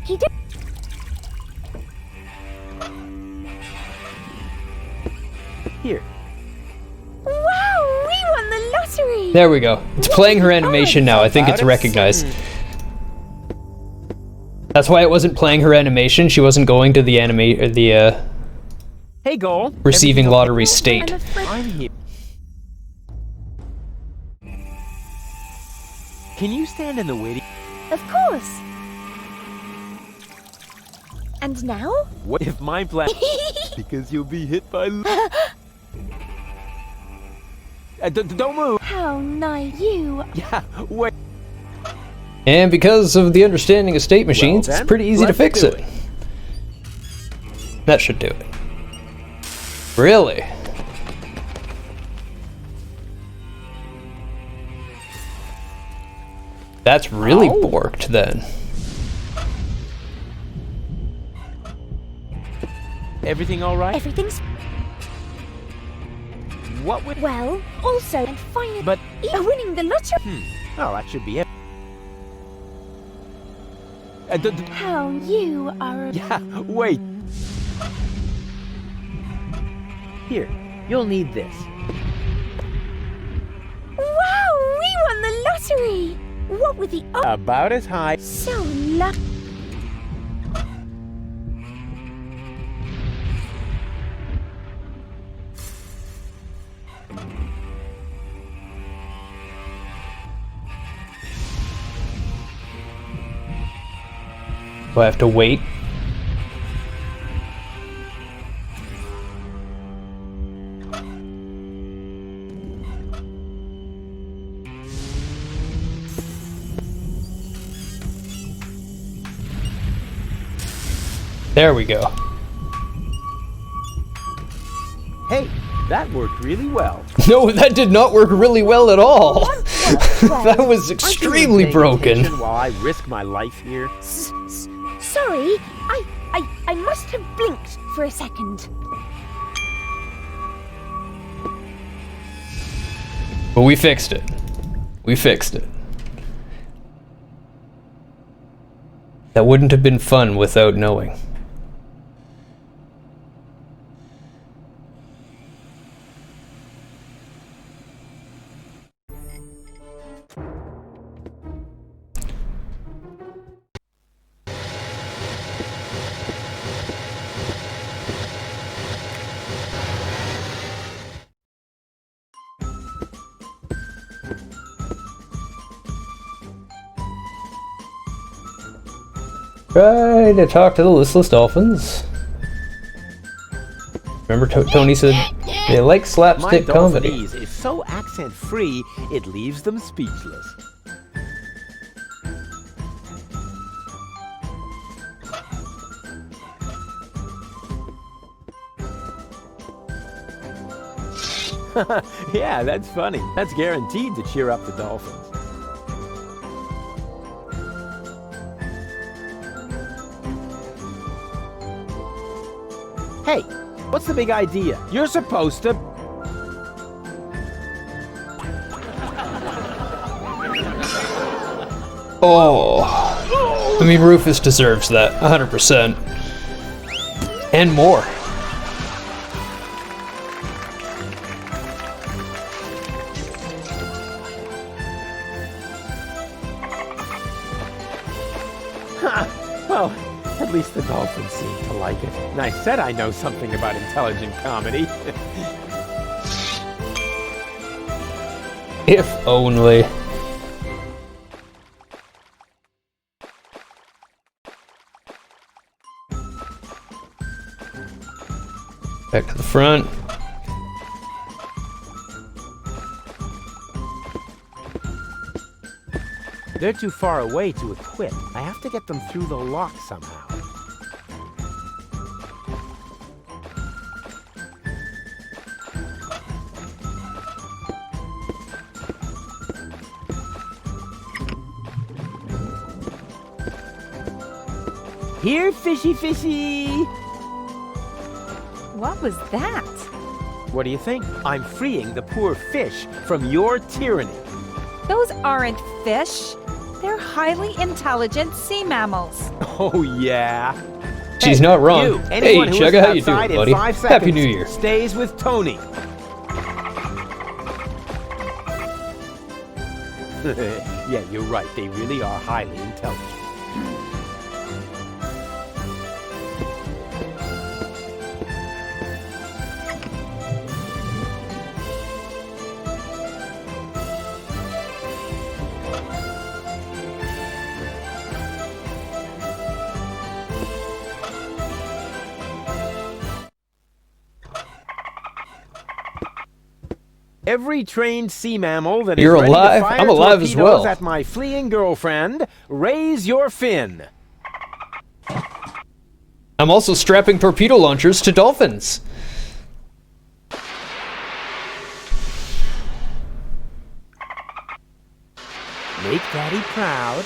Here. Wow, we won the lottery! There we go. It's playing her animation now. I think it's recognized. That's why it wasn't playing her animation. She wasn't going to the Hey, goal. receiving lottery state. I'm here. Can you stand in the waiting? Of course. And now? What if my plan? Because you'll be hit by. Don't move. How nice you. Yeah, wait. And because of the understanding of state machines, Well, it's pretty easy to let's fix do it. That should do it. Really? That's really borked then. Everything all right? Everything's... What would... Well, also, and finally... But... winning the lottery... Oh, that should be it. How you are... Yeah, wait. Here, you'll need this. Wow, we won the lottery! What were the odds? About as high. So lucky. Do I have to wait? There we go. Hey, that worked really well. No, that did not work really well at all. That was extremely broken. While I risk my life here. Sorry, I must have blinked for a second. But we fixed it. We fixed it. That wouldn't have been fun without knowing. Try to talk to the listless dolphins. Remember Tony said they like slapstick My comedy. Dolphinese is so accent-free, it leaves them speechless. Yeah, that's funny. That's guaranteed to cheer up the dolphins. Hey, what's the big idea? You're supposed to... Oh. I mean, Rufus deserves that, 100%. And more. Well, at least the dolphins seem to like it. And I said I know something about intelligent comedy. If only. Back to the front. They're too far away to equip. I have to get them through the lock somehow. Here, fishy fishy! What was that? What do you think? I'm freeing the poor fish from your tyranny. Those aren't fish. They're highly intelligent sea mammals. Oh, yeah. She's not wrong. You, hey, anyone who Chugga, is how you doing, outside in buddy? 5 Happy seconds New Year. Stays with Tony. Yeah, you're right. They really are highly intelligent. Every trained sea mammal that You're is ready alive? to fire I'm alive as torpedoes well. at my fleeing girlfriend, raise your fin. I'm also strapping torpedo launchers to dolphins. Make Daddy proud.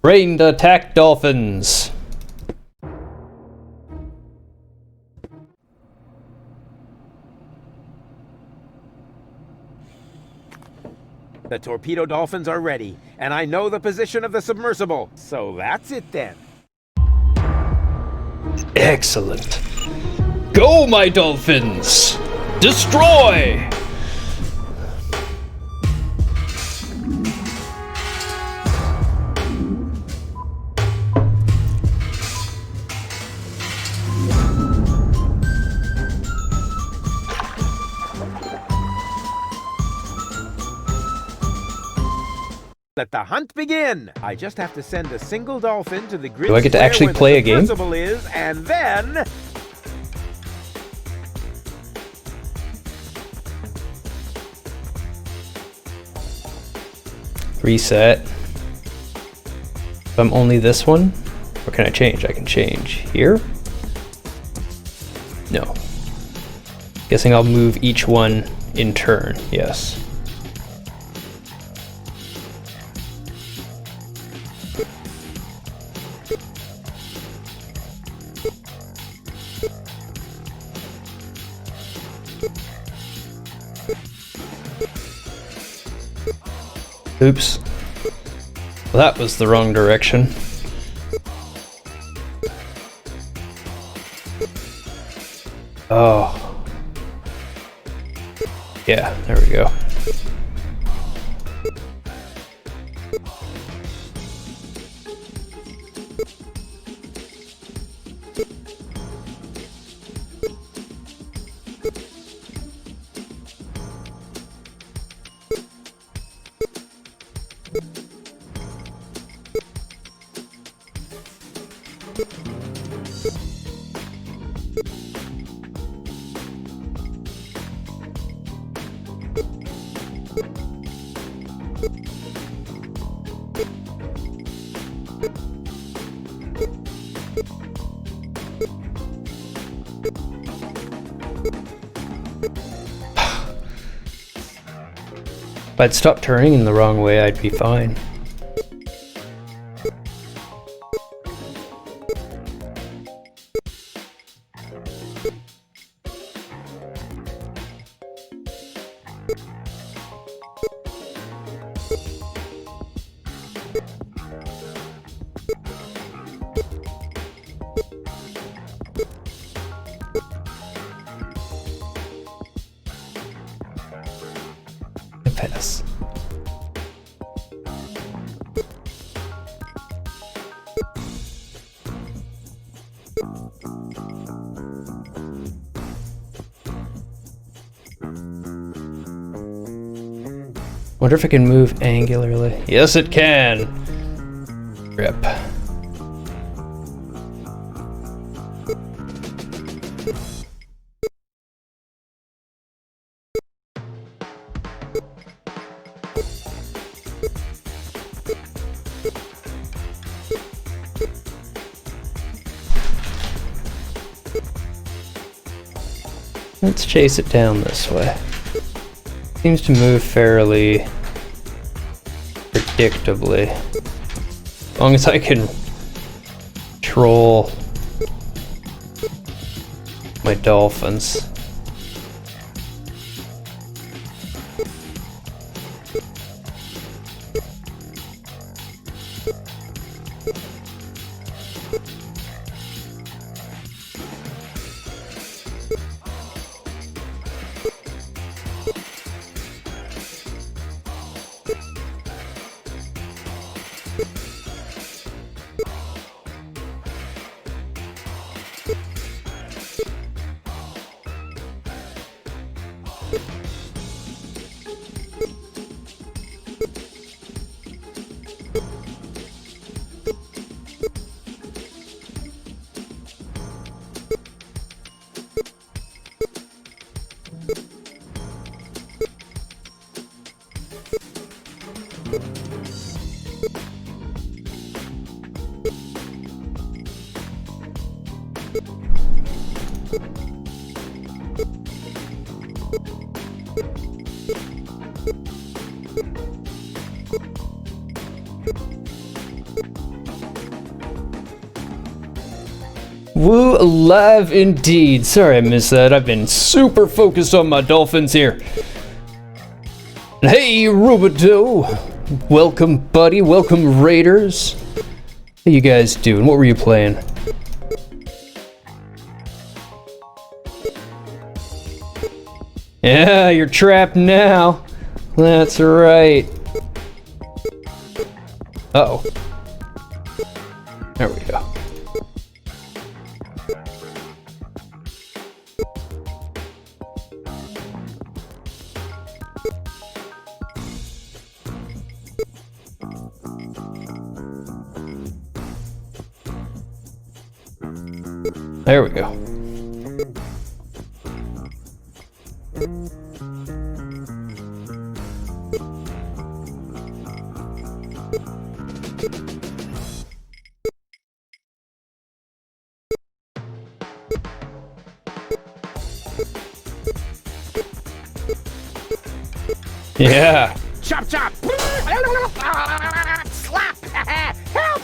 Rain to attack dolphins. The torpedo dolphins are ready, and I know the position of the submersible. So that's it then. Excellent. Go, my dolphins! Destroy! Let the hunt begin! I just have to send a single dolphin to the grid Do I get to square actually where play the a game? submersible is, and then... Reset. If I'm only this one, what can I change? I can change here? No. Guessing I'll move each one in turn, yes. Oops. Well, that was the wrong direction. Oh. Yeah, there we go. If I'd stop turning in the wrong way, I'd be fine. pass. Wonder if it can move angularly. Yes, it can. Rip. Let's chase it down this way. Seems to move fairly predictably. As long as I can control my dolphins. Woo, alive indeed. Sorry I missed that. I've been super focused on my dolphins here. Hey, Rubido. Welcome, buddy. Welcome, Raiders. How you guys doing? What were you playing? Yeah, you're trapped now. That's right. Uh-oh. There we go. There we go. Yeah. Chop chop! Slap! Help!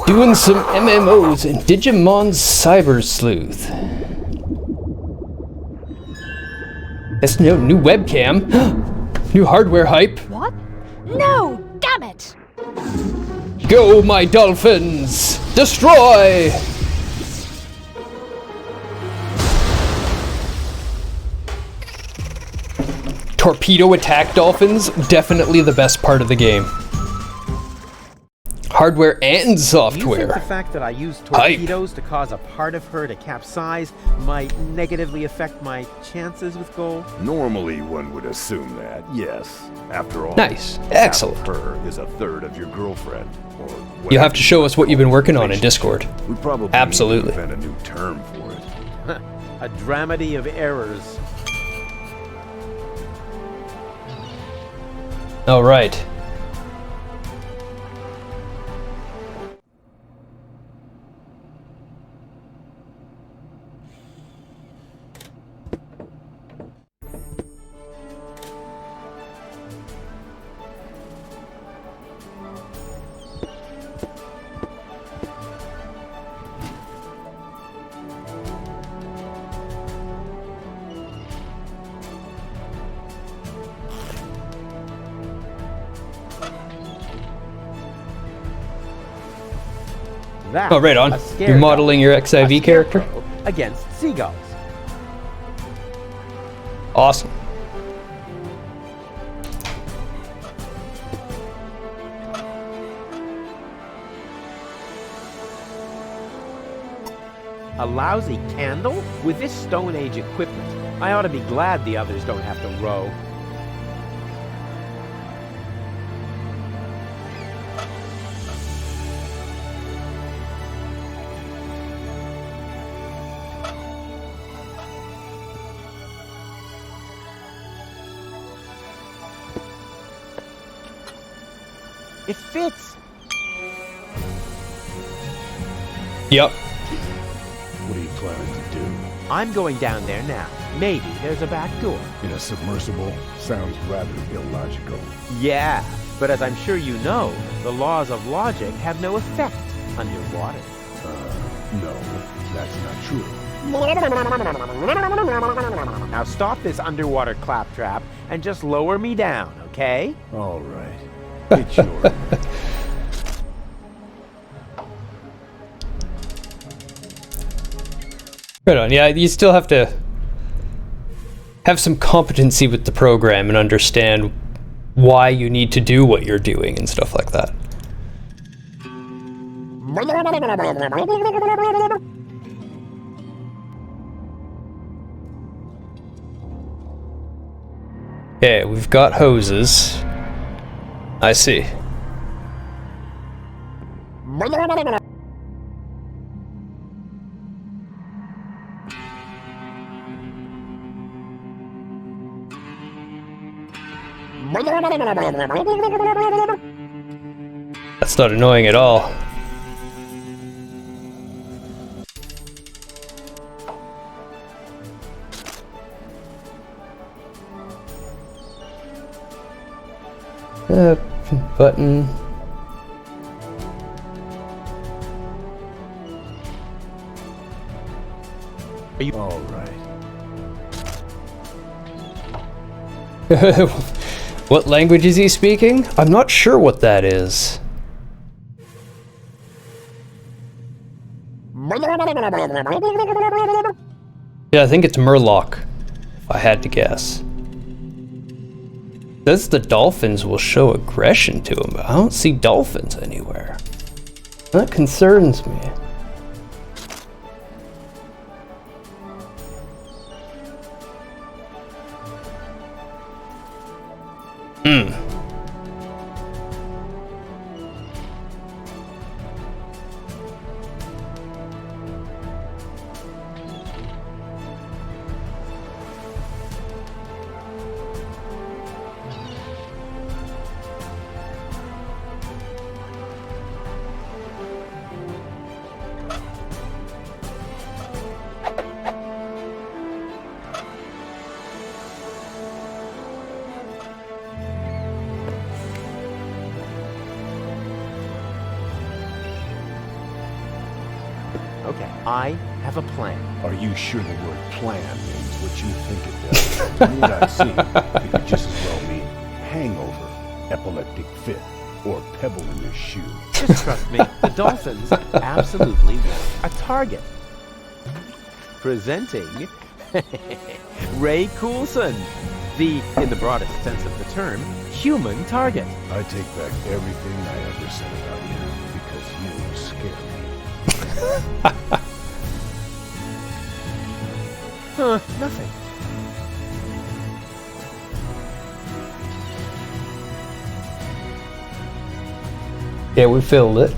Doing some MMOs in Digimon's Cyber Sleuth. That's no new webcam. New hardware hype. What? No! Damn it! Go, my dolphins! Destroy! Torpedo attack dolphins, definitely the best part of the game. Hardware and software. You think the fact that I used torpedoes to cause a part of her to capsize might negatively affect my chances with gold? Normally one would assume that, yes. After all, nice. Excellent. half of her is a third of your girlfriend. You'll have to show us what you've been working on in Discord. We probably absolutely need to invent a new term for it. A dramedy of errors. All right. Oh, right on. You're modeling your XIV character? Against seagulls. Awesome. A lousy candle? With this Stone Age equipment, I ought to be glad the others don't have to row. It fits! Yep. What are you planning to do? I'm going down there now. Maybe there's a back door. In a submersible? Sounds rather illogical. Yeah, but as I'm sure you know, the laws of logic have no effect underwater. No, that's not true. Now stop this underwater claptrap and just lower me down, okay? All right. It's your Right on. Yeah, you still have to have some competency with the program and understand why you need to do what you're doing and stuff like that. Okay, we've got hoses. I see. That's not annoying at all. Button. Are you all right? What language is he speaking? I'm not sure what that is. Yeah, I think it's Murloc, if I had to guess. Says the dolphins will show aggression to him, but I don't see dolphins anywhere. That concerns me. Okay, I have a plan. Are you sure the word plan means what you think it does? From what I've seen, it could just as well mean hangover, epileptic fit, or pebble in your shoe. Just trust me, the dolphins absolutely want a target. Presenting Ray Coulson, the, in the broadest sense of the term, human target. I take back everything I ever said about you, because you scare me. Nothing. Yeah, we filled it.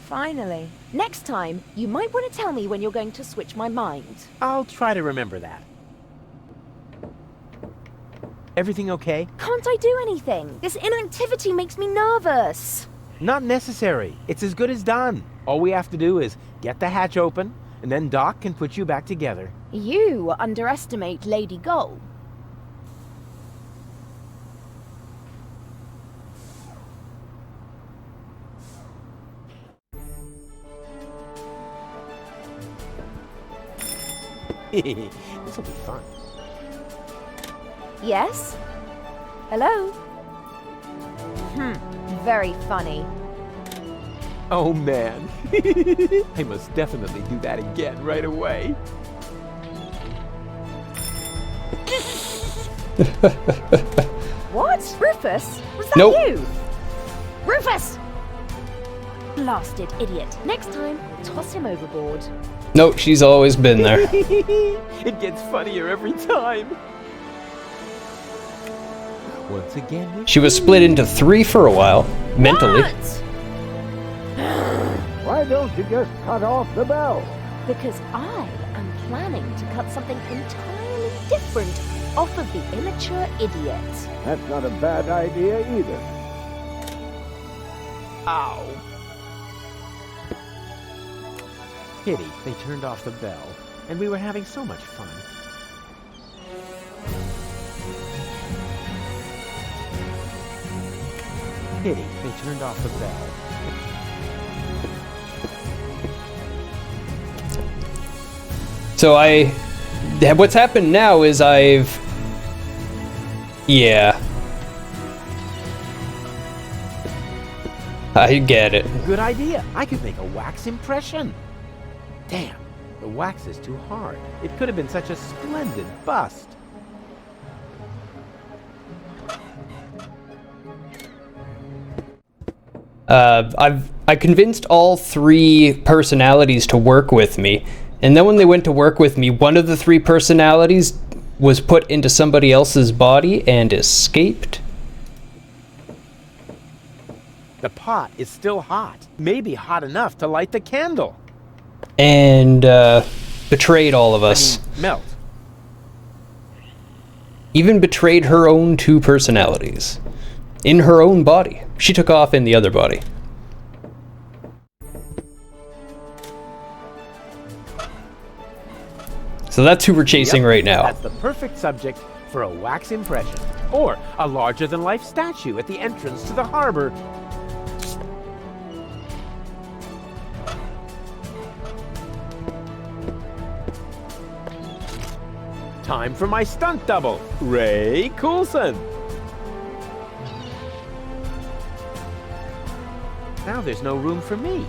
Finally. Next time, you might want to tell me when you're going to switch my mind. I'll try to remember that. Everything okay? Can't I do anything? This inactivity makes me nervous. Not necessary. It's as good as done. All we have to do is get the hatch open, and then Doc can put you back together. You underestimate Lady Gull. This'll be fun. Yes? Hello? Very funny. Oh man, I must definitely do that again right away. What? Rufus? Was that Nope. you? Rufus! Blasted idiot. Next time, toss him overboard. Nope, she's always been there. It gets funnier every time. Once again, She was split into 3 for a while, mentally. Why don't you just cut off the bell? Because I am planning to cut something entirely different off of the immature idiot. That's not a bad idea either. Ow. Pity they turned off the bell, and we were having so much fun. Pity they turned off the bell. So what's happened now is yeah. I get it. Good idea. I could make a wax impression. Damn, the wax is too hard. It could have been such a splendid bust. I convinced all 3 personalities to work with me, and then when they went to work with me, one of the 3 personalities was put into somebody else's body and escaped. The pot is still hot. Maybe hot enough to light the candle. And betrayed all of us. Melt. Even betrayed her own 2 personalities. In her own body. She took off in the other body. So that's who we're chasing right now. That's the perfect subject for a wax impression. Or a larger-than-life statue at the entrance to the harbor. Time for my stunt double, Ray Coulson. Now there's no room for me.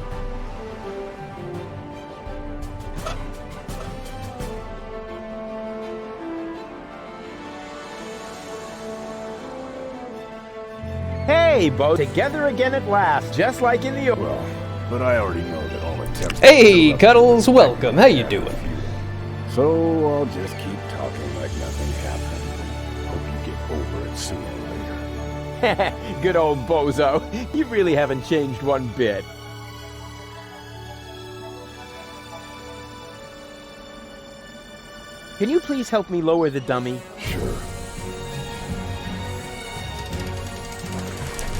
Hey, Bo, together again at last, just like in the... Well, but I already know that all attempts... Hey, Cuddles, welcome. How you doing? So I'll just keep talking like nothing happened. Hope you get over it sooner or later. Good old bozo. You really haven't changed one bit. Can you please help me lower the dummy? Sure.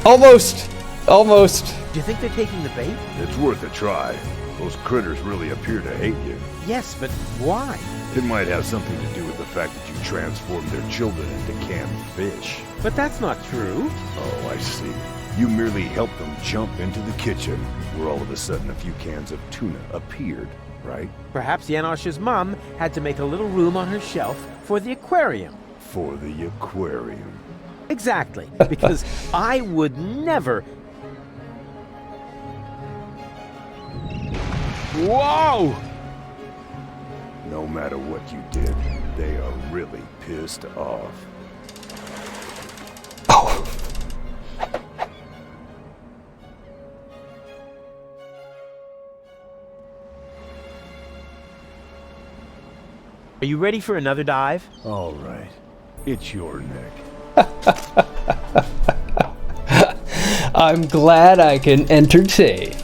Almost. Almost. Do you think they're taking the bait? It's worth a try. Those critters really appear to hate you. Yes, but why? It might have something to do with the fact that you transformed their children into canned fish. But that's not true. Oh, I see. You merely helped them jump into the kitchen, where all of a sudden a few cans of tuna appeared, right? Perhaps Janosch's mom had to make a little room on her shelf for the aquarium. For the aquarium. Exactly, because I would never... Whoa! No matter what you did, they are really pissed off. Oh. Are you ready for another dive? All right. It's your neck. I'm glad I can entertain.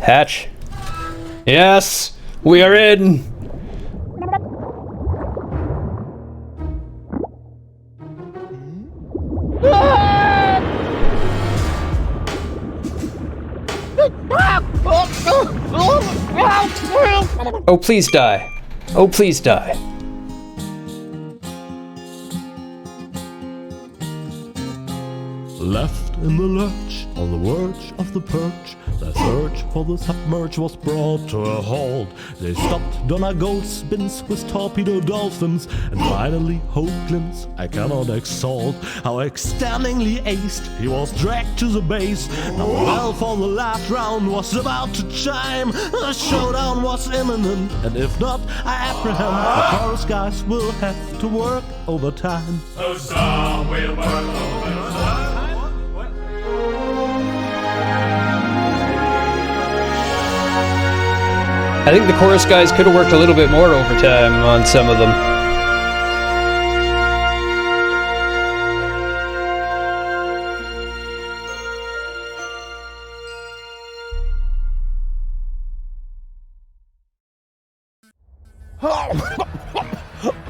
Hatch. Yes, we are in. Oh, please die. Oh, please die. Left in the lurch, on the verge of the perch, The search for the submerged was brought to a halt. They stopped Donna Goldspins with torpedo dolphins, and finally Hoagland's I cannot exalt. How extendingly aced he was dragged to the base. Now the bell for the last round was about to chime. The showdown was imminent, and if not, I apprehend the chorus guys will have to work overtime. Oh, some will work overtime. I think the chorus guys could have worked a little bit more overtime on some of them.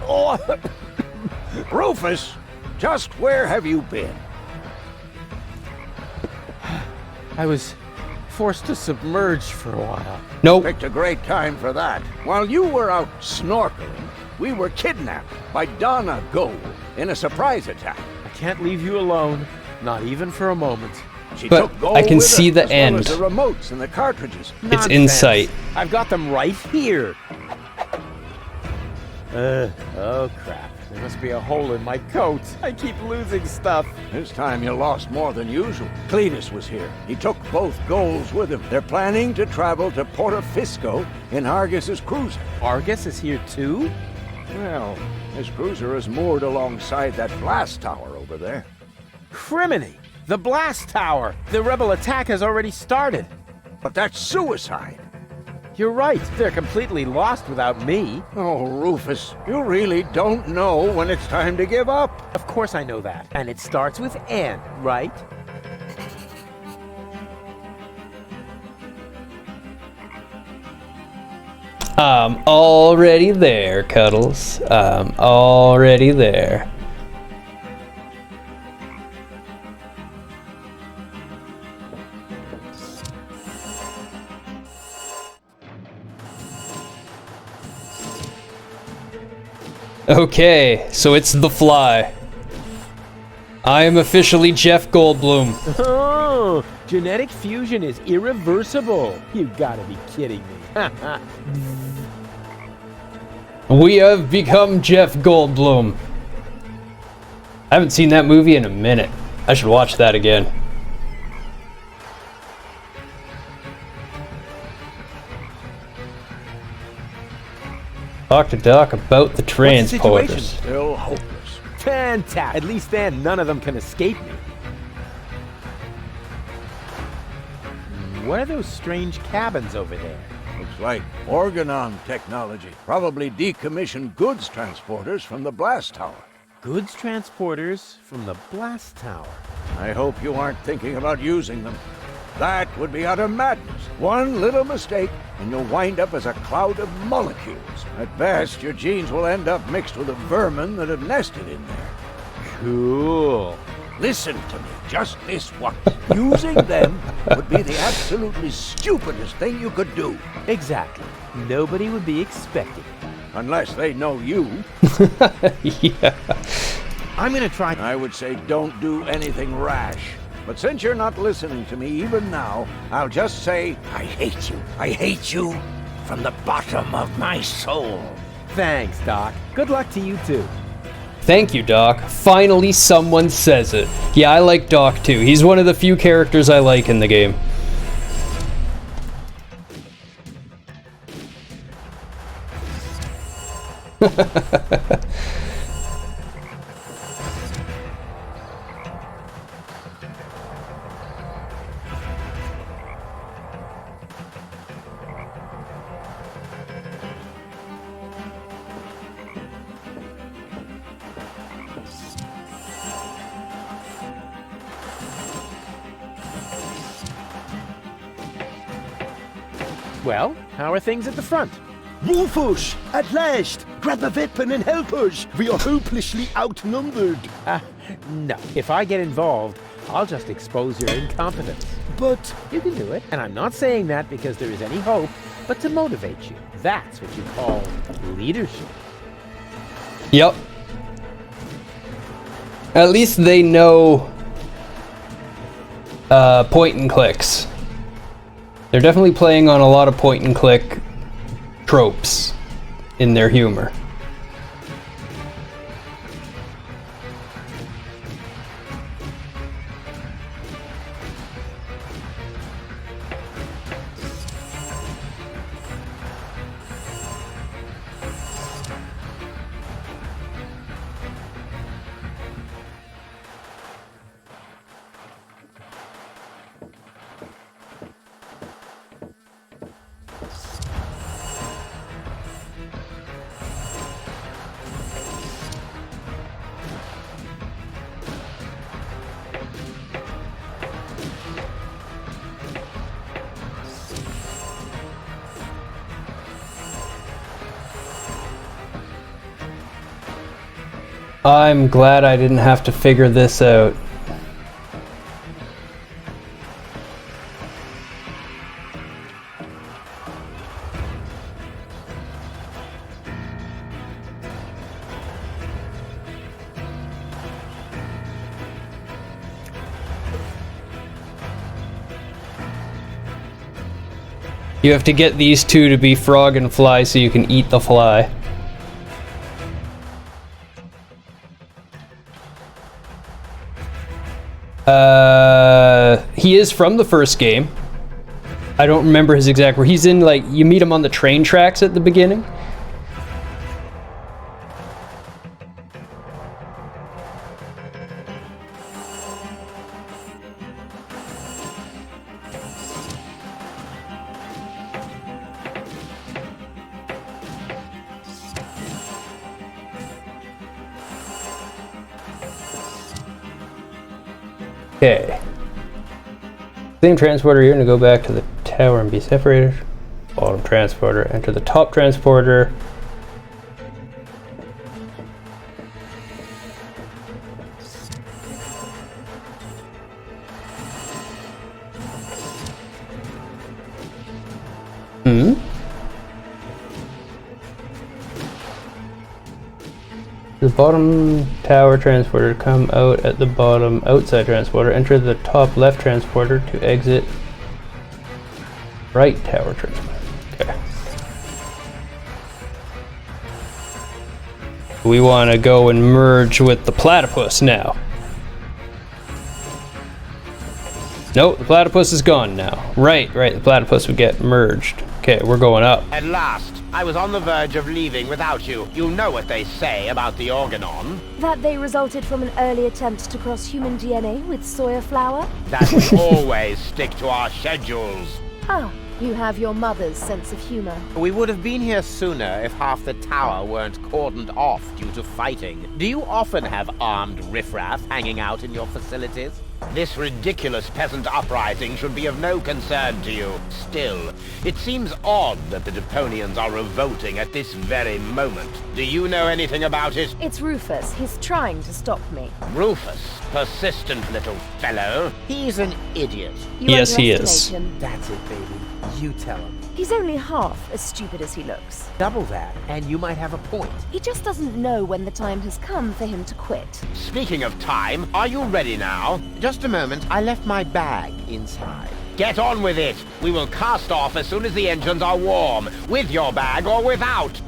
Oh. Rufus, just where have you been? I was forced to submerge for a while. Nope. Picked a great time for that. While you were out snorkeling, we were kidnapped by Donna Gold in a surprise attack. I can't leave you alone, not even for a moment. She But took Gold I can with see her, the as well end. as the remotes and the cartridges. It's Nonsense. insight. I've got them right here. Oh crap. There must be a hole in my coat. I keep losing stuff. This time you lost more than usual. Cletus was here. He took both Golds with him. They're planning to travel to Portofisco in Argus's cruiser. Argus is here too? Well, his cruiser is moored alongside that blast tower over there. Criminy! The blast tower! The rebel attack has already started. But that's suicide. You're right. They're completely lost without me. Oh, Rufus, you really don't know when it's time to give up. Of course I know that. And it starts with N, right? I'm already there, Cuddles. I'm already there. Okay, so it's The Fly. I am officially Jeff Goldblum. Oh, genetic fusion is irreversible. You gotta be kidding me. We have become Jeff Goldblum. I haven't seen that movie in a minute. I should watch that again. Talk to Doc about the transporters. Still hopeless. Fantastic. At least then, none of them can escape me. What are those strange cabins over there? Looks like Organon technology. Probably decommissioned goods transporters from the blast tower. Goods transporters from the blast tower. I hope you aren't thinking about using them. That would be utter madness. One little mistake, and you'll wind up as a cloud of molecules. At best, your genes will end up mixed with the vermin that have nested in there. Cool. Listen to me, just this once. Using them would be the absolutely stupidest thing you could do. Exactly. Nobody would be expecting it. Unless they know you. Yeah. I'm gonna try. I would say don't do anything rash. But since you're not listening to me even now, I'll just say, I hate you. I hate you from the bottom of my soul. Thanks, Doc. Good luck to you too. Thank you, Doc. Finally someone says it. Yeah, I like Doc too. He's one of the few characters I like in the game. Well, how are things at the front? Rufus, at last! Grab a weapon and help us! We are hopelessly outnumbered. No. If I get involved, I'll just expose your incompetence. But you can do it. And I'm not saying that because there is any hope, but to motivate you. That's what you call leadership. Yep. At least they know point and clicks. They're definitely playing on a lot of point and click tropes in their humor. I'm glad I didn't have to figure this out. You have to get these two to be frog and fly so you can eat the fly. He is from the first game. I don't remember his exact where he's in, like, you meet him on the train tracks at the beginning. Okay. Same transporter, you're gonna go back to the tower and be separated. Bottom transporter, enter the top transporter. The bottom tower transporter, come out at the bottom outside transporter, enter the top left transporter to exit right tower transporter. Okay. We want to go and merge with the platypus now. Nope, the platypus is gone now. Right, the platypus would get merged. Okay, we're going up. At last, I was on the verge of leaving without you. You know what they say about the Organon. That they resulted from an early attempt to cross human DNA with soya flour? That we always stick to our schedules. Ah, you have your mother's sense of humor. We would have been here sooner if half the tower weren't cordoned off due to fighting. Do you often have armed riffraff hanging out in your facilities? This ridiculous peasant uprising should be of no concern to you. Still, it seems odd that the Deponians are revolting at this very moment. Do you know anything about it? It's Rufus. He's trying to stop me. Rufus? Persistent little fellow. He's an idiot. Yes, he is. That's it, baby. You tell him. He's only half as stupid as he looks. Double that, and you might have a point. He just doesn't know when the time has come for him to quit. Speaking of time, are you ready now? Just a moment, I left my bag inside. Get on with it! We will cast off as soon as the engines are warm, with your bag or without!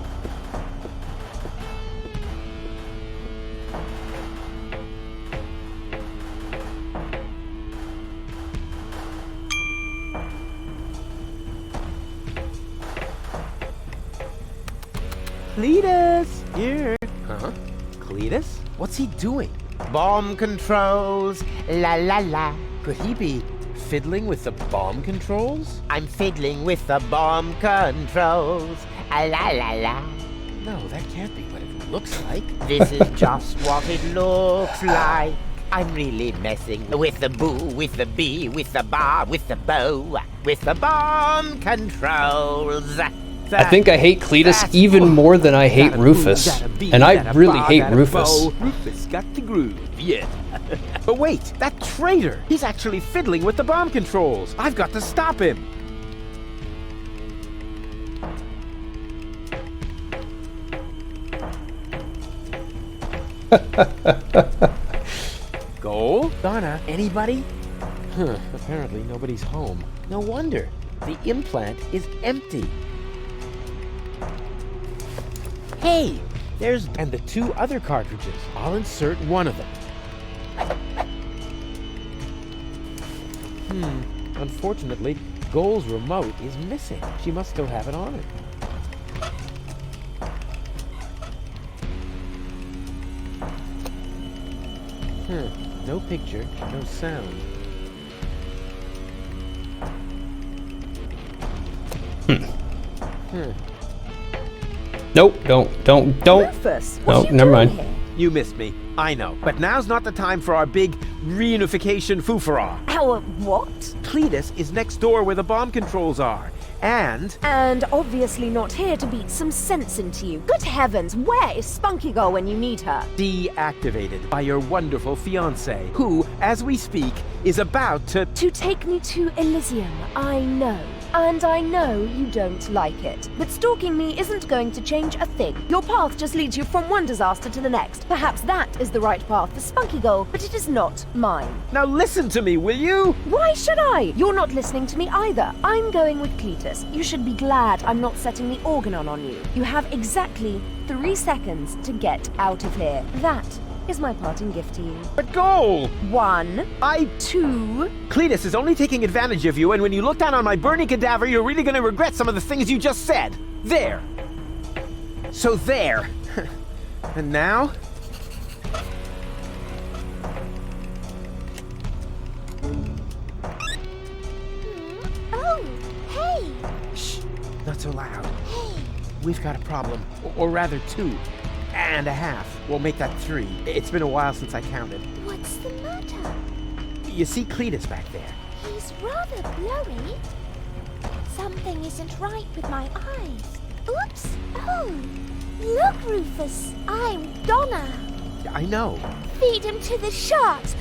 Cletus! Here. Huh? Cletus? What's he doing? Bomb controls, la la la. Could he be fiddling with the bomb controls? I'm fiddling with the bomb controls, la la la. No, that can't be what it looks like. This is just what it looks like. I'm really messing with the boo, with the bee, with the bar, with the bow, with the bomb controls. I think I hate Cletus even more than I hate Rufus. And I really hate Rufus. Rufus got the groove, yeah. But wait, that traitor! He's actually fiddling with the bomb controls. I've got to stop him. Goal? Donna, anybody? Huh, apparently nobody's home. No wonder. The implant is empty. Hey, there's... and the 2 other cartridges. I'll insert one of them. Unfortunately, Goal's remote is missing. She must still have it on her. No picture, no sound. Nope, don't. Rufus, what No, are you never doing mind. here? You missed me, I know. But now's not the time for our big reunification foofara. Our what? Cletus is next door where the bomb controls are. And obviously not here to beat some sense into you. Good heavens, where is Spunky Girl when you need her? deactivated by your wonderful fiancé, who, as we speak, is about to take me to Elysium, I know. And I know you don't like it. But stalking me isn't going to change a thing. Your path just leads you from one disaster to the next. Perhaps that is the right path for Spunky Girl, but it is not mine. Now listen to me, will you? Why should I? You're not listening to me either. I'm going with Cletus. You should be glad I'm not setting the organon on you. You have exactly 3 seconds to get out of here. That is my parting gift to you. But Goal! 1, 2... Cletus is only taking advantage of you, and when you look down on my burning cadaver, you're really gonna regret some of the things you just said. There. So there. And now? Oh, hey! Shh, not so loud. We've got a problem, or rather 2 and a half. We'll make that 3. It's been a while since I counted. What's the matter? You see Cletus back there? He's rather blurry. Something isn't right with my eyes. Oops! Oh! Look, Rufus! I'm Donna! I know. Feed him to the sharks!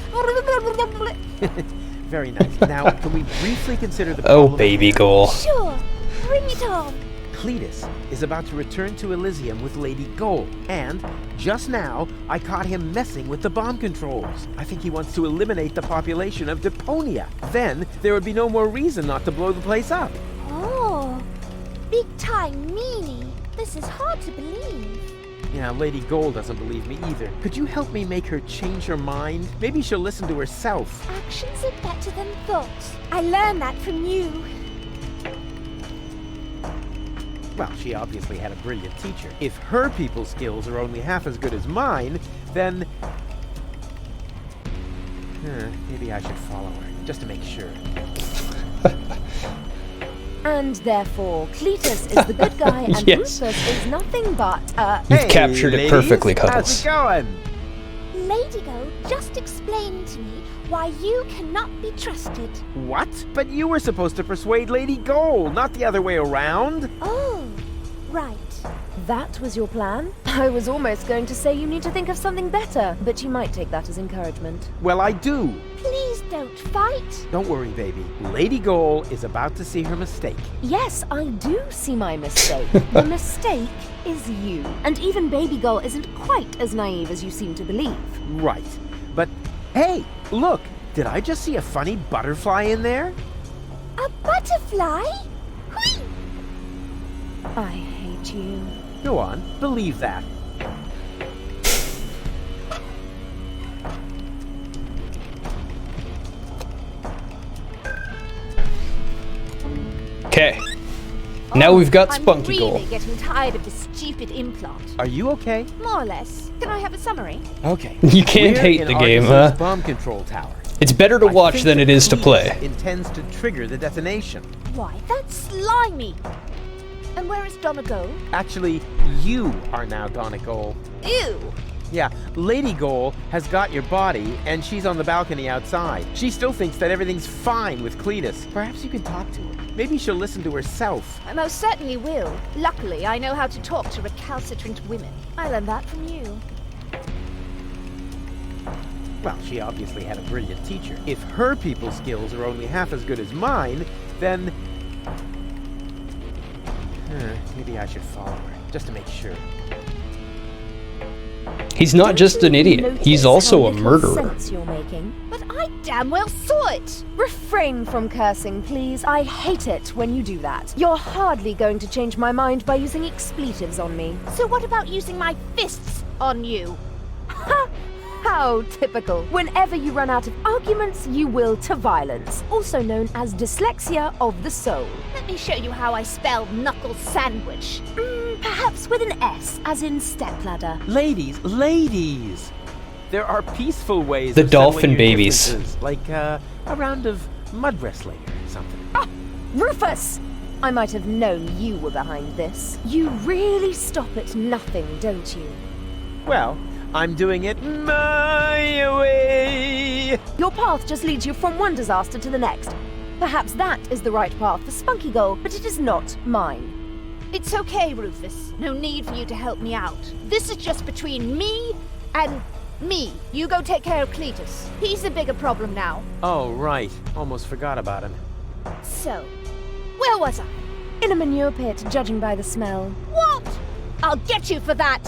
Very nice. Now, can we briefly consider the Oh, problem? baby Goal. Sure! Bring it on! Cletus is about to return to Elysium with Lady Goal, and just now, I caught him messing with the bomb controls. I think he wants to eliminate the population of Deponia. Then, there would be no more reason not to blow the place up. Oh! Big time meanie! This is hard to believe. Yeah, Lady Goal doesn't believe me either. Could you help me make her change her mind? Maybe she'll listen to herself. Actions are better than thoughts. I learned that from you. Well, she obviously had a brilliant teacher. If her people skills are only half as good as mine, then... maybe I should follow her, just to make sure. And therefore, Cletus is the good guy, and Yes. Rufus is nothing but You've captured it perfectly, How's Cuddles. it going? Lady Go just explained to me why you cannot be trusted. What? But you were supposed to persuade Lady Goal, not the other way around. Oh, right. That was your plan? I was almost going to say you need to think of something better, but you might take that as encouragement. Well, I do. Please don't fight. Don't worry, baby. Lady Goal is about to see her mistake. Yes, I do see my mistake. The mistake is you. And even Baby Girl isn't quite as naive as you seem to believe. Right. But, hey, look. Did I just see a funny butterfly in there? A butterfly? Whee! I hate you. Go on, believe that. Okay. Now we've got Spunky I'm Goal. really getting tired of this stupid implant. Are you okay? More or less. Can I have a summary? Okay. You can't We're hate in the game, Artis's huh? bomb control tower. It's better to I watch think than the it is to police play. Intends to trigger the detonation. Why, that's slimy. And where is Donna Go? Actually, you are now Donna Goal. Ew. Yeah, Lady Goal has got your body, and she's on the balcony outside. She still thinks that everything's fine with Cletus. Perhaps you can talk to her. Maybe she'll listen to herself. I most certainly will. Luckily, I know how to talk to recalcitrant women. I learned that from you. Well, she obviously had a brilliant teacher. If her people skills are only half as good as mine, then... maybe I should follow her, just to make sure. He's not just an idiot, he's also a murderer. Sense you're making, but I damn well saw it. Refrain from cursing, please. I hate it when you do that. You're hardly going to change my mind by using expletives on me. So what about using my fists on you? Ha! How typical. Whenever you run out of arguments, you will to violence, also known as dyslexia of the soul. Let me show you how I spell knuckle sandwich. Perhaps with an S, as in stepladder. Ladies! There are peaceful ways The of settling dolphin your babies. differences, like a round of mud wrestling or something. Ah! Rufus! I might have known you were behind this. You really stop at nothing, don't you? Well, I'm doing it my way! Your path just leads you from one disaster to the next. Perhaps that is the right path for Spunky Gull, but it is not mine. It's okay, Rufus. No need for you to help me out. This is just between me and me. You go take care of Cletus. He's the bigger problem now. Oh, right. Almost forgot about him. So, where was I? In a manure pit, judging by the smell. What? I'll get you for that!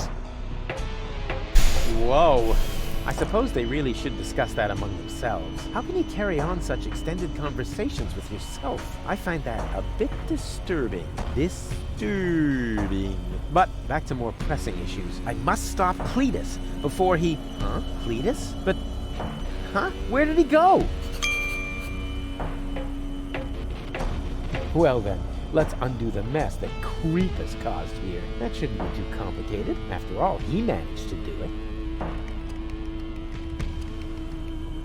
Whoa. I suppose they really should discuss that among themselves. How can you carry on such extended conversations with yourself? I find that a bit disturbing. But back to more pressing issues. I must stop Cletus before he... Huh? Cletus? But... Huh? Where did he go? Well then, let's undo the mess that Creep has caused here. That shouldn't be too complicated. After all, he managed to do it.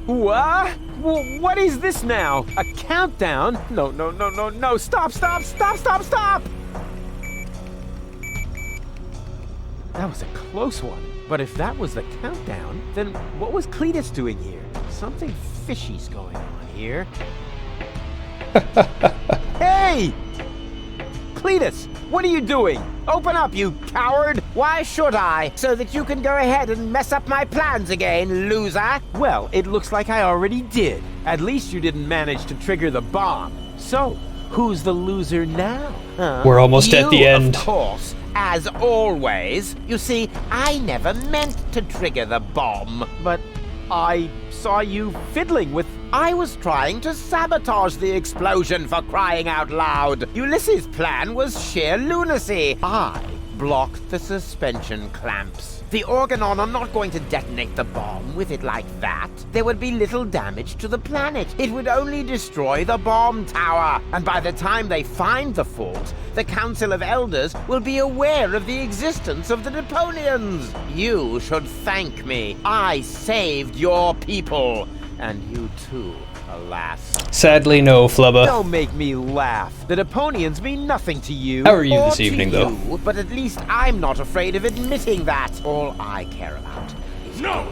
What? What is this now? A countdown? No. Stop! That was a close one. But if that was the countdown, then what was Cletus doing here? Something fishy's going on here. Hey! Cletus, what are you doing? Open up, you coward! Why should I? So that you can go ahead and mess up my plans again, loser? Well, it looks like I already did. At least you didn't manage to trigger the bomb. So, who's the loser now? Huh? We're almost at the end. Of course, as always. You see, I never meant to trigger the bomb. But I saw you fiddling with... I was trying to sabotage the explosion, for crying out loud. Ulysses' plan was sheer lunacy. I blocked the suspension clamps. The Organon are not going to detonate the bomb with it like that. There would be little damage to the planet. It would only destroy the bomb tower. And by the time they find the fault, the Council of Elders will be aware of the existence of the Deponians. You should thank me. I saved your people. And you too, alas. Sadly, no, Flubba. Don't make me laugh. The Deponians mean nothing to you. How are you Or this evening, to though? you, but at least I'm not afraid of admitting that. All I care about is no.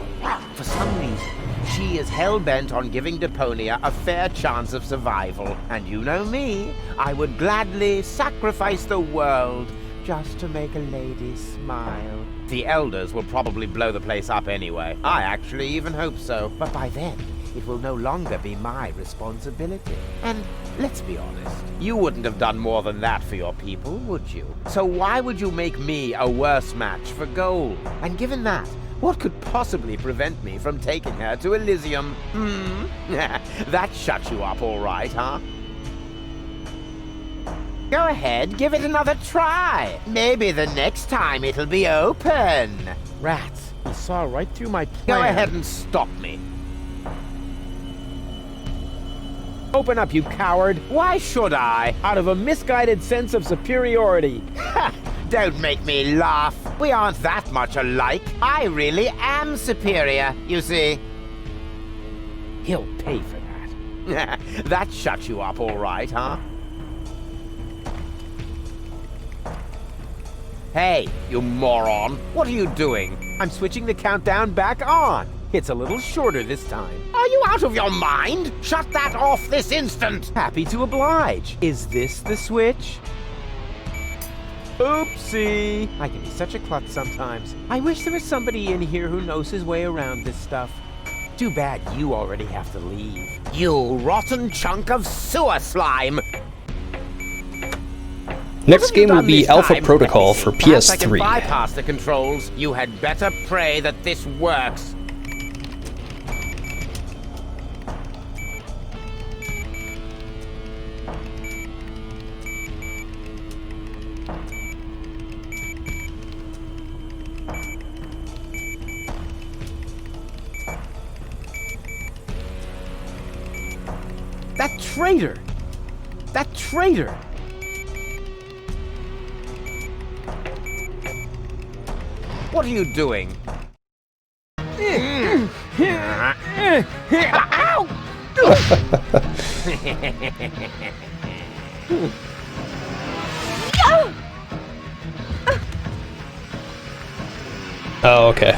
For some reason, she is hell-bent on giving Deponia a fair chance of survival. And you know me, I would gladly sacrifice the world just to make a lady smile. The Elders will probably blow the place up anyway. I actually even hope so. But by then, it will no longer be my responsibility. And let's be honest, you wouldn't have done more than that for your people, would you? So why would you make me a worse match for gold? And given that, what could possibly prevent me from taking her to Elysium? That shuts you up all right, huh? Go ahead, give it another try. Maybe the next time it'll be open. Rats, he saw right through my plan. Go ahead and stop me. Open up, you coward. Why should I? Out of a misguided sense of superiority. Ha! Don't make me laugh. We aren't that much alike. I really am superior, you see. He'll pay for that. That shuts you up all right, huh? Hey, you moron. What are you doing? I'm switching the countdown back on. It's a little shorter this time. Are you out of your mind? Shut that off this instant. Happy to oblige. Is this the switch? Oopsie. I can be such a klutz sometimes. I wish there was somebody in here who knows his way around this stuff. Too bad you already have to leave. You rotten chunk of sewer slime. Next game will be Alpha Protocol for Perhaps I can PS3. bypass the controls. You had better pray that this works. That traitor! That traitor! What are you doing? Oh, okay.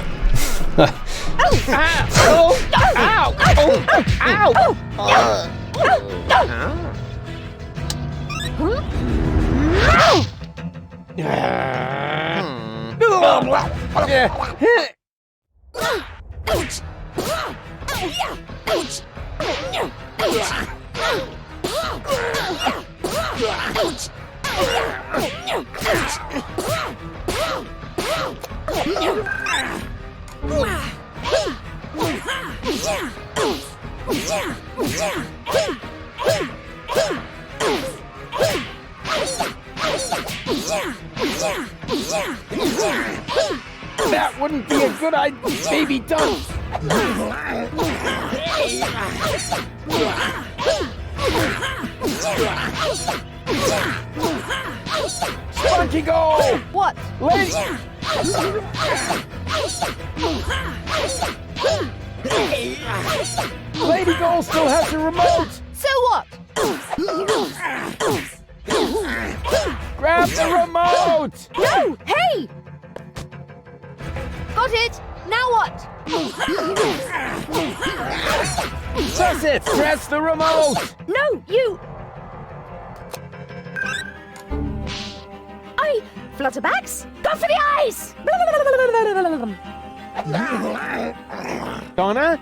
That wouldn't be a good idea, baby don't! Spunky go! What? Lady! Lady Gold still has the remote! So what? Grab the remote! No! Hey! Got it! Now what? Press it! Press the remote! No, you... Flutterbacks? Go for the eyes! Donna?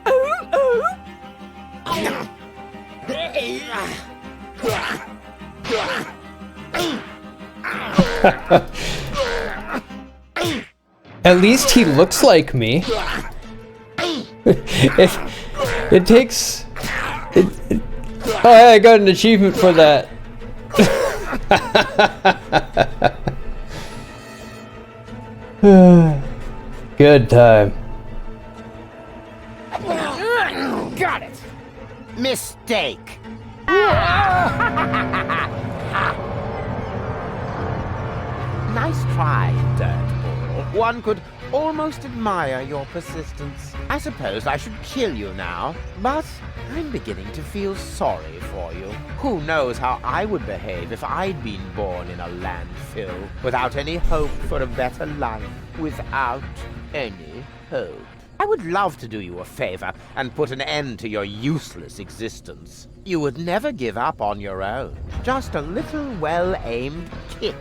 At least he looks like me. It takes... Oh, hey, I got an achievement for that. Good time. Got it! Mistake! Nice try, Dirtball. One could almost admire your persistence. I suppose I should kill you now, but I'm beginning to feel sorry for you. Who knows how I would behave if I'd been born in a landfill, without any hope for a better life, without any hope. I would love to do you a favor and put an end to your useless existence. You would never give up on your own. Just a little well-aimed kick.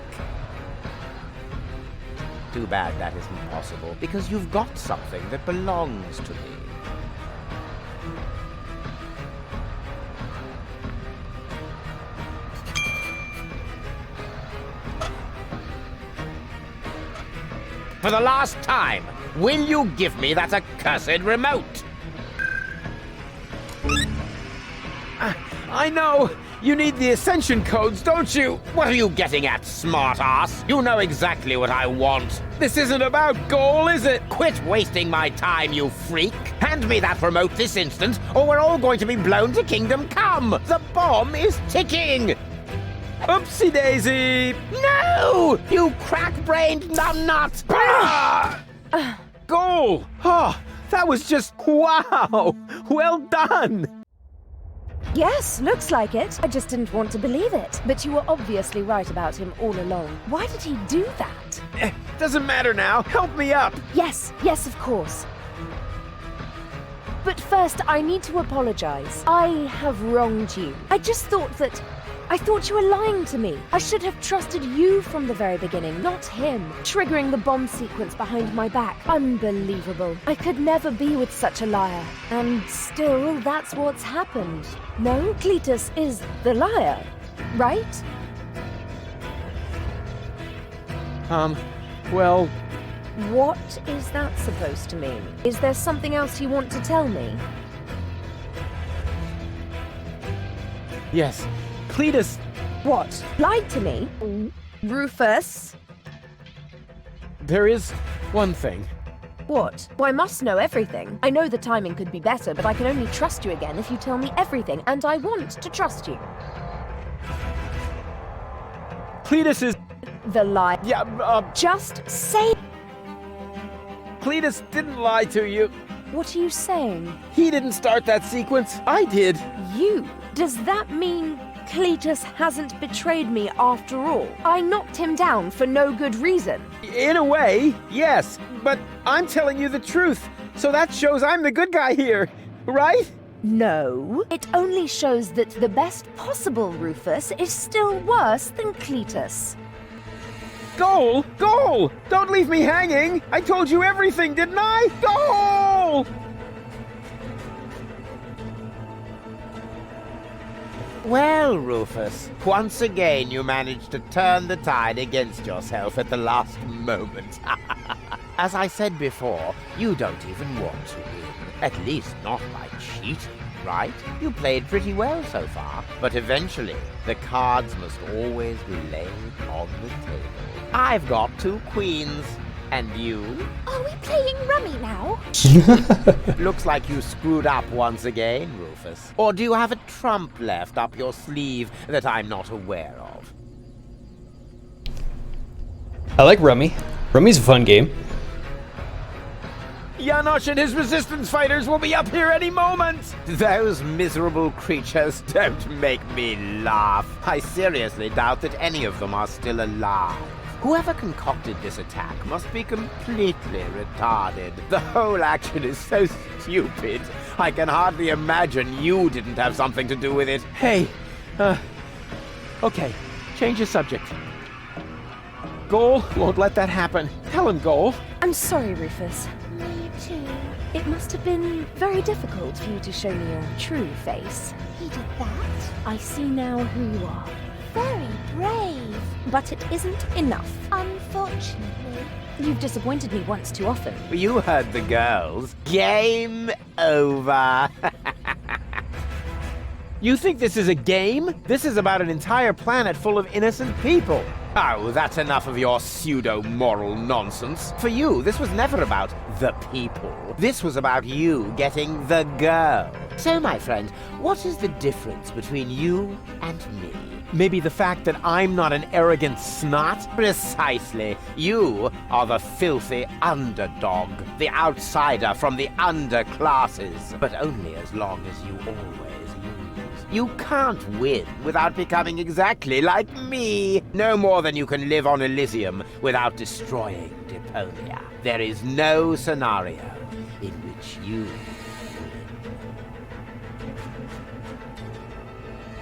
Too bad that isn't possible, because you've got something that belongs to me. For the last time, will you give me that accursed remote? I know! You need the Ascension codes, don't you? What are you getting at, smartass? You know exactly what I want. This isn't about goal, is it? Quit wasting my time, you freak. Hand me that remote this instant, or we're all going to be blown to Kingdom Come. The bomb is ticking. Oopsie daisy! No! You crack-brained numbnut! Goal! Oh, that was just wow! Well done! Yes, looks like it. I just didn't want to believe it. But you were obviously right about him all along. Why did he do that? Doesn't matter now. Help me up. Yes, of course. But first, I need to apologize. I have wronged you. I thought you were lying to me. I should have trusted you from the very beginning, not him. Triggering the bomb sequence behind my back. Unbelievable. I could never be with such a liar. And still, that's what's happened. No, Cletus is the liar, right? Well, What is that supposed to mean? Is there something else you want to tell me? yes. Cletus, What? Lied to me? Rufus? there is one thing. What? Well, I must know everything. I know the timing could be better, but I can only trust you again if you tell me everything, and I want to trust you. Cletus is... The lie. Yeah, Just say... Cletus didn't lie to you. What are you saying? He didn't start that sequence. I did. You? Does that mean Cletus hasn't betrayed me after all? I knocked him down for no good reason. In a way, yes. But I'm telling you the truth. So that shows I'm the good guy here, right? No. It only shows that the best possible Rufus is still worse than Cletus. Goal! Goal! Don't leave me hanging! I told you everything, didn't I? Goal! Well, Rufus, once again you managed to turn the tide against yourself at the last moment. As I said before, you don't even want to win. At least not by cheating, right? You played pretty well so far, but eventually the cards must always be laid on the table. I've got 2 queens. And you? Are we playing rummy now? Looks like you screwed up once again, Rufus. Or do you have a trump left up your sleeve that I'm not aware of? I like Rummy. Rummy's a fun game. Janosch and his resistance fighters will be up here any moment! Those miserable creatures don't make me laugh. I seriously doubt that any of them are still alive. Whoever concocted this attack must be completely retarded. The whole action is so stupid. I can hardly imagine you didn't have something to do with it. Hey, okay, change the subject. Goal won't let that happen. Tell him, Goal. I'm sorry, Rufus. Me too. It must have been very difficult for you to show me your true face. He did that? I see now who you are. Very brave. But it isn't enough. Unfortunately. You've disappointed me once too often. You heard the girls. Game over. You think this is a game? This is about an entire planet full of innocent people. Oh, that's enough of your pseudo-moral nonsense. For you, this was never about the people. This was about you getting the girl. So, my friend, what is the difference between you and me? Maybe the fact that I'm not an arrogant snot? Precisely. You are the filthy underdog, the outsider from the underclasses. But only as long as you always lose. You can't win without becoming exactly like me. No more than you can live on Elysium without destroying Deponia. There is no scenario in which you...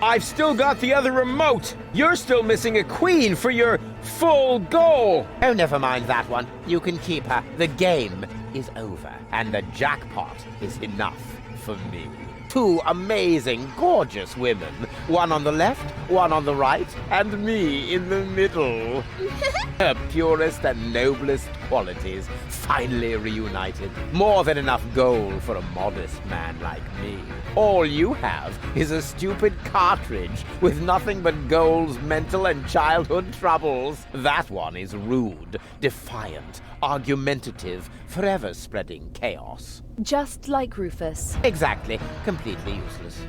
I've still got the other remote. You're still missing a queen for your full goal. Oh, never mind that one. You can keep her. The game is over, and the jackpot is enough for me. 2 amazing, gorgeous women. One on the left, one on the right, and me in the middle. Her purest and noblest qualities finally reunited. More than enough gold for a modest man like me. All you have is a stupid cartridge with nothing but Goal's mental and childhood troubles. That one is rude, defiant, argumentative, forever spreading chaos. Just like Rufus. Exactly. Completely useless.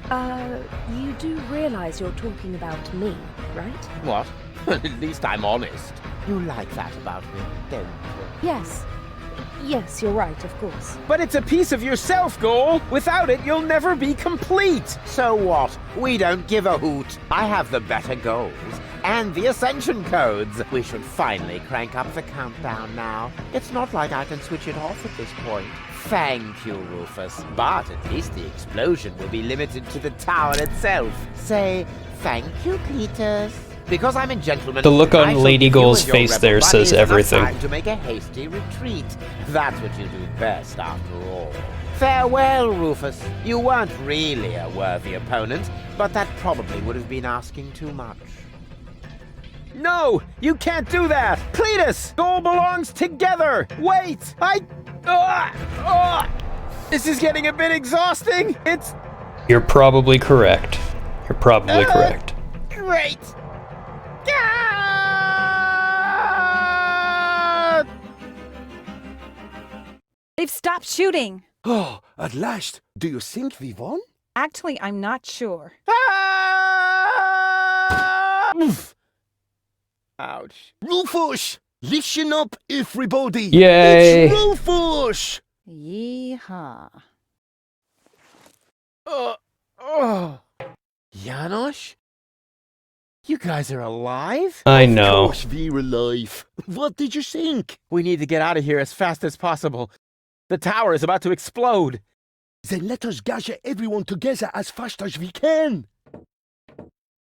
You do realize you're talking about me, right? What? At least I'm honest. You like that about me, don't you? Yes. Yes, you're right, of course. But it's a piece of yourself, Goal. Without it, you'll never be complete. So what? We don't give a hoot. I have the better goals and the ascension codes. We should finally crank up the countdown now. It's not like I can switch it off at this point. Thank you, Rufus. But at least the explosion will be limited to the tower itself. Say thank you, Cletus. Because I'm a gentleman, The look on I shall Lady give you Goal's and your face rebel there says buddies enough everything. time to make a hasty retreat. That's what you do best, after all. Farewell, Rufus. You weren't really a worthy opponent, but that probably would have been asking too much. No, you can't do that! Cletus! Goal belongs together! Wait! This is getting a bit exhausting! It's... You're probably correct. You're probably correct. Great! They've stopped shooting. Oh, at last. Do you think we won? Actually, I'm not sure. Ouch. Rufus! Listen up, everybody! Yay! It's Rufus! Yeehaw. Janosch? You guys are alive? I know. Of course we're alive. What did you think? We need to get out of here as fast as possible. The tower is about to explode. Then let us gather everyone together as fast as we can.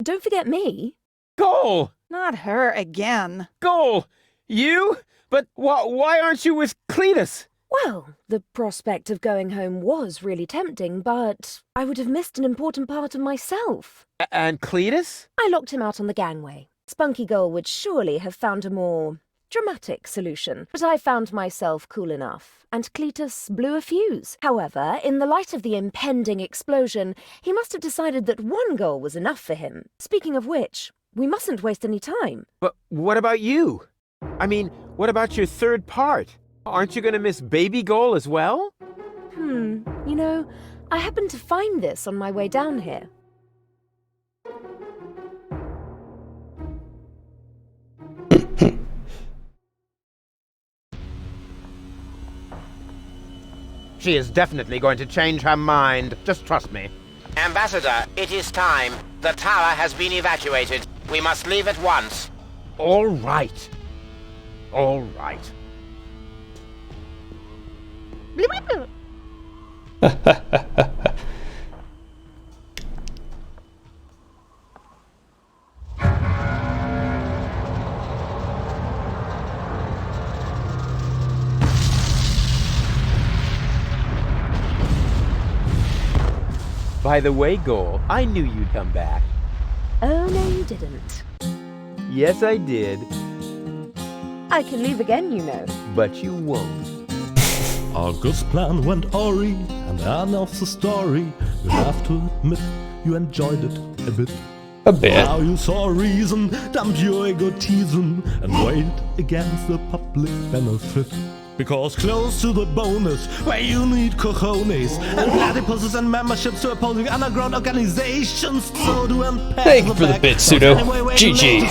Don't forget me. Goal! Not her again. Goal! You? But why aren't you with Cletus? Well, the prospect of going home was really tempting, but I would have missed an important part of myself. And Cletus? I locked him out on the gangway. Spunky Girl would surely have found a more dramatic solution, but I found myself cool enough, and Cletus blew a fuse. However, in the light of the impending explosion, he must have decided that one goal was enough for him. Speaking of which, we mustn't waste any time. But what about you? I mean, what about your third part? Aren't you going to miss Baby Goal as well? You know, I happened to find this on my way down here. She is definitely going to change her mind. Just trust me. Ambassador, it is time. The tower has been evacuated. We must leave at once. All right. All right. By the way, Goal, I knew you'd come back. Oh, no, you didn't. Yes, I did. I can leave again, you know. But you won't. August's plan went awry, and the end of the story. You have to admit you enjoyed it a bit. A bit. Now you saw reason, dump your egotism, and weigh it against the public benefit. Because close to the bonus, where you need cojones, and platypuses and memberships to opposing underground organizations, so do unpack. Thank you for the bit, Pseudo. Anyway, GG.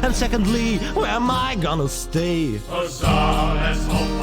and secondly, where am I gonna stay? Huzzah, let's hope